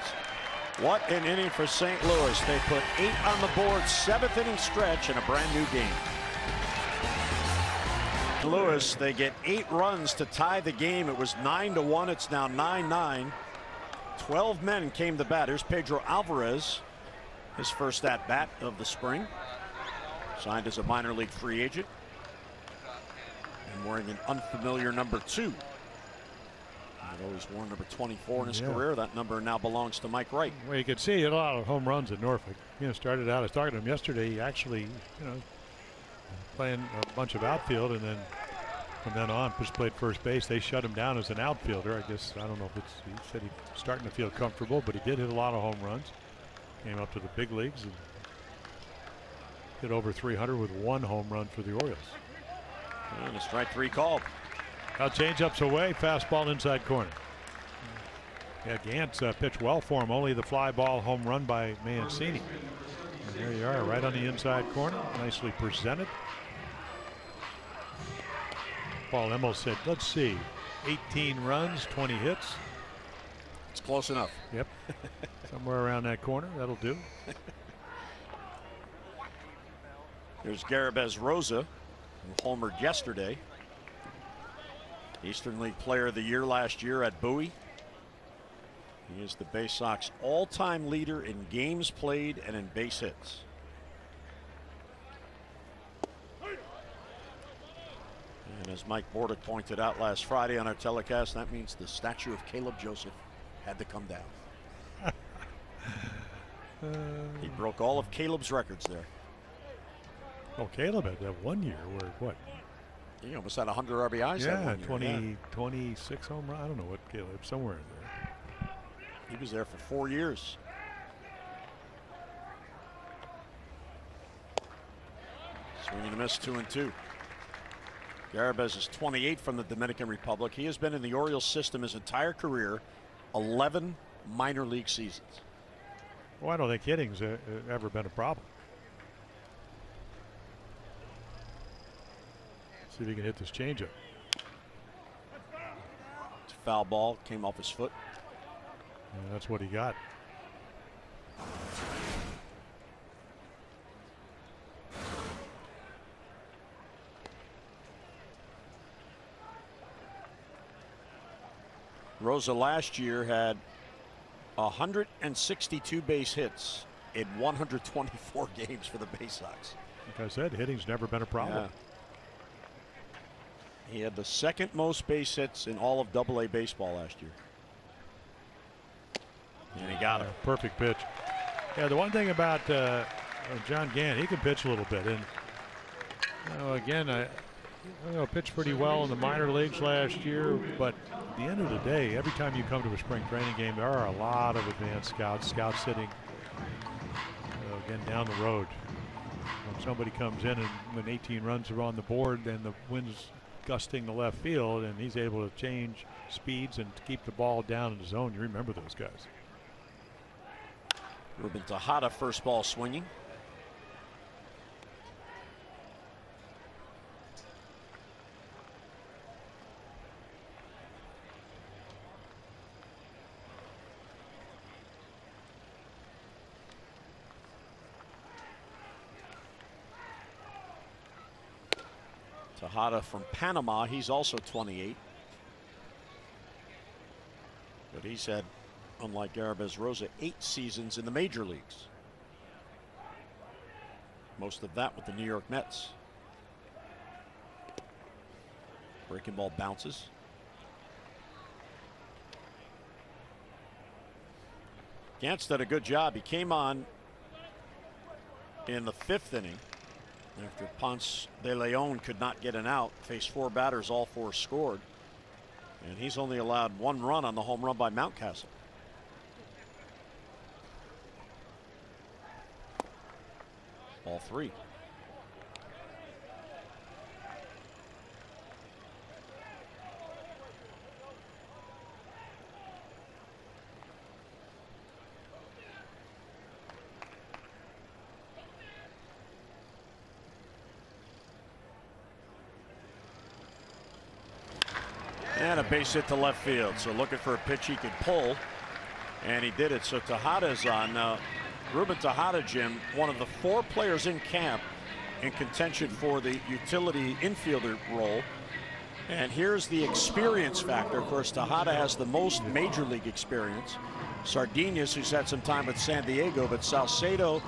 What an inning for St. Louis. They put 8 on the board, 7th inning stretch, in a brand new game. Louis, they get 8 runs to tie the game. It was 9-1. It's now 9-9. 12 men came to bat. Here's Pedro Alvarez. His first at bat of the spring. Signed as a minor league free agent. And wearing an unfamiliar number 2. He'd always worn number 24 in his career. That number now belongs to Mike Wright. Well, you could see he had a lot of home runs at Norfolk. Started out, I was talking to him yesterday, he actually, playing a bunch of outfield, and then from then on just played first base. They shut him down as an outfielder. I guess, I don't know if it's, he said he's starting to feel comfortable, but he did hit a lot of home runs. Came up to the big leagues and hit over 300 with 1 home run for the Orioles. And a strike 3 called. Now change-up's away, fastball inside corner. Yeah, Gantz pitched well for him. Only the fly ball home run by Mancini. And there you are, right on the inside corner. Nicely presented. Paul Emmel said, let's see, 18 runs, 20 hits. It's close enough. Yep. Somewhere around that corner, that'll do. Here's Garibez Rosa, who homered yesterday. Eastern League Player of the Year last year at Bowie. He is the Bay Sox all-time leader in games played and in base hits. And as Mike Bordick pointed out last Friday on our telecast, that means the statue of Caleb Joseph had to come down. He broke all of Caleb's records there. Oh, Caleb had that 1 year where what? He almost had 100 RBIs. Yeah, that 1 year. 26 home run. I don't know what Caleb, somewhere in there. He was there for 4 years. Swing and a miss, 2-2. Garibez is 28 from the Dominican Republic. He has been in the Orioles system his entire career, 11 minor league seasons. Well, I don't think hitting's ever been a problem. See if he can hit this changeup. It's a foul ball, came off his foot. And that's what he got. Rosa last year had 162 base hits in 124 games for the Bay Sox. Like I said, hitting's never been a problem. Yeah. He had the 2nd most base hits in all of AA baseball last year. And he got it. Perfect pitch. Yeah, the one thing about John Gant, he can pitch a little bit. And again, I pitched pretty well in the minor leagues last year, but at the end of the day, every time you come to a spring training game, there are a lot of advanced scouts sitting again down the road. When somebody comes in and when 18 runs are on the board and the wind's gusting the left field and he's able to change speeds and keep the ball down in the zone, you remember those guys. Ruben Tejada, first ball swinging. Tejada from Panama, he's also 28. But he's had, unlike Garibez Rosa, 8 seasons in the major leagues. Most of that with the New York Mets. Breaking ball bounces. Gantz did a good job. He came on in the 5th inning after Ponce de Leon could not get an out, faced 4 batters, all 4 scored. And he's only allowed 1 run on the home run by Mountcastle. All 3. And a base hit to left field. So looking for a pitch he could pull. And he did it. So Tejada's on. Ruben Tejada, Jim, one of the 4 players in camp in contention for the utility infielder role. And here's the experience factor. Of course, Tejada has the most major league experience. Sardinas, who's had some time with San Diego, but Salcedo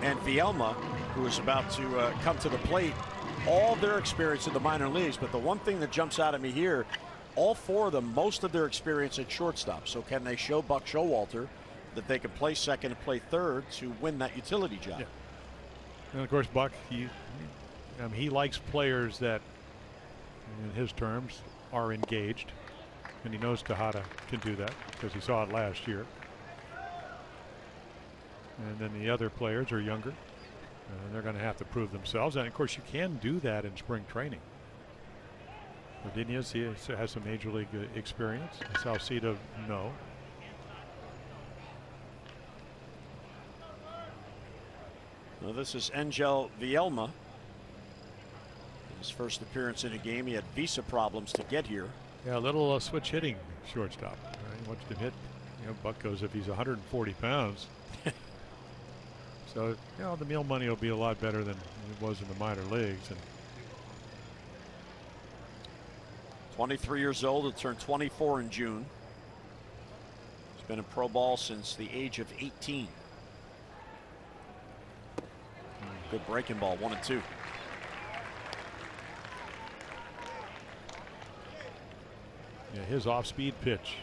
and Vielma, who is about to come to the plate, all their experience in the minor leagues. But the one thing that jumps out at me here, all four of them, most of their experience at shortstop. So can they show Buck Showalter that they can play second and play third to win that utility job? Yeah. And of course, Buck, he likes players that, in his terms, are engaged, and he knows Tejada can do that because he saw it last year. And then the other players are younger, and they're going to have to prove themselves. And of course, you can do that in spring training. Rodinez, he has some major league experience. Salcedo, no. Well, this is Angel Vielma. His first appearance in a game. He had visa problems to get here. Yeah, a little switch hitting shortstop. I watched him hit. Buck goes if he's 140 pounds. So, the meal money will be a lot better than it was in the minor leagues. And 23 years old. He'll turn 24 in June. He's been in pro ball since the age of 18. Good breaking ball, 1-2. Yeah, his off-speed pitch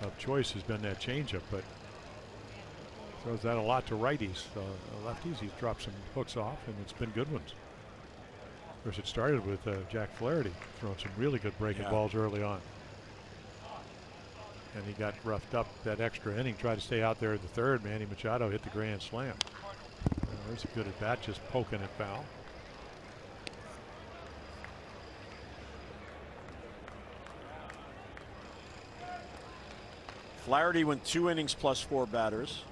of choice has been that changeup, but throws that a lot to righties. Lefties, he's dropped some hooks off, and it's been good ones. Of course, it started with Jack Flaherty throwing some really good breaking balls early on. And he got roughed up that extra inning, tried to stay out there at the third. Manny Machado hit the grand slam. There's a good at bat, just poking it foul. Flaherty went 2 innings plus 4 batters.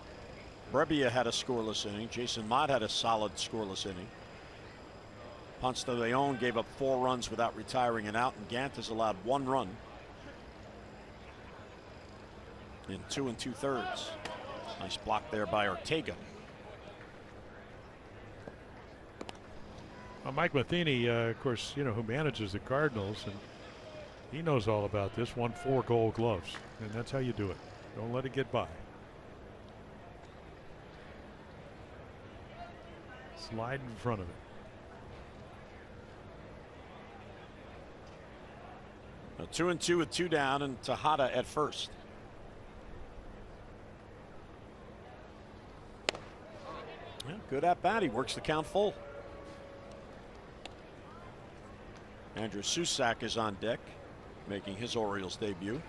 Brebbia had a scoreless inning. Jason Mott had a solid scoreless inning. Ponce de Leon gave up 4 runs without retiring an out, and Gant has allowed 1 run in 2 2/3. Nice block there by Ortega. Well, Mike Matheny, of course, who manages the Cardinals, and he knows all about this. Won 4 Gold Gloves, and that's how you do it. Don't let it get by. Slide in front of it. Now 2-2 with 2 down, and Tejada at first. Yeah, good at bat. He works the count full. Andrew Susac is on deck, making his Orioles debut.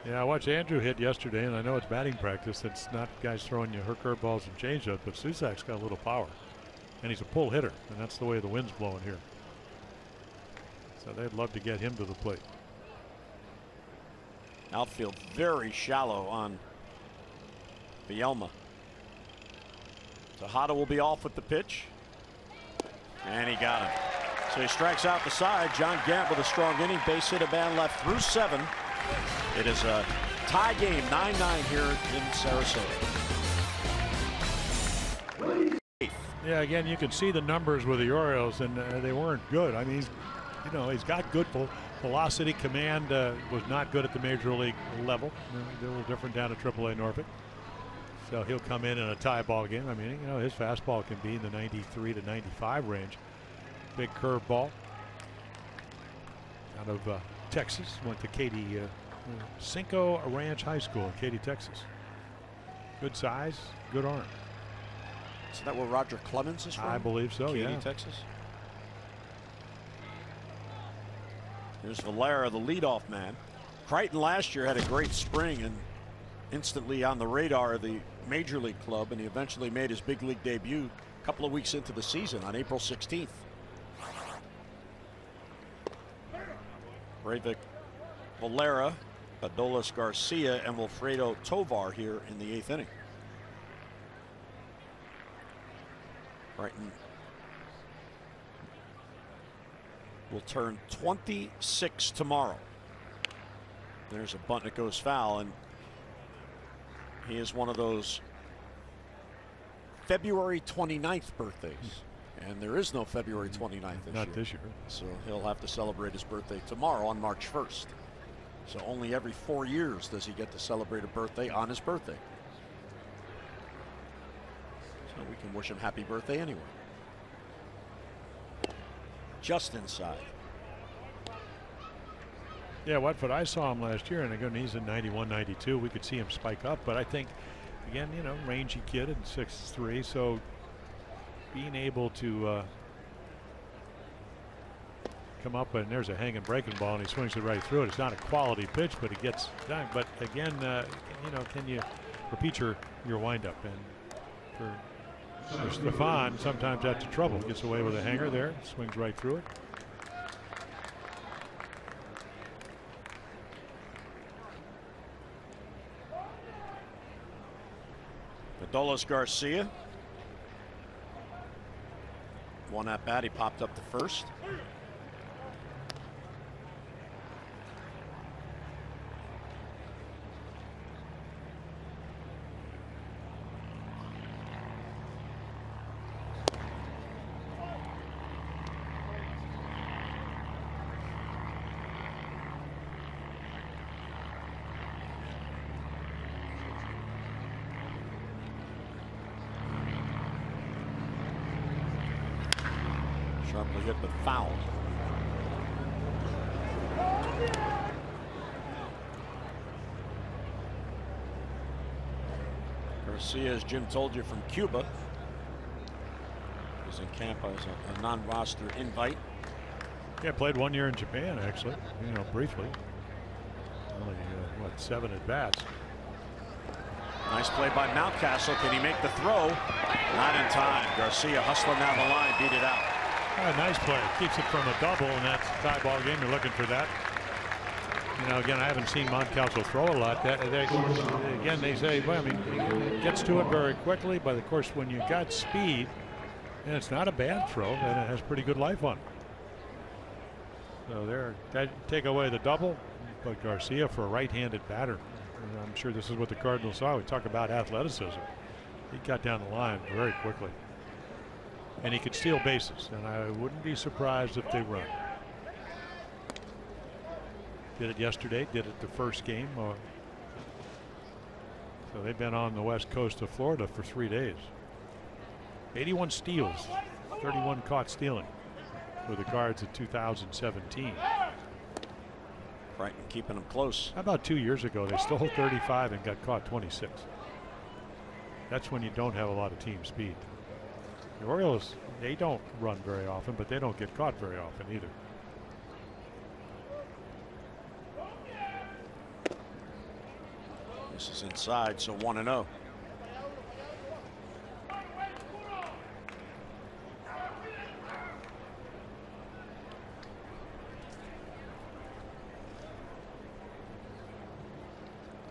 Yeah, I watched Andrew hit yesterday, and I know it's batting practice. It's not guys throwing you her curveballs and changeup, but Susac's got a little power, and he's a pull hitter, and that's the way the wind's blowing here. So they'd love to get him to the plate. Outfield very shallow on Vielma. Tejada will be off with the pitch, and he got him. So he strikes out the side. John Gant with a strong inning. Base hit, a man left through 7. It is a tie game, 9-9 here in Sarasota. Yeah, again, you can see the numbers with the Orioles, and they weren't good. I mean, he's got good velocity. Command was not good at the major league level. They're a little different down at AAA Norfolk. So he'll come in a tie ball game. I mean, his fastball can be in the 93 to 95 range. Big curveball out of Texas. Went to Katy Cinco Ranch High School in Katy, Texas. Good size, good arm. Is that where Roger Clemens is from? I believe so. Katy, yeah. Texas. Here's Valera, the leadoff man. Crichton last year had a great spring and instantly on the radar of the major league club, and he eventually made his big league debut a couple of weeks into the season on April 16th. Breivik, Valera, Adolis Garcia, and Wilfredo Tovar here in the 8th inning. Crichton will turn 26 tomorrow. There's a bunt that goes foul, and he is one of those February 29th birthdays. And there is no February 29th this year. Not this year. So he'll have to celebrate his birthday tomorrow on March 1st. So only every 4 years does he get to celebrate a birthday on his birthday. So we can wish him happy birthday anyway. Just inside. Yeah, Watford, I saw him last year, and again, he's in 91, 92. We could see him spike up, but I think, again, you know, rangy kid at 6'3", so being able to come up, and there's a hanging breaking ball, and he swings it right through it. It's not a quality pitch, but it gets done. But again, you know, can you repeat your windup? And for Stefan, sometimes that's the trouble. Gets away with a hanger there, swings right through it. Adolis Garcia. One at bat, he popped up the first. Sharply hit, but foul. Garcia, as Jim told you, from Cuba. He's in camp as a non-roster invite. Yeah, played 1 year in Japan, actually, you know, briefly. Only, what, 7 at bats. Nice play by Mountcastle. Can he make the throw? Not in time. Garcia hustling down the line, beat it out. Nice play. Keeps it from a double, and that's a tie ball game. You're looking for that. You know, again, I haven't seen Mountcastle throw a lot. Again, they say, well, I mean, he gets to it very quickly, but of course, when you got speed, and it's not a bad throw, and it has pretty good life on it. So there, take away the double, but Garcia for a right-handed batter. And I'm sure this is what the Cardinals saw. We talk about athleticism. He got down the line very quickly. And he could steal bases, and I wouldn't be surprised if they run. Did it yesterday, did it the first game. So they've been on the west coast of Florida for 3 days. 81 steals, 31 caught stealing for the Cards in 2017. Crichton keeping them close. How about 2 years ago? They stole 35 and got caught 26. That's when you don't have a lot of team speed. The Orioles, they don't run very often, but they don't get caught very often either. This is inside, so 1-0.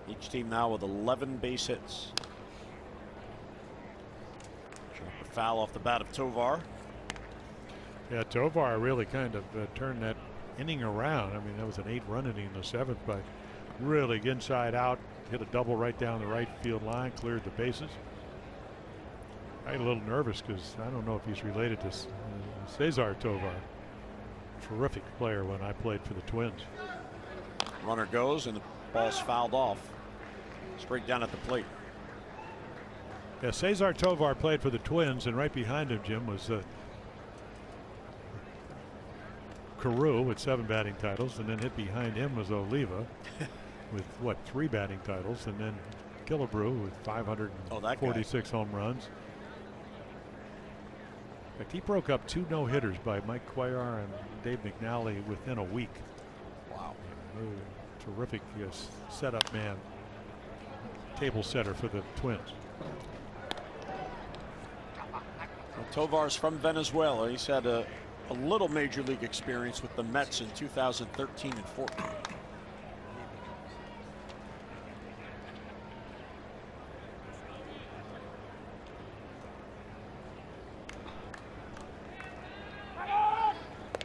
Each team now with 11 base hits. Foul off the bat of Tovar. Yeah, Tovar really kind of turned that inning around. I mean, that was an 8-run inning in the 7th, but really inside out, hit a double right down the right field line, cleared the bases. I get a little nervous because I don't know if he's related to Cesar Tovar. Terrific player when I played for the Twins. Runner goes and the ball's fouled off. Straight down at the plate. Yeah, Cesar Tovar played for the Twins, and right behind him, Jim, was Carew with 7 batting titles, and then hit behind him was Oliva with, what, 3 batting titles, and then Killebrew with 546 home runs. In fact, he broke up 2 no-hitters by Mike Cuellar and Dave McNally within a week. Wow. Terrific setup man, table setter for the Twins. Tovar's from Venezuela. He's had a little major league experience with the Mets in 2013 and 14.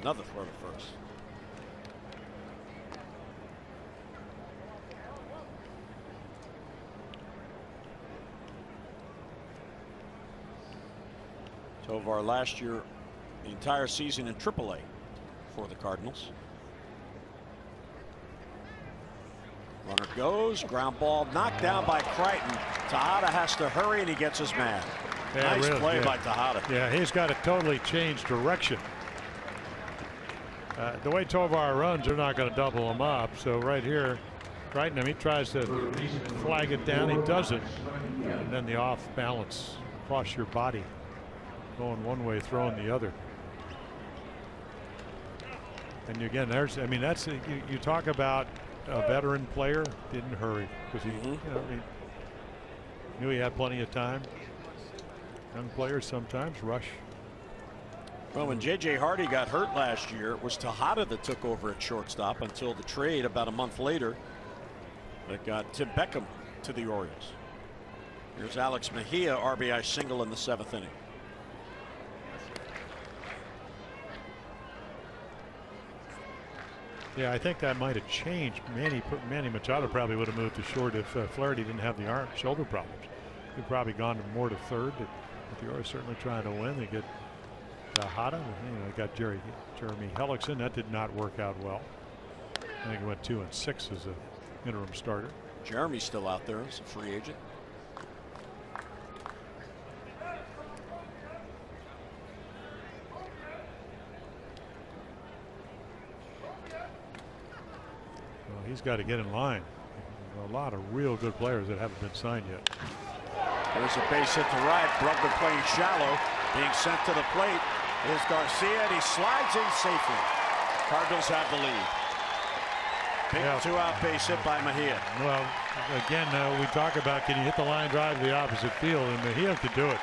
Another throw to first. Tovar last year, the entire season in AAA for the Cardinals. Runner goes, ground ball knocked down by Crichton. Tejada has to hurry, and he gets his man. Yeah, nice really, play yeah. by Tejada. Yeah, he's got to totally change direction. The way Tovar runs, they're not going to double him up. So right here, Crichton, he tries to flag it down. He doesn't. And then the off balance across your body, going one way, throwing the other. And again, there's, I mean, that's you talk about a veteran player didn't hurry because he, you know, he knew he had plenty of time. Young players sometimes rush. Well, when J.J. Hardy got hurt last year, it was Tejada that took over at shortstop until the trade about a month later that got Tim Beckham to the Orioles. Here's Alex Mejia, RBI single in the 7th inning. Yeah, I think that might have changed. Manny Machado probably would have moved to short if Flaherty didn't have the shoulder problems. He'd probably gone to more to third. But the Orioles certainly trying to win. They get Tejada. You know, they got Jeremy Hellickson. That did not work out well. I think he went 2 and 6 as an interim starter. Jeremy's still out there as a free agent. Well, he's got to get in line. A lot of real good players that haven't been signed yet. There's a base hit to right. Brugman playing shallow, being sent to the plate. Here's Garcia, and he slides in safely. Cardinals have the lead. Big 2-out base hit by Mejia. Well, again, we talk about can you hit the line drive to the opposite field, and Mejia could do it.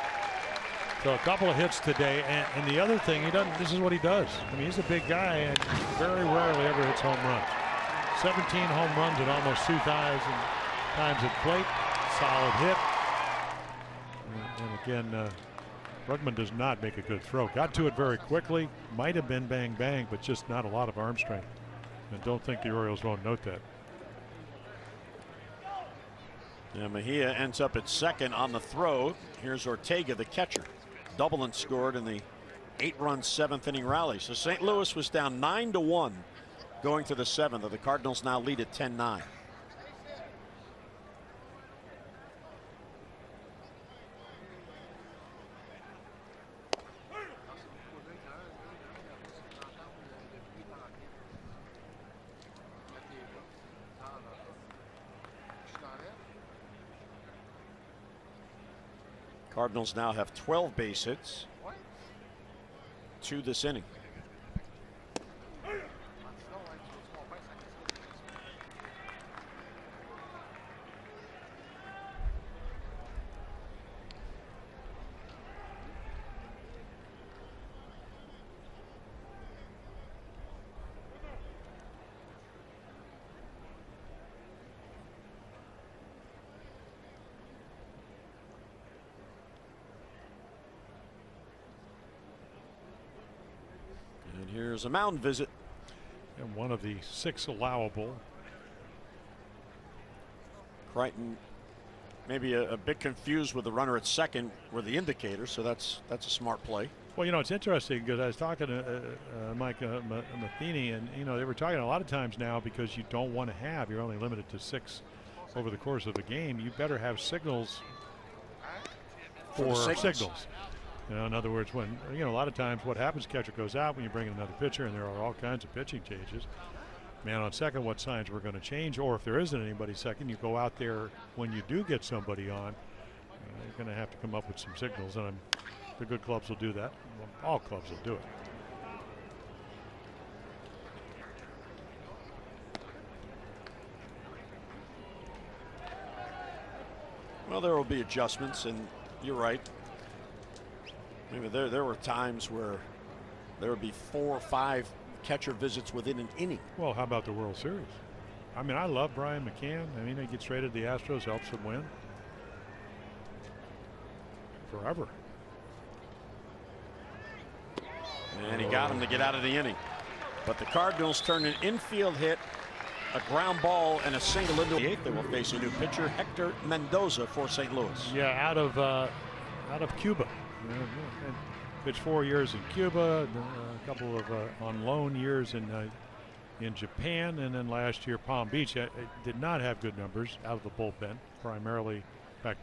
So a couple of hits today, and the other thing, he doesn't. This is what he does. I mean, he's a big guy, and very rarely ever hits home runs. 17 home runs at almost 2,000 times at plate. Solid hit. And again, Brugman does not make a good throw. Got to it very quickly. Might have been bang bang, but just not a lot of arm strength. And don't think the Orioles won't note that. Yeah, Mejia ends up at second on the throw. Here's Ortega, the catcher. Double and scored in the 8-run 7th inning rally. So St. Louis was down 9-1 going to the 7th. The Cardinals now lead at 10-9. Cardinals now have 12 base hits to this inning. Here's a mound visit. And one of the 6 allowable. Crichton maybe a bit confused with the runner at second were the indicators, so that's a smart play. Well, you know, it's interesting because I was talking to Mike Matheny, and you know, they were talking a lot of times now because you don't want to have, you're only limited to 6 over the course of a game. You better have signals for signals. You know, in other words, when, you know, a lot of times what happens, catcher goes out when you bring in another pitcher, and there are all kinds of pitching changes. Man on second, what signs we're going to change, or if there isn't anybody second, you go out there when you do get somebody on. You're going to have to come up with some signals, and the good clubs will do that. Well, all clubs will do it. Well, there will be adjustments, and you're right. Maybe there were times where there would be 4 or 5 catcher visits within an inning. Well, how about the World Series? I mean, I love Brian McCann. I mean, he gets traded to the Astros, helps them win. Forever. And he got him to get out of the inning. But the Cardinals turn an infield hit, a ground ball, and a single into the 8th. They will face a new pitcher, Hector Mendoza, for St. Louis. Yeah, out of Cuba. Pitched 4 years in Cuba, a couple of on loan years in in Japan, and then last year Palm Beach did not have good numbers out of the bullpen, primarily, in fact,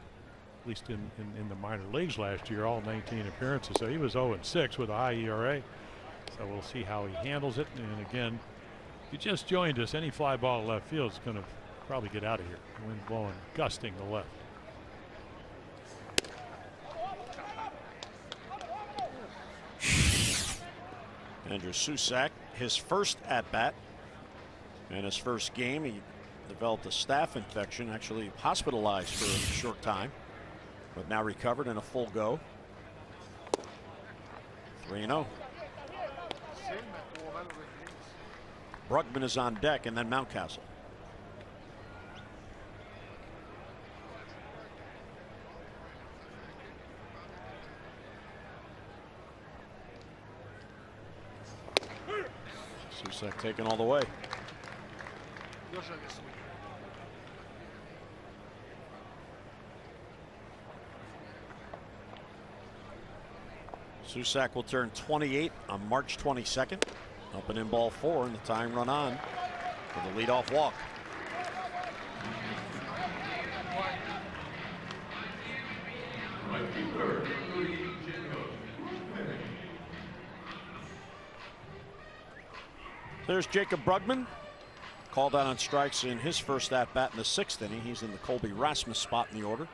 at least in the minor leagues last year, all 19 appearances. So he was 0-6 with a high ERA. So we'll see how he handles it. And again, if you just joined us, any fly ball to left field is going to probably get out of here. Wind blowing, gusting to left. Andrew Susac, his first at-bat and his first game. He developed a staph infection, actually hospitalized for a short time, but now recovered in a full go. 3-0. Brugman is on deck, and then Mountcastle. Susac taken all the way. Susac will turn 28 on March 22nd. Up and in ball 4, and the tying run on for the leadoff walk. There's Jacob Brugman, called out on strikes in his first at-bat in the 6th inning. He's in the Colby Rasmus spot in the order.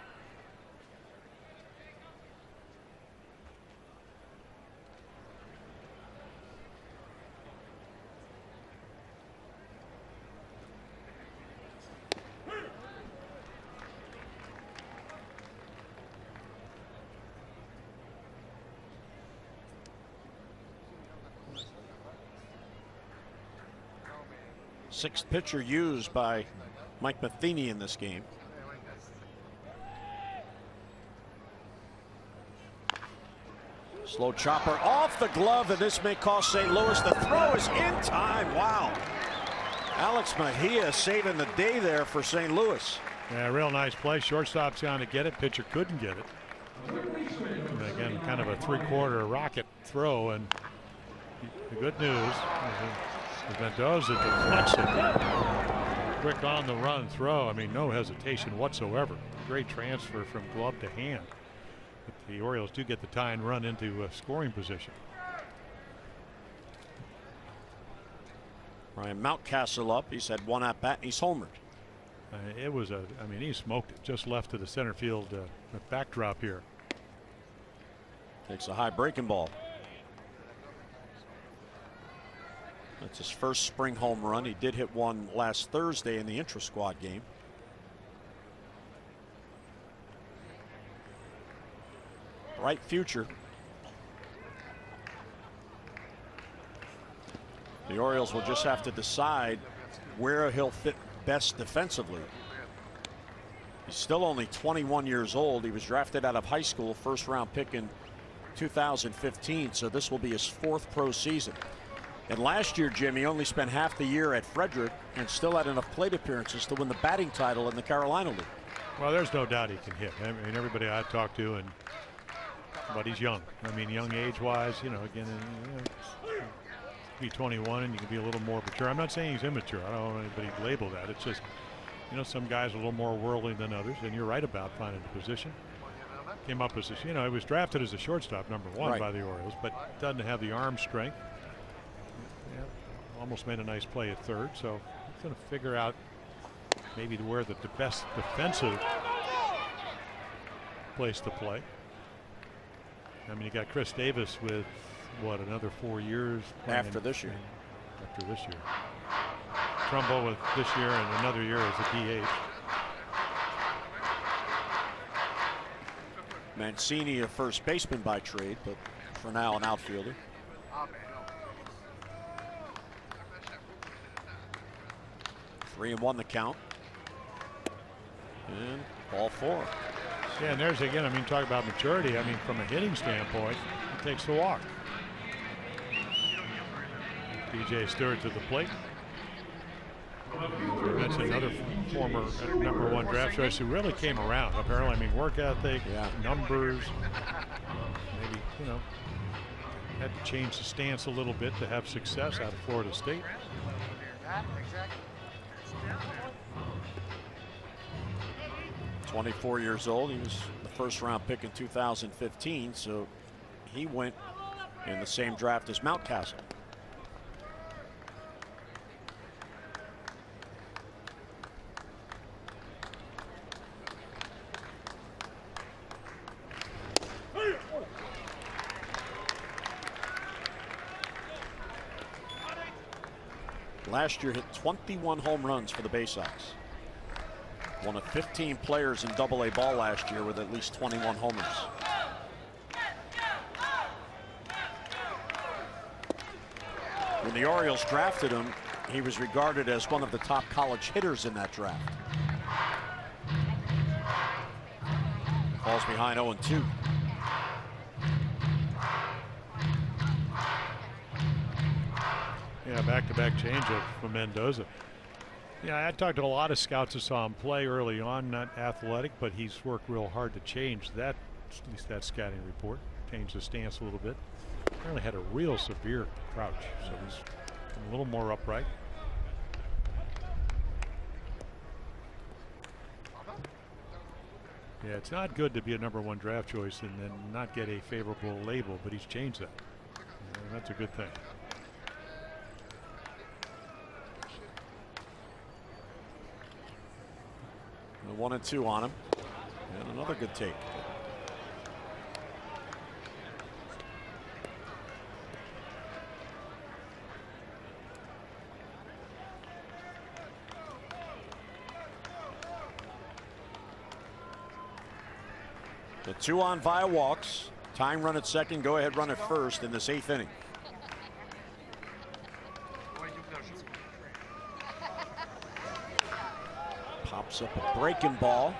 Sixth pitcher used by Mike Matheny in this game. Slow chopper off the glove, and this may cost St. Louis. The throw is in time. Wow. Alex Mejia saving the day there for St. Louis. Yeah, real nice play. Shortstop's trying to get it. Pitcher couldn't get it. And again, kind of a three-quarter rocket throw. And the good news is Mendoza deflects it. Quick on the run throw. I mean, no hesitation whatsoever. Great transfer from glove to hand. But the Orioles do get the tie and run into scoring position. Ryan Mountcastle up. He's had one at bat and he's homered. It was a, I mean, he smoked it just left to the center field backdrop here. Takes a high breaking ball. That's his first spring home run. He did hit one last Thursday in the intra-squad game. Bright future. The Orioles will just have to decide where he'll fit best defensively. He's still only 21 years old. He was drafted out of high school, first-round pick in 2015, so this will be his 4th pro season. And last year, Jim, he only spent half the year at Frederick and still had enough plate appearances to win the batting title in the Carolina League. Well, there's no doubt he can hit. I mean, everybody I talked to, but he's young. I mean, young age-wise, you know, again, be 21 and you can be a little more mature. I'm not saying he's immature. I don't want anybody to label that. It's just, you know, some guys are a little more worldly than others, and you're right about finding the position. Came up as a, you know, he was drafted as a shortstop, #1 by the Orioles, but doesn't have the arm strength. Almost made a nice play at third, so he's going to figure out maybe where the best defensive place to play. I mean, you got Chris Davis with what, another 4 years after this year. After this year, Trumbo with this year and another year as a DH. Mancini, a first baseman by trade, but for now an outfielder. 3-1 the count. And ball 4. Yeah, and there's again, I mean, talk about maturity. I mean, from a hitting standpoint, he takes the walk. DJ Stewart to the plate. That's another former #1 draft choice who really came around. Apparently, I mean, work ethic, numbers. Maybe, you know, had to change the stance a little bit to have success out of Florida State. Exactly. 24 years old. He was the first-round pick in 2015, so he went in the same draft as Mountcastle. Last year hit 21 home runs for the Bay Sox. One of 15 players in Double-A ball last year with at least 21 homers. When the Orioles drafted him, he was regarded as one of the top college hitters in that draft. Falls behind 0-2. Yeah, back-to-back changeup for Mendoza. Yeah, I talked to a lot of scouts who saw him play early on, not athletic, but he's worked real hard to change that, at least that scouting report, changed his stance a little bit. Apparently had a real severe crouch, so he's a little more upright. Yeah, it's not good to be a #1 draft choice and then not get a favorable label, but he's changed that. And that's a good thing. A 1-2 on him, and another good take. The 2 on via walks. Tying run at second, go ahead run at first in this 8th inning. Pops up a breaking ball.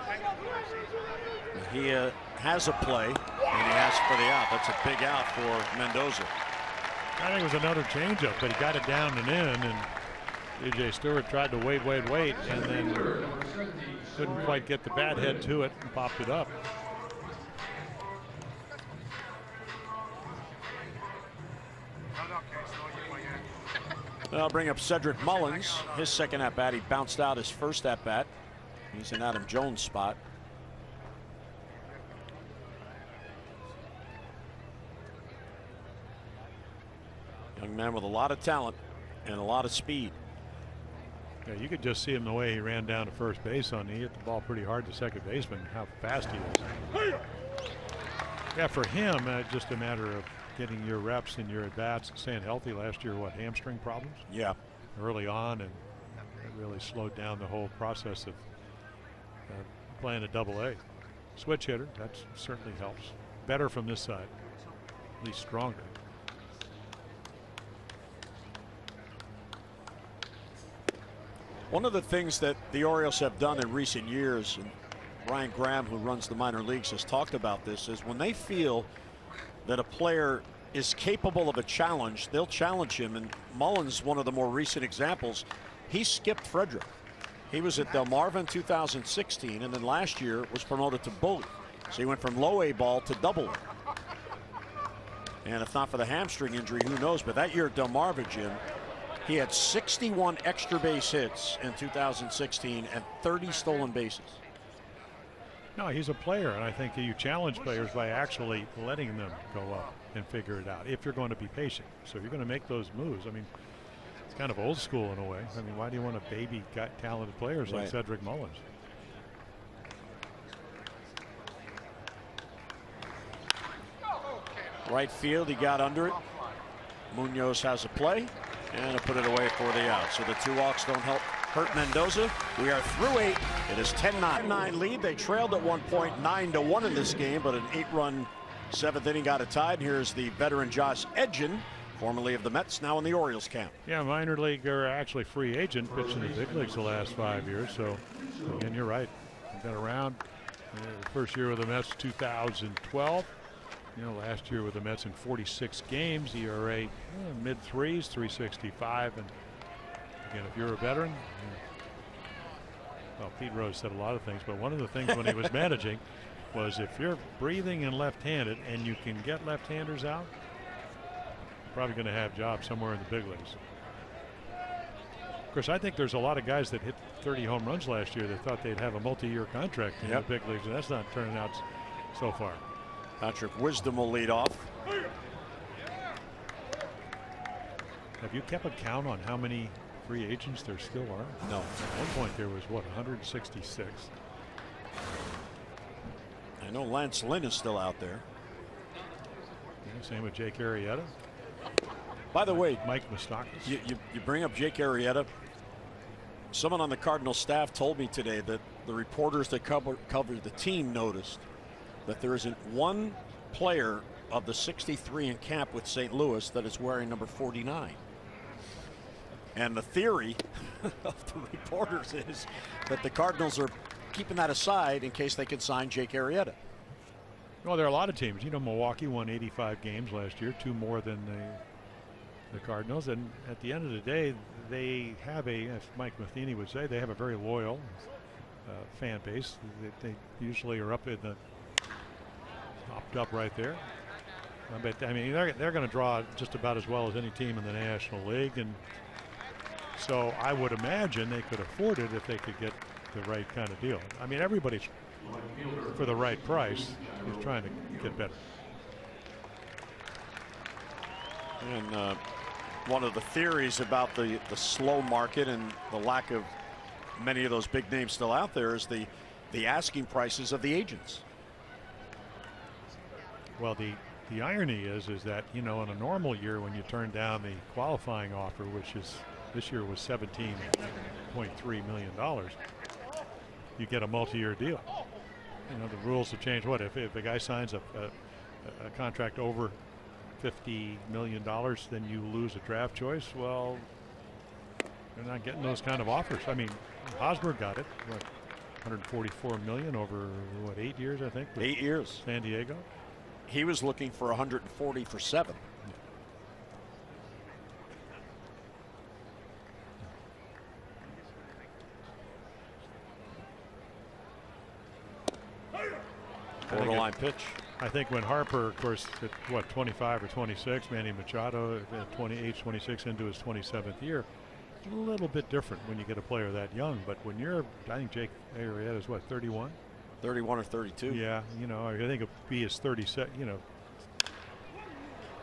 He has a play, and he asks for the out. That's a big out for Mendoza. I think it was another changeup, but he got it down and in, and DJ Stewart tried to wait, and then couldn't quite get the bat head to it and popped it up. I'll bring up Cedric Mullins. His second at bat, he bounced out his first at bat. He's in Adam Jones' spot. Young man with a lot of talent and a lot of speed. Yeah, you could just see him the way he ran down to first base on. He hit the ball pretty hard to second baseman. How fast he was. Yeah, for him, just a matter of getting your reps and your at bats, staying healthy. Last year, what, hamstring problems? Yeah. Early on, and it really slowed down the whole process of playing a Double-A. Switch hitter, that certainly helps. Better from this side, at least stronger. One of the things that the Orioles have done in recent years, and Ryan Graham, who runs the minor leagues, has talked about this, is when they feel that a player is capable of a challenge, they'll challenge him. And Mullins, one of the more recent examples, he skipped Frederick. He was at Delmarva in 2016, and then last year was promoted to bully. So he went from low-A ball to double-A. And if not for the hamstring injury, who knows? But that year at Delmarva, Jim, he had 61 extra base hits in 2016 and 30 stolen bases. No, he's a player, and I think you challenge players by actually letting them go up and figure it out if you're going to be patient. So if you're going to make those moves, I mean, it's kind of old school in a way. I mean, why do you want to baby talented players like Cedric Mullins? Right field, he got under it. Munoz has a play, and he'll put it away for the out. So the 2 walks don't hurt Mendoza. We are through 8. It is 10-9 lead. They trailed at one point 9-1 in this game, but an 8-run 7th inning got it tied. Here's the veteran Josh Edgin, formerly of the Mets, now in the Orioles camp. Yeah, minor leaguer, actually free agent, pitched in the big leagues the last 5 years. So again, you're right. Been around. First year with the Mets, 2012. You know, last year with the Mets in 46 games, ERA mid-3s, 365. And again, if you're a veteran, well, Pete Rose said a lot of things, but one of the things when he was managing was if you're breathing and left-handed and you can get left-handers out, you're probably going to have jobs somewhere in the big leagues. Of course, I think there's a lot of guys that hit 30 home runs last year that thought they'd have a multi-year contract in the big leagues, and that's not turning out so far. Patrick Wisdom will lead off. Have you kept a count on how many free agents there still are? No. At one point there was, what, 166? I know Lance Lynn is still out there. Yeah, same with Jake Arrieta. By the way, Mike Moustakas. You bring up Jake Arrieta. Someone on the Cardinals staff told me today that the reporters that covered the team noticed that there isn't one player of the 63 in camp with St. Louis that is wearing number 49. And the theory of the reporters is that the Cardinals are keeping that aside in case they can sign Jake Arrieta. Well, there are a lot of teams. You know, Milwaukee won 85 games last year, 2 more than the Cardinals. And at the end of the day, they have as Mike Matheny would say, they have a very loyal fan base. They usually are up in the topped up right there. But I mean, they're going to draw just about as well as any team in the National League, and so I would imagine they could afford it if they could get the right kind of deal. I mean, everybody's for the right price is trying to get better. And one of the theories about the slow market and the lack of many of those big names still out there is the asking prices of the agents. Well, the irony is that, you know, in a normal year when you turn down the qualifying offer, which is this year was $17.3 million, you get a multi-year deal. You know, the rules have changed. What if a guy signs a contract over $50 million, then you lose a draft choice? Well, they're not getting those kind of offers. I mean, Hosmer got it, what, $144 million over, what, 8 years, I think? 8 years. San Diego. He was looking for 140 for 7. Borderline pitch. I think when Harper, of course, at what, 25 or 26, Manny Machado at 28, 26 into his 27th year, it's a little bit different when you get a player that young. But when you're, I think Jake Arrieta is what, 31? 31 or 32. Yeah, you know, I think it'll be his 37, you know.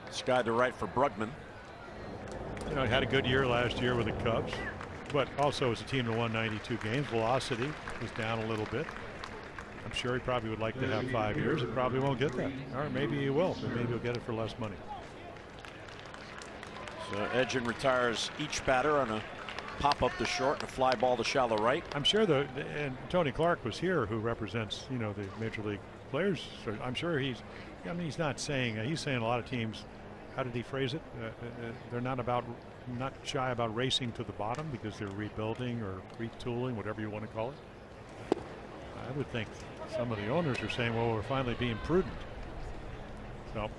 This guy to right for Brugman. You know, he had a good year last year with the Cubs, but also as a team that won 92 games, velocity was down a little bit. I'm sure he probably would like to have 5 years. He probably won't get that. Or maybe he will, but maybe he'll get it for less money. So Edgin retires each batter on a pop up to short and a fly ball to shallow right. I'm sure and Tony Clark was here, who represents, you know, the major league players. So I'm sure he's not saying, he's saying a lot of teams, how did he phrase it? They're not shy about racing to the bottom because they're rebuilding or retooling, whatever you want to call it. I would think some of the owners are saying, well, we're finally being prudent. So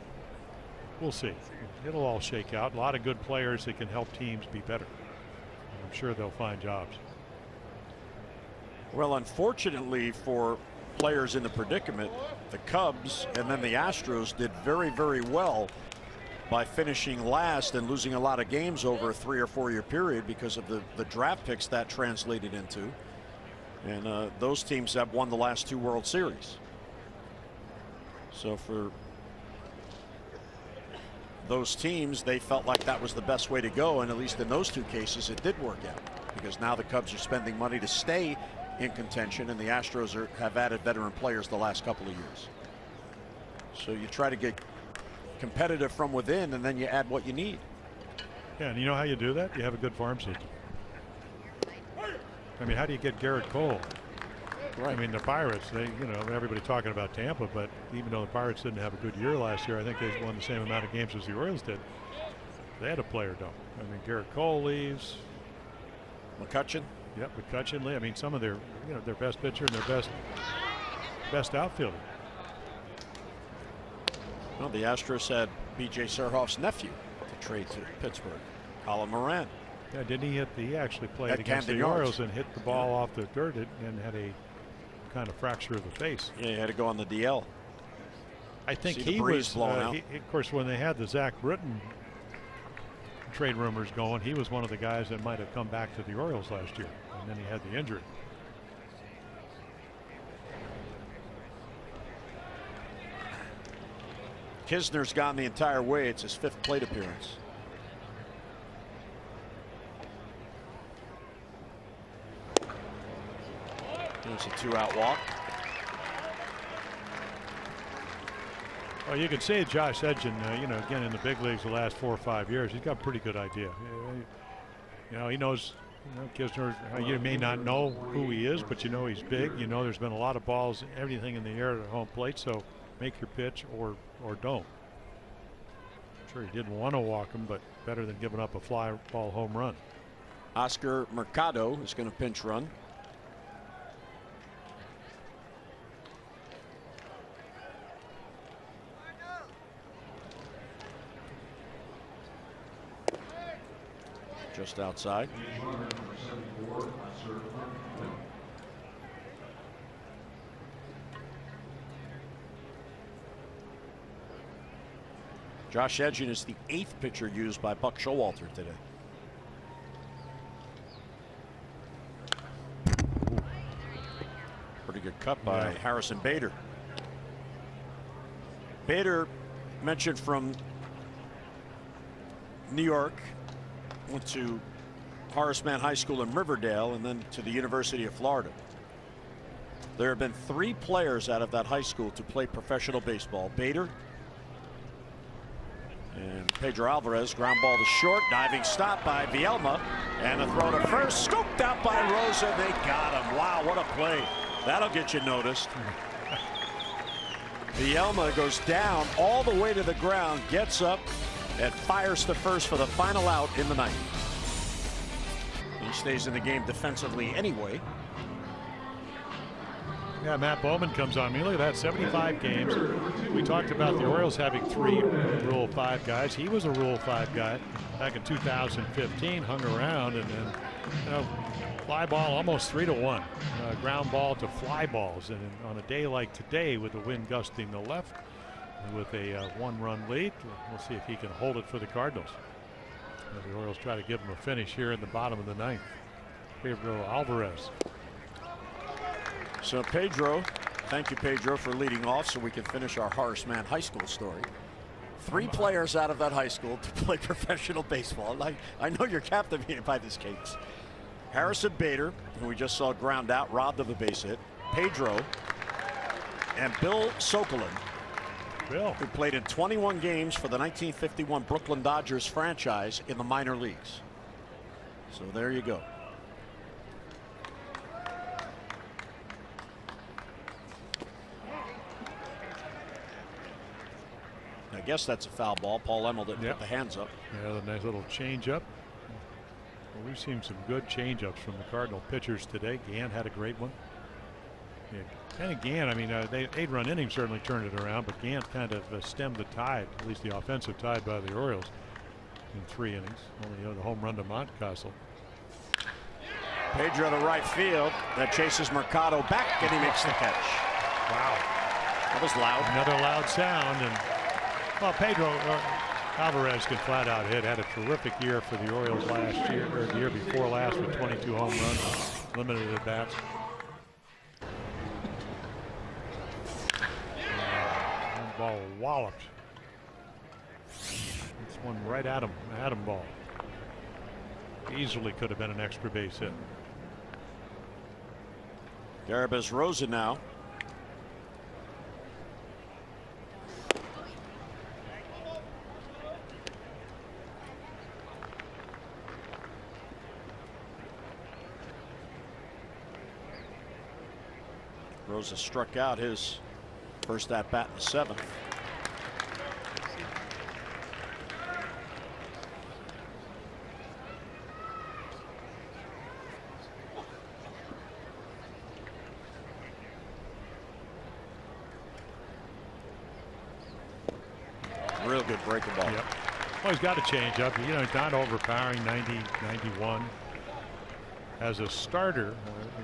we'll see. It'll all shake out. A lot of good players that can help teams be better. I'm sure they'll find jobs. Well, unfortunately for players in the predicament, the Cubs and then the Astros did very, very well by finishing last and losing a lot of games over a 3 or 4 year period because of the draft picks that translated into. And those teams have won the last 2 World Series. So for those teams, they felt like that was the best way to go, and at least in those 2 cases it did work out, because now the Cubs are spending money to stay in contention, and the Astros have added veteran players the last couple of years. So you try to get competitive from within, and then you add what you need. Yeah, and you know how you do that? You have a good farm system. I mean, how do you get Garrett Cole? Right. I mean, the Pirates, everybody talking about Tampa, but even though the Pirates didn't have a good year last year, I think they won the same amount of games as the Orioles did. They had a player dump. I mean, Garrett Cole leaves. McCutchen. Yep, McCutchen leaves. I mean, some of their best pitcher and their best outfielder. Well, the Astros had B.J. Surhoff's nephew to trade to Pittsburgh, Colin Moran. Yeah, didn't he he actually played at against Camden the Yards. Orioles and hit the ball off the dirt and had a kind of fracture of the face. Yeah, he had to go on the DL. I think he was, of course, when they had the Zach Britton trade rumors going. He was one of the guys that might have come back to the Orioles last year, and then he had the injury. Kisner's gone the entire way. It's his 5th plate appearance. There's a 2-out walk. Well, you can see Josh Edgin, you know, again in the big leagues the last 4 or 5 years, he's got a pretty good idea. You know, he knows, you know, Kisner, you may not know who he is, but you know he's big. You know there's been a lot of balls, everything in the air at home plate, so make your pitch or don't. I'm sure he didn't want to walk him, but better than giving up a fly ball home run. Oscar Mercado is going to pinch run. Just outside. Josh Edgin is the 8th pitcher used by Buck Showalter today. Pretty good cut by Harrison Bader. Bader, mentioned from New York, went to Horace Mann High School in Riverdale and then to the University of Florida. There have been 3 players out of that high school to play professional baseball. Bader and Pedro Alvarez. Ground ball to short, diving stop by Vielma, and a throw to first, scooped out by Rosa. They got him. Wow, what a play. That'll get you noticed. Vielma goes down all the way to the ground, gets up and fires to first for the final out in the 9th. He stays in the game defensively anyway. Yeah, Matt Bowman comes on. I mean, look at that, 75 games. We talked about the Orioles having 3 Rule 5 guys. He was a Rule 5 guy back in 2015, hung around, and then, you know, fly ball almost 3-1. Ground ball to fly balls. And on a day like today, with the wind gusting to the left, with a 1-run lead, we'll see if he can hold it for the Cardinals. As the Orioles try to give him a finish here in the bottom of the 9th. Pedro Alvarez. So Pedro, thank you Pedro for leading off so we can finish our Horace Mann High School story. 3 players out of that high school to play professional baseball. I know you're captivated by this case. Harrison Bader, who we just saw ground out, robbed of a base hit. Pedro and Bill Sokolin, who played in 21 games for the 1951 Brooklyn Dodgers franchise in the minor leagues. So there you go. I guess that's a foul ball. Paul Emmel didn't put the hands up. Yeah, the nice little change up. Well, we've seen some good change ups from the Cardinal pitchers today. Gann had a great one. Yeah, and again, I mean, 8-run inning certainly turned it around, but Gann kind of stemmed the tide, at least the offensive tide by the Orioles in 3 innings. Only the home run to Montcastle. Pedro to right field. That chases Mercado back, and he makes the catch. Wow. That was loud. Another loud sound. And well, Pedro Alvarez can flat out hit. Had a terrific year for the Orioles last year, or the year before last, with 22 home runs, limited at bats. Ball walloped. It's one right at him. Adam ball. Easily could have been an extra base hit. Garabas Rosa now. Rosa struck out his first at bat in the 7th. Real good breaking ball. Yep. Well, he's got a change up. You know, he's not overpowering. 90, 91. As a starter,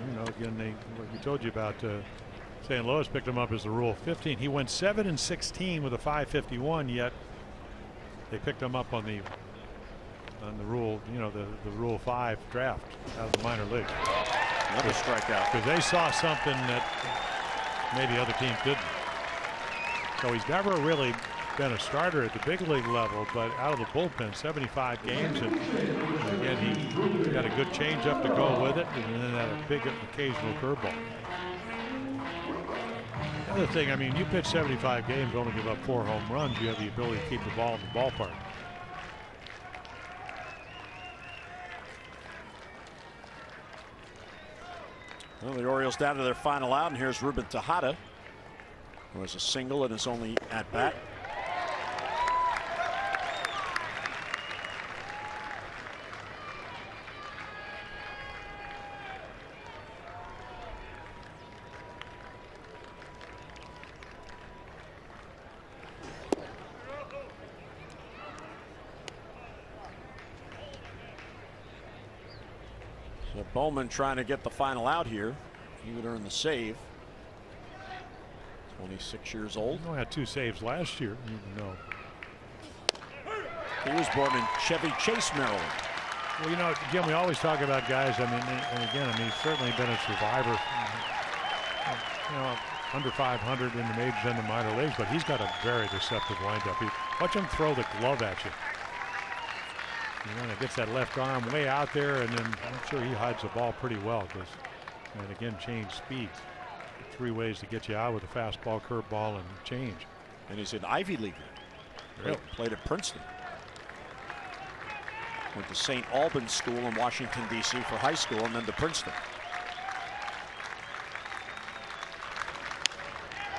you know, again, what we told you about St. Louis picked him up as the Rule 15. He went 7-16 with a 551, yet they picked him up on the on the rule, you know, the Rule 5 draft out of the minor league. Another strikeout. Because they saw something that maybe other teams didn't. So he's never really been a starter at the big league level, but out of the bullpen, 75 games, and again, he got a good changeup to go with it, and then had a big occasional curveball. The other thing, I mean, you pitch 75 games, only give up 4 home runs, you have the ability to keep the ball in the ballpark. Well, the Orioles down to their final out, and here's Ruben Tejada, who has a single in his only at bat. So Bowman trying to get the final out here. He would earn the save. 26 years old. He only had 2 saves last year, even though. He was born in Chevy Chase, Maryland. Well, you know, Jim, we always talk about guys. I mean, and again, I mean, he's certainly been a survivor. You know, under 500 in the majors and the minor leagues, but he's got a very deceptive windup. Watch him throw the glove at you. You know, and it gets that left arm way out there, and then I'm sure he hides the ball pretty well because, and again, change speeds. 3 ways to get you out with a fastball, curveball, and change. And he's an Ivy Leaguer. Really? Played at Princeton. Went to St. Albans School in Washington, D.C. for high school, and then to Princeton.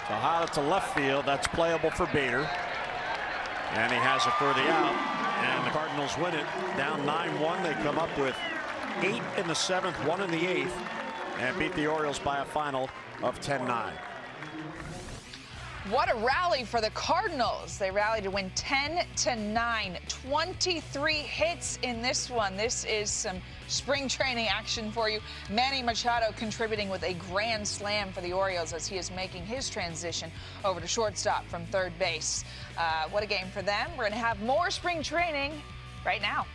Tejada to left field. That's playable for Bader. And he has it for the out. And the Cardinals win it. Down 9-1. They come up with 8 in the 7th, 1 in the 8th, and beat the Orioles by a final of 10-9. What a rally for the Cardinals. They rallied to win 10-9. 23 hits in this one. This is some spring training action for you. Manny Machado contributing with a grand slam for the Orioles as he is making his transition over to shortstop from third base. What a game for them. We're going to have more spring training right now.